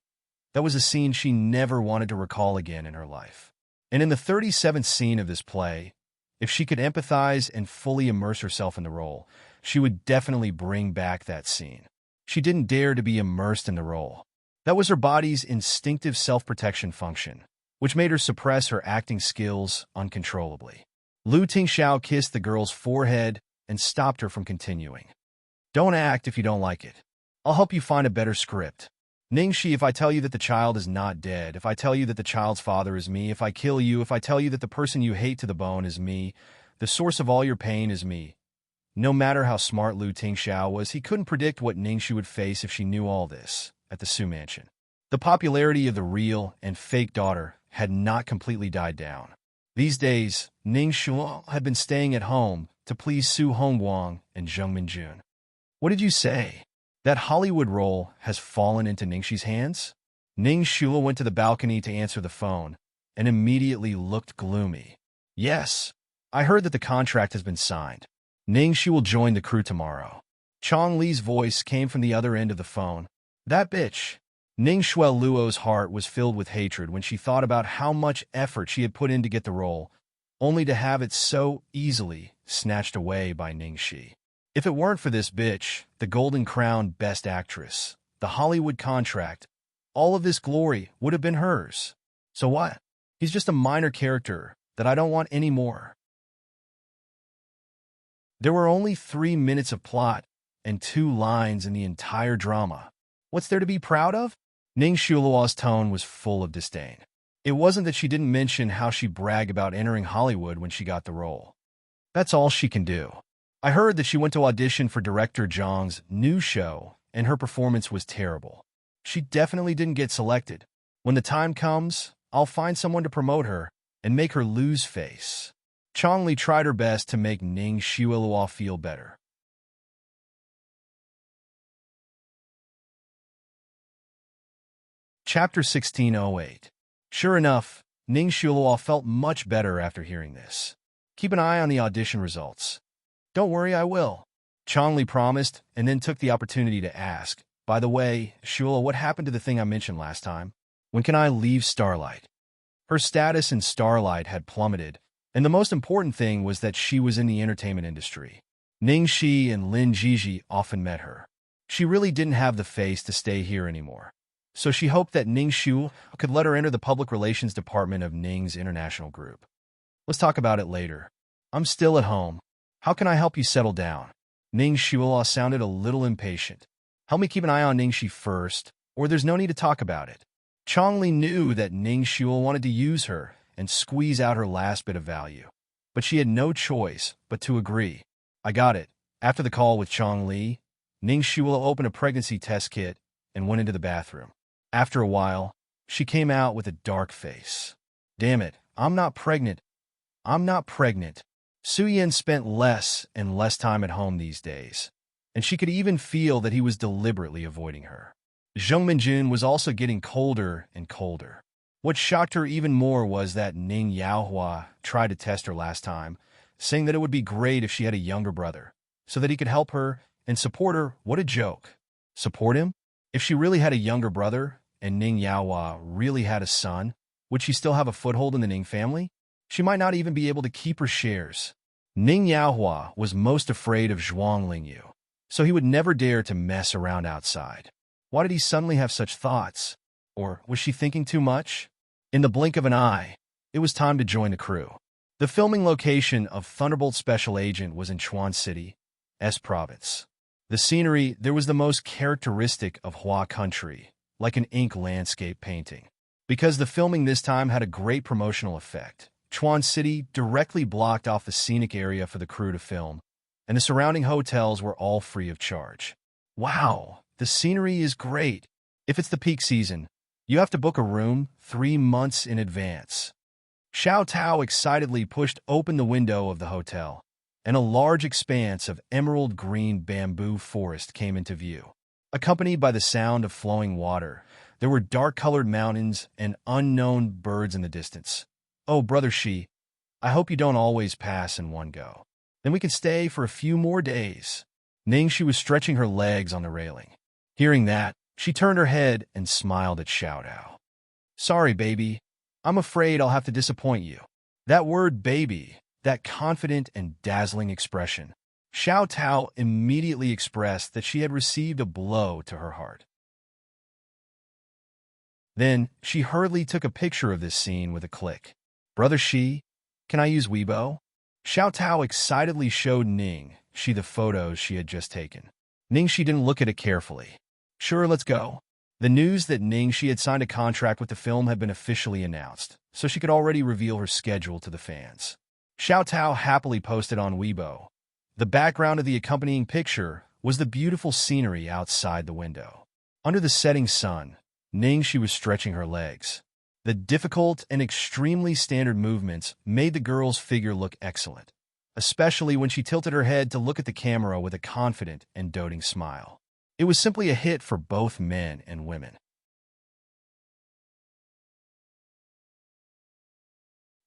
That was a scene she never wanted to recall again in her life. And in the 37th scene of this play, if she could empathize and fully immerse herself in the role, she would definitely bring back that scene. She didn't dare to be immersed in the role. That was her body's instinctive self-protection function, which made her suppress her acting skills uncontrollably. Lu Tingxiao kissed the girl's forehead and stopped her from continuing. Don't act if you don't like it. I'll help you find a better script. Ningxi, if I tell you that the child is not dead, if I tell you that the child's father is me, if I kill you, if I tell you that the person you hate to the bone is me, the source of all your pain is me. No matter how smart Lu Tingxiao was, he couldn't predict what Ningxi would face if she knew all this at the Su mansion. The popularity of the real and fake daughter had not completely died down. These days, Ningxi had been staying at home to please Su Hongguang and Zheng Minjun. What did you say? That Hollywood role has fallen into Ningxi's hands? Ningxi went to the balcony to answer the phone and immediately looked gloomy. Yes, I heard that the contract has been signed. Ningxi will join the crew tomorrow. Chong Li's voice came from the other end of the phone. That bitch. Ningxi Luo's heart was filled with hatred when she thought about how much effort she had put in to get the role, only to have it so easily snatched away by Ningxi. If it weren't for this bitch, the Golden Crown Best Actress, the Hollywood contract, all of this glory would have been hers. So what? He's just a minor character that I don't want anymore. There were only 3 minutes of plot and 2 lines in the entire drama. What's there to be proud of? Ningxi Luo's tone was full of disdain. It wasn't that she didn't mention how she bragged about entering Hollywood when she got the role. That's all she can do. I heard that she went to audition for director Zhang's new show, and her performance was terrible. She definitely didn't get selected. When the time comes, I'll find someone to promote her and make her lose face. Chongli tried her best to make Ningxi Luo feel better. Chapter 1608. Sure enough, Ningxi Luo felt much better after hearing this. Keep an eye on the audition results. Don't worry, I will. Chongli promised and then took the opportunity to ask, by the way, Shula, what happened to the thing I mentioned last time? When can I leave Starlight? Her status in Starlight had plummeted, and the most important thing was that she was in the entertainment industry. Ningxi and Lin Jiji often met her. She really didn't have the face to stay here anymore. So she hoped that Ningxi could let her enter the public relations department of Ning's international group. Let's talk about it later. I'm still at home. How can I help you settle down? Ningxi sounded a little impatient. Help me keep an eye on Ningxi first, or there's no need to talk about it. Chongli knew that Ningxi wanted to use her and squeeze out her last bit of value. But she had no choice but to agree. I got it. After the call with Chongli, Ningxi opened a pregnancy test kit and went into the bathroom. After a while, she came out with a dark face. Damn it, I'm not pregnant. I'm not pregnant. Su Yin spent less and less time at home these days, and she could even feel that he was deliberately avoiding her. Zheng Minjun was also getting colder and colder. What shocked her even more was that Ning Yaohua tried to test her last time, saying that it would be great if she had a younger brother, so that he could help her and support her. What a joke. Support him? If she really had a younger brother, and Ning Yaohua really had a son, would she still have a foothold in the Ning family? She might not even be able to keep her shares. Ning Yaohua was most afraid of Zhuang Lingyu, so he would never dare to mess around outside. Why did he suddenly have such thoughts? Or was she thinking too much? In the blink of an eye, it was time to join the crew. The filming location of Thunderbolt Special Agent was in Chuan City, S Province. The scenery there was the most characteristic of Hua country, like an ink landscape painting. Because the filming this time had a great promotional effect, Chuan City directly blocked off the scenic area for the crew to film, and the surrounding hotels were all free of charge. Wow, the scenery is great. If it's the peak season, you have to book a room 3 months in advance. Xiao Tao excitedly pushed open the window of the hotel, and a large expanse of emerald green bamboo forest came into view. Accompanied by the sound of flowing water, there were dark-colored mountains and unknown birds in the distance. Oh, Brother Shi, I hope you don't always pass in one go. Then we can stay for a few more days. Ning Shi was stretching her legs on the railing. Hearing that, she turned her head and smiled at Xiao Tao. Sorry, baby. I'm afraid I'll have to disappoint you. That word baby, that confident and dazzling expression. Xiao Tao immediately expressed that she had received a blow to her heart. Then, she hurriedly took a picture of this scene with a click. Brother Shi, can I use Weibo? Xiao Tao excitedly showed Ning Shi the photos she had just taken. Ning Shi didn't look at it carefully. Sure, let's go. The news that Ning Shi had signed a contract with the film had been officially announced, so she could already reveal her schedule to the fans. Xiao Tao happily posted on Weibo. The background of the accompanying picture was the beautiful scenery outside the window. Under the setting sun, Ning Shi was stretching her legs. The difficult and extremely standard movements made the girl's figure look excellent, especially when she tilted her head to look at the camera with a confident and doting smile. It was simply a hit for both men and women.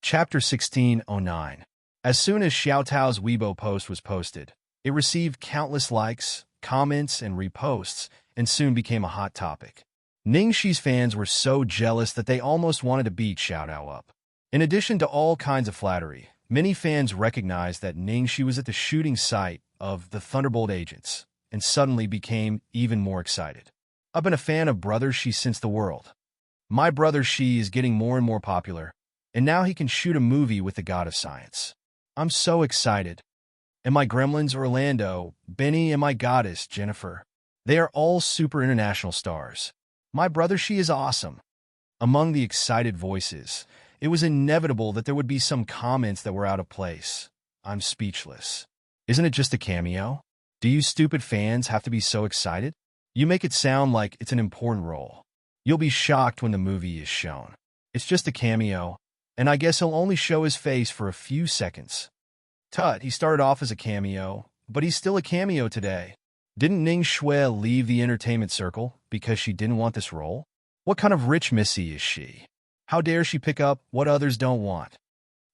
Chapter 1609. As soon as Xiao Tao's Weibo post was posted, it received countless likes, comments, and reposts, and soon became a hot topic. Ning Shi's fans were so jealous that they almost wanted to beat Xiao Tao up. In addition to all kinds of flattery, many fans recognized that Ning Shi was at the shooting site of the Thunderbolt Agents, and suddenly became even more excited. I've been a fan of Brother Shi since the world. My Brother Shi is getting more and more popular, and now he can shoot a movie with the god of science. I'm so excited. And my gremlins Orlando, Benny, and my goddess Jennifer. They are all super international stars. My Brother Shi is awesome. Among the excited voices, it was inevitable that there would be some comments that were out of place. I'm speechless. Isn't it just a cameo? Do you stupid fans have to be so excited? You make it sound like it's an important role. You'll be shocked when the movie is shown. It's just a cameo, and I guess he'll only show his face for a few seconds. Tut, he started off as a cameo, but he's still a cameo today. Didn't Ning Shui leave the entertainment circle because she didn't want this role? What kind of rich missy is she? How dare she pick up what others don't want?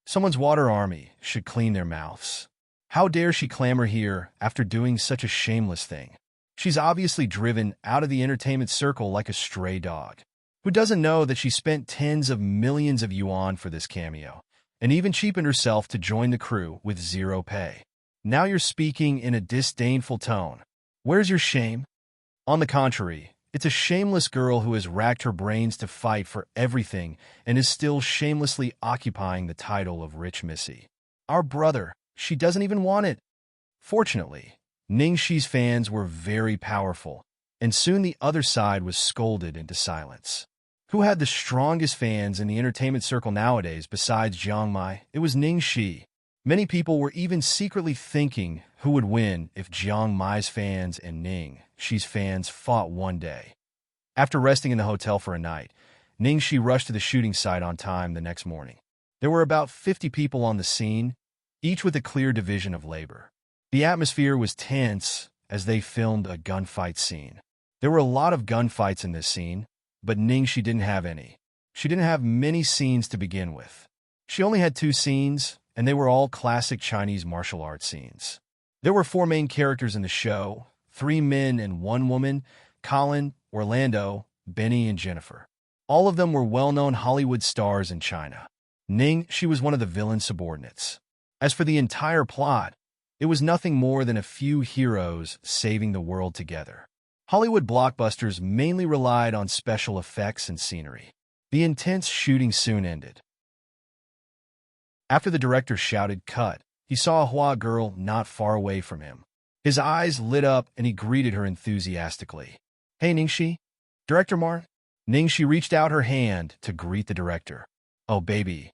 Someone's water army should clean their mouths. How dare she clamor here after doing such a shameless thing? She's obviously driven out of the entertainment circle like a stray dog. Who doesn't know that she spent tens of millions of yuan for this cameo, and even cheapened herself to join the crew with zero pay? Now you're speaking in a disdainful tone. Where's your shame? On the contrary, it's a shameless girl who has racked her brains to fight for everything and is still shamelessly occupying the title of Rich Missy. Our brother. She doesn't even want it. Fortunately, Ning Shi's fans were very powerful, and soon the other side was scolded into silence. Who had the strongest fans in the entertainment circle nowadays besides Jiang Mai? It was Ning Shi. Many people were even secretly thinking who would win if Jiang Mai's fans and Ning Shi's fans fought one day. After resting in the hotel for a night, Ning Shi rushed to the shooting site on time the next morning. There were about 50 people on the scene, each with a clear division of labor. The atmosphere was tense as they filmed a gunfight scene. There were a lot of gunfights in this scene, but Ning Shi didn't have any. She didn't have many scenes to begin with. She only had 2 scenes, and they were all classic Chinese martial arts scenes. There were 4 main characters in the show, 3 men and 1 woman: Colin, Orlando, Benny, and Jennifer. All of them were well-known Hollywood stars in China. Ning, she was one of the villain subordinates. As for the entire plot, it was nothing more than a few heroes saving the world together. Hollywood blockbusters mainly relied on special effects and scenery. The intense shooting soon ended. After the director shouted "cut," he saw a Hua girl not far away from him. His eyes lit up and he greeted her enthusiastically. "Hey, Ningxi." "Director Martin?" Ningxi reached out her hand to greet the director. "Oh, baby,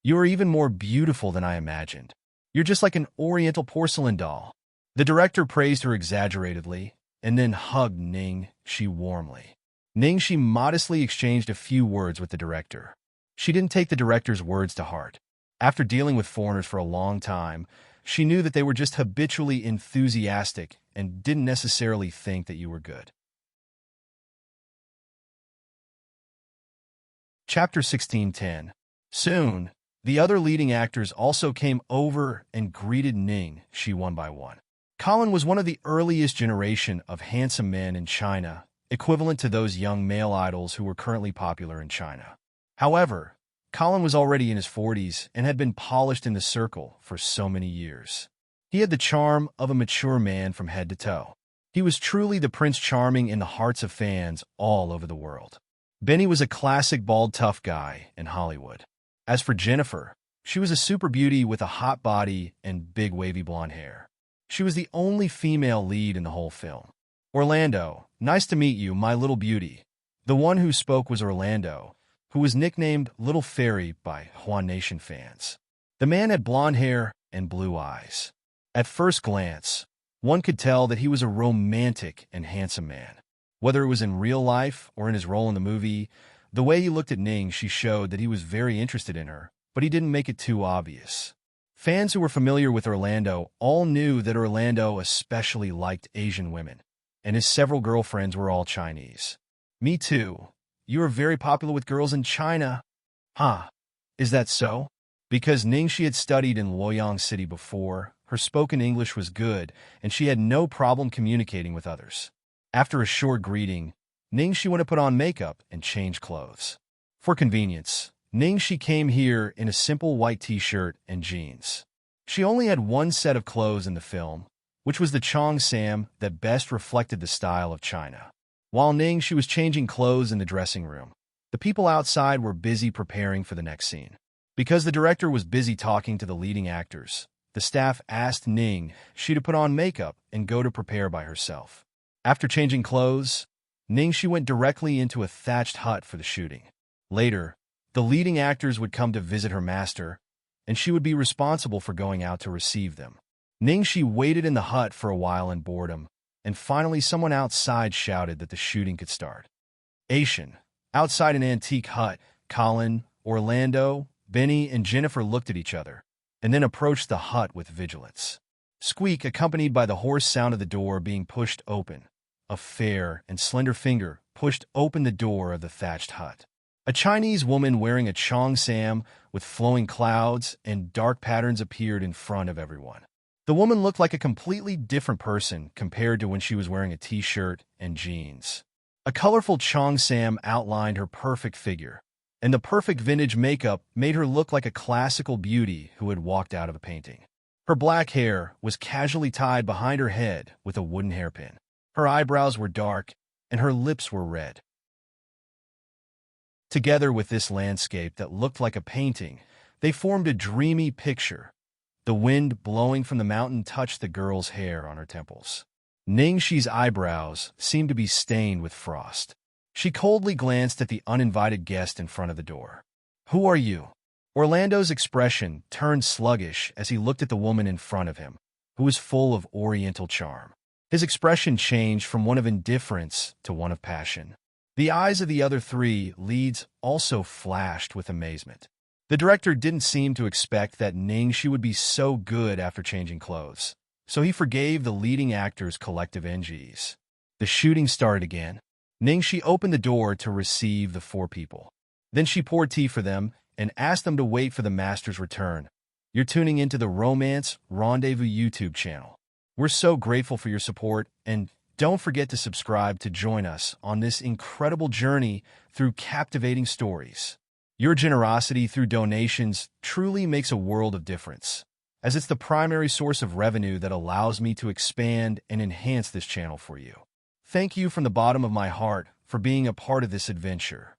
you are even more beautiful than I imagined. You're just like an oriental porcelain doll." The director praised her exaggeratedly and then hugged Ningxi warmly. Ningxi modestly exchanged a few words with the director. She didn't take the director's words to heart. After dealing with foreigners for a long time, she knew that they were just habitually enthusiastic and didn't necessarily think that you were good. Chapter 16:10. Soon, the other leading actors also came over and greeted Ningxi one by one. Colin was one of the earliest generation of handsome men in China, equivalent to those young male idols who were currently popular in China. However, Colin was already in his 40s and had been polished in the circle for so many years. He had the charm of a mature man from head to toe. He was truly the Prince Charming in the hearts of fans all over the world. Benny was a classic bald tough guy in Hollywood. As for Jennifer, she was a super beauty with a hot body and big wavy blonde hair. She was the only female lead in the whole film. Orlando, nice to meet you, my little beauty. The one who spoke was Orlando, who was nicknamed Little Fairy by Huan Nation fans. The man had blonde hair and blue eyes. At first glance, one could tell that he was a romantic and handsome man. Whether it was in real life or in his role in the movie, the way he looked at Ningxi showed that he was very interested in her, but he didn't make it too obvious. Fans who were familiar with Orlando all knew that Orlando especially liked Asian women, and his several girlfriends were all Chinese. "Me too. You are very popular with girls in China." "Huh, is that so?" Because Ningxi had studied in Luoyang City before, her spoken English was good, and she had no problem communicating with others. After a short greeting, Ningxi went to put on makeup and change clothes. For convenience, Ningxi came here in a simple white t-shirt and jeans. She only had one set of clothes in the film, which was the cheongsam that best reflected the style of China. While Ningxi was changing clothes in the dressing room, the people outside were busy preparing for the next scene. Because the director was busy talking to the leading actors, the staff asked Ningxi to put on makeup and go to prepare by herself. After changing clothes, Ningxi went directly into a thatched hut for the shooting. Later, the leading actors would come to visit her master, and she would be responsible for going out to receive them. Ningxi waited in the hut for a while in boredom, and finally someone outside shouted that the shooting could start. Asian. Outside an antique hut, Colin, Orlando, Benny, and Jennifer looked at each other, and then approached the hut with vigilance. Squeak, accompanied by the hoarse sound of the door being pushed open. A fair and slender finger pushed open the door of the thatched hut. A Chinese woman wearing a cheongsam with flowing clouds and dark patterns appeared in front of everyone. The woman looked like a completely different person compared to when she was wearing a t-shirt and jeans. A colorful cheongsam outlined her perfect figure, and the perfect vintage makeup made her look like a classical beauty who had walked out of a painting. Her black hair was casually tied behind her head with a wooden hairpin. Her eyebrows were dark, and her lips were red. Together with this landscape that looked like a painting, they formed a dreamy picture. The wind blowing from the mountain touched the girl's hair on her temples. Ningxi's eyebrows seemed to be stained with frost. She coldly glanced at the uninvited guest in front of the door. "Who are you?" Orlando's expression turned sluggish as he looked at the woman in front of him, who was full of oriental charm. His expression changed from one of indifference to one of passion. The eyes of the other 3 leads also flashed with amazement. The director didn't seem to expect that Ningxi would be so good after changing clothes, so he forgave the leading actors' collective NGs. The shooting started again. Ningxi opened the door to receive the 4 people. Then she poured tea for them and asked them to wait for the master's return. You're tuning into the Romance Rendezvous YouTube channel. We're so grateful for your support, and don't forget to subscribe to join us on this incredible journey through captivating stories. Your generosity through donations truly makes a world of difference, as it's the primary source of revenue that allows me to expand and enhance this channel for you. Thank you from the bottom of my heart for being a part of this adventure.